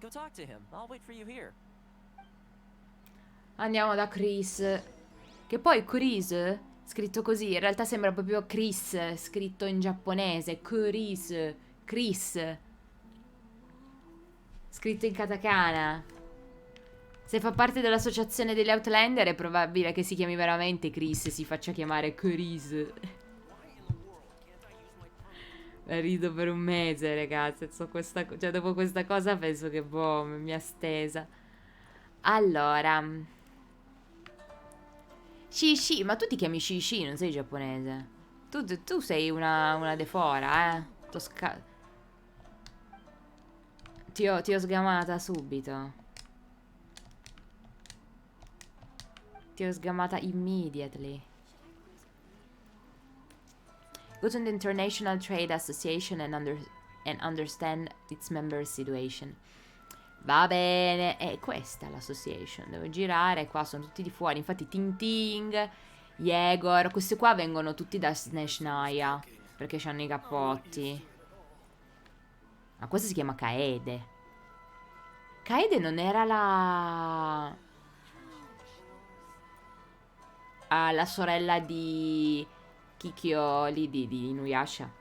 Go talk to him. I'll wait for you here. Andiamo da Chris. Che poi Chris, scritto così, in realtà sembra proprio Chris, scritto in giapponese. Chris. Chris. Scritto in katakana. Se fa parte dell'associazione degli Outlander è probabile che si chiami veramente Chris e si faccia chiamare Chris. Rido per un mese, ragazzi. Cioè, dopo questa cosa penso che boh, mi ha stesa. Allora. Shishi, ma tu ti chiami Shishi, non sei giapponese. Tu sei una defora, Ti ho sgamata subito. Ti ho sgamata immediately. Go to the International Trade Association and understand its members' situation. Va bene, è questa l'association. Devo girare, qua sono tutti di fuori. Infatti Ting, Yegor, questi qua vengono tutti da Snezhnaya, perché hanno i cappotti. Ma questa si chiama Kaede. Kaede non era la sorella di Kikyo lì di Inuyasha.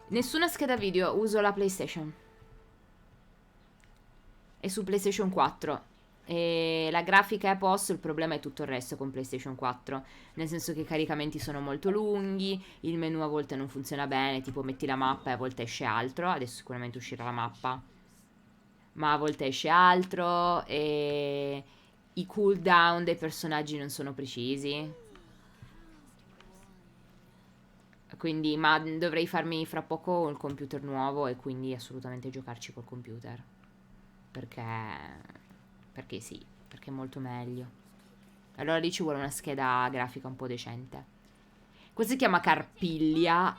Nessuna scheda video, uso la PlayStation. È su PlayStation 4. E la grafica è a posto, il problema è tutto il resto con PlayStation 4. Nel senso che i caricamenti sono molto lunghi, il menu a volte non funziona bene, tipo metti la mappa e a volte esce altro. Adesso sicuramente uscirà la mappa, ma a volte esce altro e i cooldown dei personaggi non sono precisi. Quindi, ma dovrei farmi fra poco il computer nuovo e quindi assolutamente giocarci col computer. Perché sì, perché è molto meglio. Allora lì ci vuole una scheda grafica un po' decente. Questo si chiama Carpiglia.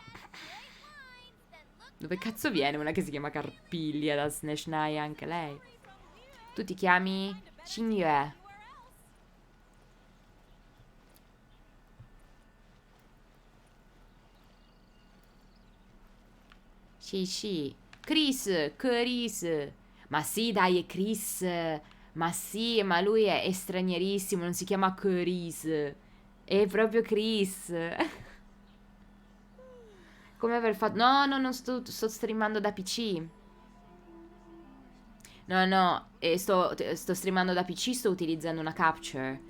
Dove cazzo viene una che si chiama Carpiglia da Snezhnaya anche lei? Tu ti chiami Xingyue. Sì. Chris. Ma sì, dai, è Chris. Ma sì, ma lui è stranierissimo, non si chiama Chris. È proprio Chris. Come aver fatto... No, non sto streamando da PC. No, sto streamando da PC, sto utilizzando una capture.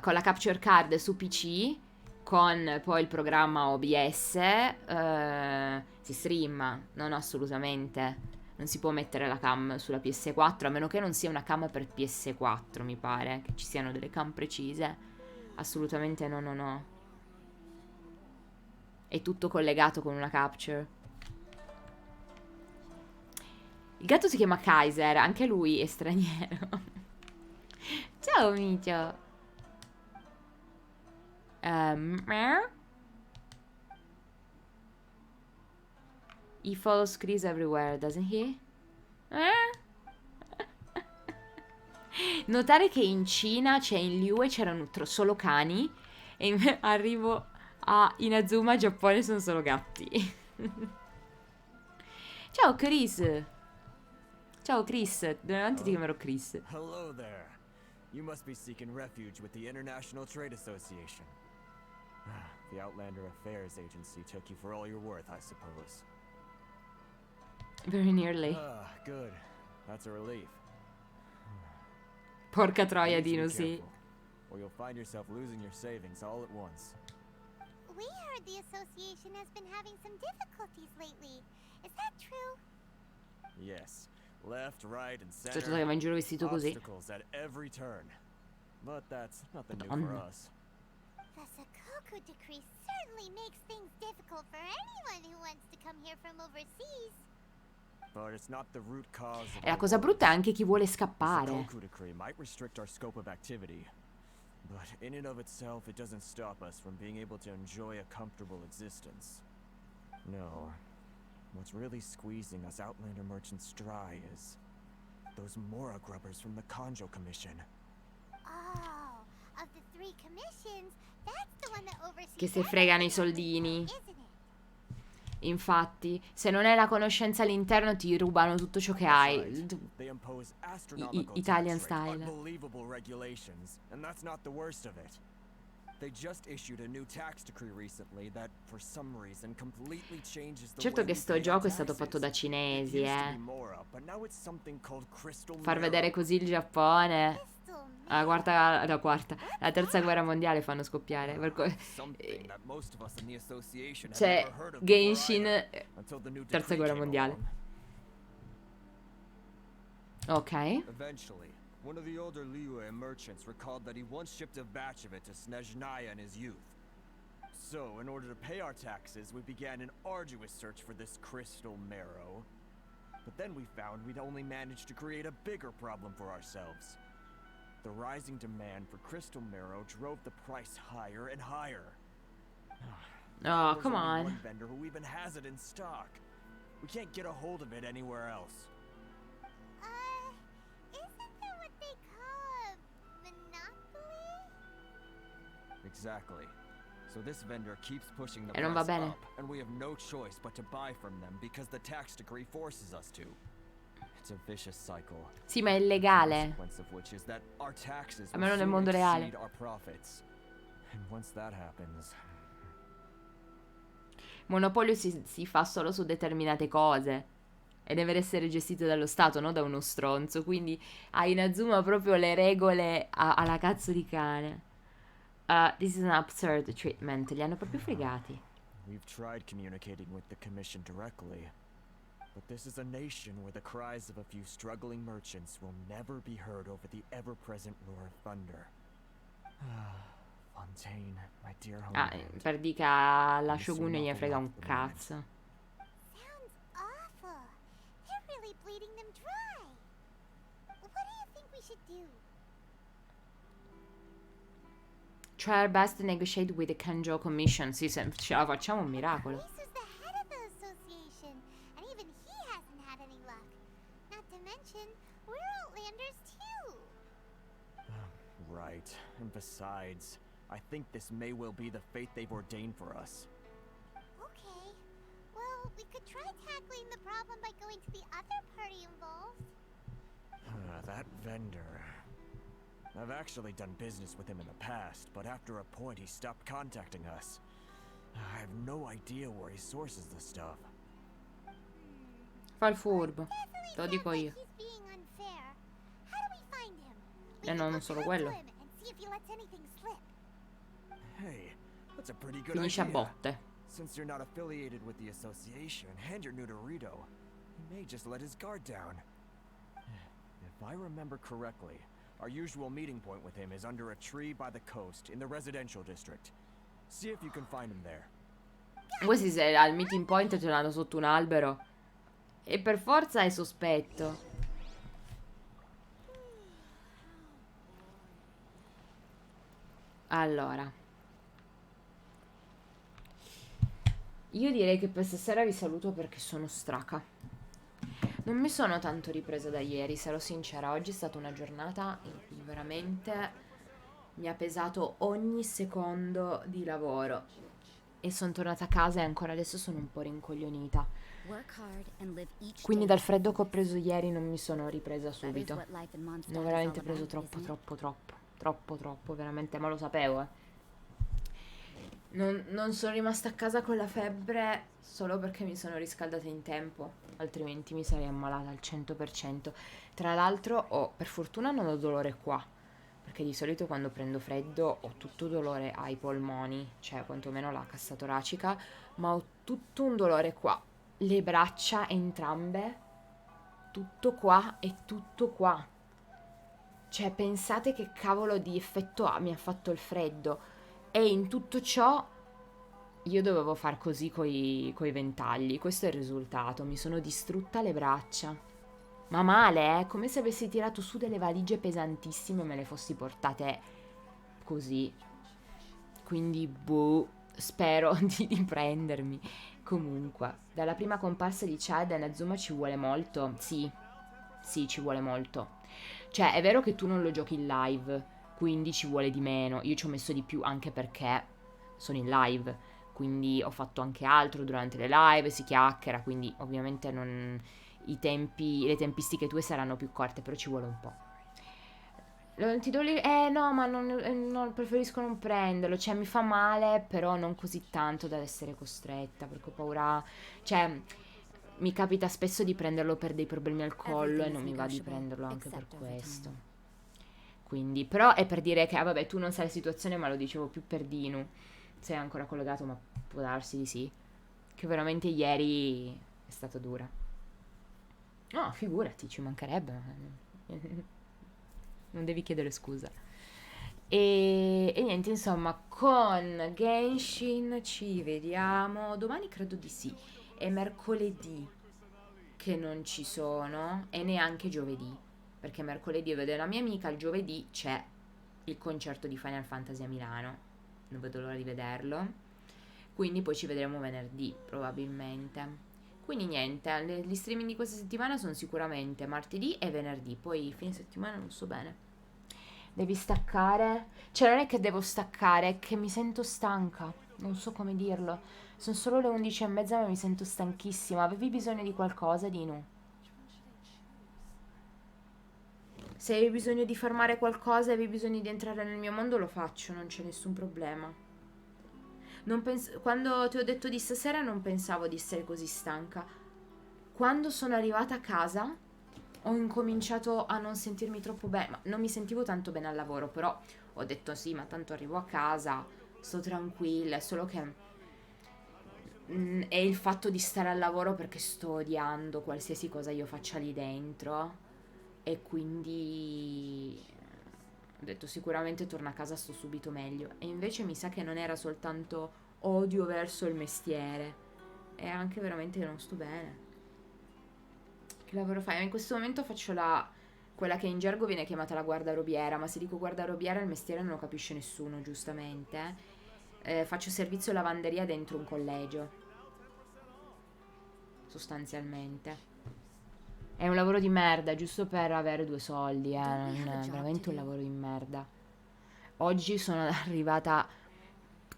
Con la capture card su PC, con poi il programma OBS, si streama. No, assolutamente. Non si può mettere la cam sulla PS4, a meno che non sia una cam per PS4, mi pare. Che ci siano delle cam precise. Assolutamente no. È tutto collegato con una capture. Il gatto si chiama Kaiser, anche lui è straniero. Ciao, Micio. He follows Chris everywhere, doesn't he? Notare che in Cina, cioè in Liyue, c'erano solo cani. E arrivo a Inazuma, Giappone, sono solo gatti. Ciao, Chris. Ciao, Chris. Davanti ti chiamerò Chris. Hello there. You must be seeking refuge with the International Trade Association. The Outlander Affairs Agency took you for all you're worth, I suppose. Very nearly. Good. That's a relief. Porca troia, Dino, sì. Or you'll find yourself losing your savings all at once. We heard the association has been having some difficulties lately. Is that true? Yes. Left, right, and Certo center. che va in giro vestito così. Obstacles at every turn. But that's nothing new for us. The Sakoku decree certainly makes things difficult for anyone who wants to come here from overseas. But it's not the root cause of E la cosa brutta è anche chi vuole scappare. The Sakoku decree might restrict our scope of activity. But in and of itself, it doesn't stop us from being able to enjoy a comfortable existence. No. What's really squeezing us Outlander merchants dry is those Mora grubbers from the Kanjo Commission. Oh, of the three commissions, that's the one that oversees Che se fregano i soldini. Infatti, se non hai la conoscenza all'interno ti rubano tutto ciò che hai. Italian style. Unbelievable regulations, and that's not the worst of it. They just issued a new tax decree recently that for some reason completely changes the Certo way che we sto pay gioco è our stato taxes. fatto da cinesi, It used to be Mora, but now it's something called Crystal Far Mirror. vedere così il Giappone. La terza guerra mondiale fanno scoppiare. Something that most of us in the association have C'è never heard of Genshin, before either, until the new terza decree guerra came mondiale. along. Ok. Eventually, one of the older Liyue merchants recalled that he once shipped a batch of it to Snezhnaya in his youth. So, in order to pay our taxes, we began an arduous search for this crystal marrow. But then we found we'd only managed to create a bigger problem for ourselves. The rising demand for crystal marrow drove the price higher and higher. Oh, There's come only on. one vendor who even has it in stock. We can't get a hold of it anywhere else. Isn't that what they call a monopoly? Exactly. So this vendor keeps pushing the E non va price bene. up, and we have no choice but to buy from them because the tax decree forces us to. It's a vicious cycle. Sì, ma è illegale. Consequence of which is that our taxes Almeno will nel soon mondo reale. exceed our profits. And once that happens, Monopolio si fa solo su determinate cose. E deve essere gestito dallo Stato, non da uno stronzo. Quindi a Inazuma proprio le regole alla cazzo di cane. This is an absurd treatment. Li hanno proprio fregati. we've tried communicating with the Commission directly. But this is a nation where the cries of a few struggling merchants will never be heard over the ever-present roar of thunder. Fontaine, my dear home. Ah, per dire che alla Shogun non gli frega un cazzo. Sounds awful. They're really bleeding them dry. What do you think we should do? Try our best to negotiate with the Kanjo Commission. Sì, se ce la facciamo è un miracolo. Reese was the head of the association, and even he hasn't had any luck. Not to mention, we're Outlanders too. Right. And besides, I think this may well be the fate they've ordained for us. Okay. Well, we could try tackling the problem by going to the other party involved. That vendor. I've actually done business with him in the past, but after a point he stopped contacting us. I have no idea where he sources the stuff. Fa il furbo. Te lo dico io. He's being unfair. How do we find him? E no, non solo quello. And see if he lets anything slip. Hey, that's a pretty good Finisce a idea. botte. Since you're not affiliated with the association and you're new to Rito, he may just let his guard down. If I remember correctly, our usual meeting point with him is under a tree by the coast in the residential district. See if you can find him there. Questi se al meeting point ce l'hanno sotto un albero. E per forza è sospetto. Allora. Io direi che per stasera vi saluto perché sono straca. Non mi sono tanto ripresa da ieri, sarò sincera. Oggi è stata una giornata in cui veramente mi ha pesato ogni secondo di lavoro. E sono tornata a casa e ancora adesso sono un po' rincoglionita. Quindi dal freddo che ho preso ieri non mi sono ripresa subito. Ne ho veramente preso troppo, veramente, ma lo sapevo, Non sono rimasta a casa con la febbre solo perché mi sono riscaldata in tempo, altrimenti mi sarei ammalata al 100%. Tra l'altro, per fortuna non ho dolore qua, perché di solito quando prendo freddo ho tutto dolore ai polmoni, cioè quantomeno la cassa toracica, ma ho tutto un dolore qua. Le braccia entrambe, tutto qua e tutto qua. Cioè, pensate che cavolo di effetto mi ha fatto il freddo. E in tutto ciò io dovevo far così coi ventagli. Questo è il risultato. Mi sono distrutta le braccia. Ma male, come se avessi tirato su delle valigie pesantissime e me le fossi portate così. Quindi, boh, spero di riprendermi. Comunque, dalla prima comparsa di Chad e Inazuma ci vuole molto. Sì, ci vuole molto. Cioè, è vero che tu non lo giochi in live, quindi ci vuole di meno. Io ci ho messo di più anche perché sono in live, quindi ho fatto anche altro durante le live, si chiacchiera, quindi ovviamente le tempistiche tue saranno più corte, però ci vuole un po'. Ti do no, ma non, preferisco non prenderlo, cioè mi fa male, però non così tanto da essere costretta, perché ho paura, cioè mi capita spesso di prenderlo per dei problemi al collo e non mi va di prenderlo anche per questo. Quindi, però è per dire che, vabbè, tu non sai la situazione, ma lo dicevo più per Dinu. Sei ancora collegato, ma può darsi di sì. Che veramente ieri è stata dura. No, figurati, ci mancherebbe. Non devi chiedere scusa. E niente, insomma, con Genshin ci vediamo. Domani credo di sì. È mercoledì che non ci sono e neanche giovedì. Perché mercoledì vedo la mia amica, il giovedì c'è il concerto di Final Fantasy a Milano. Non vedo l'ora di vederlo. Quindi poi ci vedremo venerdì, probabilmente. Quindi niente, gli streaming di questa settimana sono sicuramente martedì e venerdì. Poi fine settimana non so bene. Devi staccare? Cioè non è che devo staccare, è che mi sento stanca. Non so come dirlo. Sono solo le 11:30 ma mi sento stanchissima. Avevi bisogno di qualcosa, Dinu? Se avevi bisogno di fermare qualcosa, avevi bisogno di entrare nel mio mondo, lo faccio, non c'è nessun problema. Quando ti ho detto di stasera non pensavo di essere così stanca. Quando sono arrivata a casa ho incominciato a non sentirmi troppo bene, ma non mi sentivo tanto bene al lavoro, però ho detto sì, ma tanto arrivo a casa, sto tranquilla, è solo che è il fatto di stare al lavoro perché sto odiando qualsiasi cosa io faccia lì dentro. E quindi detto sicuramente torno a casa, sto subito meglio. E invece mi sa che non era soltanto odio verso il mestiere, è anche veramente che non sto bene. Che lavoro fai? In questo momento faccio quella che in gergo viene chiamata la guardarobiera, ma se dico guardarobiera il mestiere non lo capisce nessuno, giustamente. Faccio servizio lavanderia dentro un collegio, sostanzialmente. È un lavoro di merda, giusto per avere 2 soldi, non è veramente un lavoro di merda. Oggi sono arrivata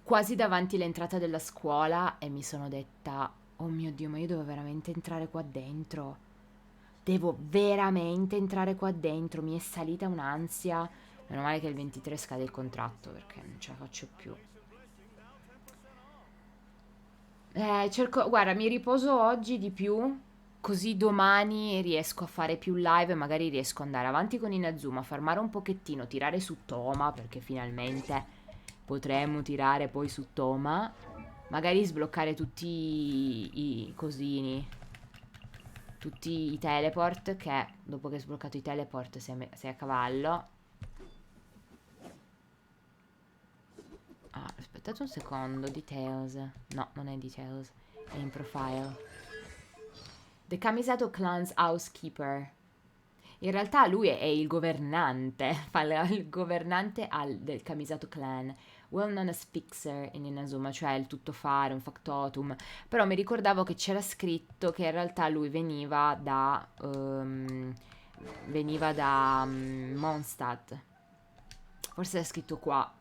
quasi davanti all'entrata della scuola e mi sono detta, oh mio Dio, ma io devo veramente entrare qua dentro. Devo veramente entrare qua dentro, mi è salita un'ansia. Meno male che il 23 scade il contratto, perché non ce la faccio più. Guarda, mi riposo oggi di più, così domani riesco a fare più live e magari riesco ad andare avanti con Inazuma, farmare un pochettino, tirare su Toma, perché finalmente potremmo tirare poi su Toma, magari sbloccare tutti i cosini, tutti i teleport, che dopo che hai sbloccato i teleport sei a cavallo. Ah, aspettate un secondo, details. No, non è details, è in profile. The Kamisato Clan's Housekeeper. In realtà lui è il governante, fa il governante del Kamisato Clan, well known as Fixer in Inazuma, cioè il tuttofare, un factotum. Però mi ricordavo che c'era scritto che in realtà lui veniva da Mondstadt. Forse è scritto qua.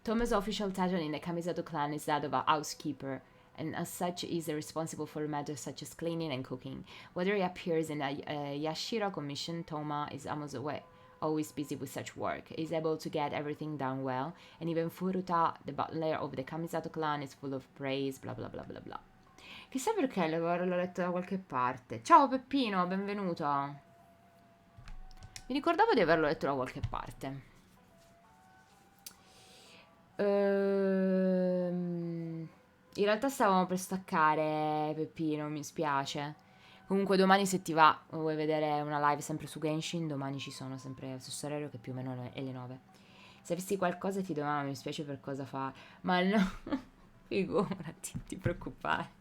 Toma's official title in the Kamisato clan is that of a housekeeper, and as such is responsible for matters such as cleaning and cooking. Whether he appears in a Yashira commission, Toma is always busy with such work. He is able to get everything done well, and even Furuta, the butler of the Kamisato clan, is full of praise, bla bla bla bla bla. Chissà perché l'ho letto da qualche parte. Ciao Peppino, benvenuto. Mi ricordavo di averlo letto da qualche parte. In realtà stavamo per staccare, Peppino, mi spiace. Comunque domani, se ti va, vuoi vedere una live sempre su Genshin, domani ci sono sempre lo stesso orario, che più o meno è le 9. Se avessi qualcosa ti domando, mi spiace per cosa fa. Ma no, figurati, non ti preoccupare.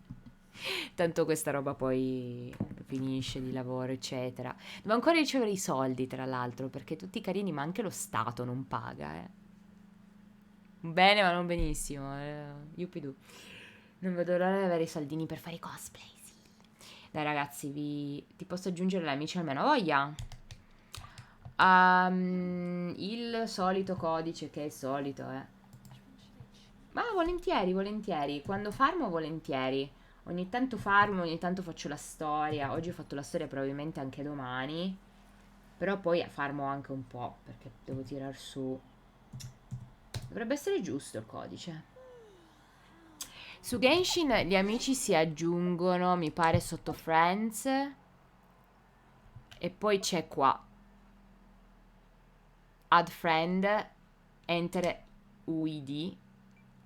Tanto questa roba poi finisce di lavoro, eccetera. Devo ancora ricevere i soldi, tra l'altro, perché tutti carini, ma anche lo Stato non paga, Bene, ma non benissimo. Yuppidoo. Non vedo l'ora di avere i soldini per fare i cosplay, sì. Dai ragazzi, ti posso aggiungere gli amici almeno voglia. Il solito codice, che è il solito, Ma volentieri, volentieri. Quando farmo, volentieri. Ogni tanto farmo, ogni tanto faccio la storia. Oggi ho fatto la storia, probabilmente anche domani. Però poi farmo anche un po', perché devo tirar su. Dovrebbe essere giusto il codice. Su Genshin gli amici si aggiungono, mi pare, sotto Friends. E poi c'è qua Add Friend, Enter UID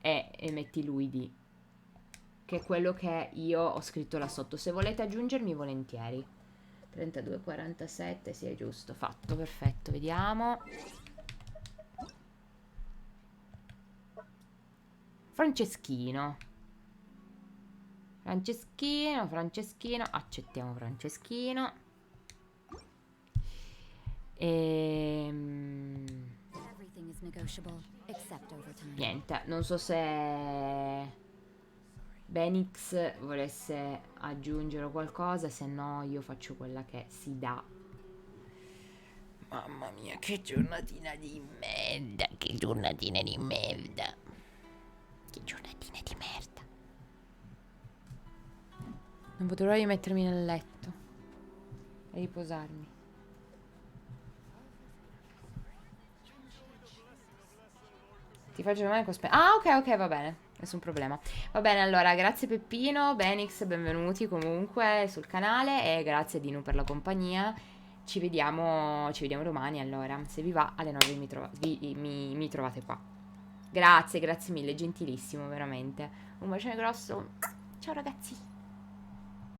e metti l'UID, che è quello che io ho scritto là sotto. Se volete aggiungermi, volentieri. 3247, sì, è giusto. Fatto, perfetto, vediamo. Franceschino, accettiamo Franceschino. Niente, non so se Benix volesse aggiungere qualcosa, se no io faccio quella che si dà. Mamma mia, che giornatina di merda, che giornatina di merda. Che giornatine di merda. Non potrò rimettermi nel letto e riposarmi. Ti faccio domani cosplay. Ah, ok, va bene. Nessun problema. Va bene, allora, grazie Peppino, Benix, benvenuti comunque sul canale e grazie Dinu per la compagnia. Ci vediamo domani, allora. Se vi va, alle 9 mi trovate qua. Grazie mille, gentilissimo, veramente. Un bacione grosso. Ciao ragazzi.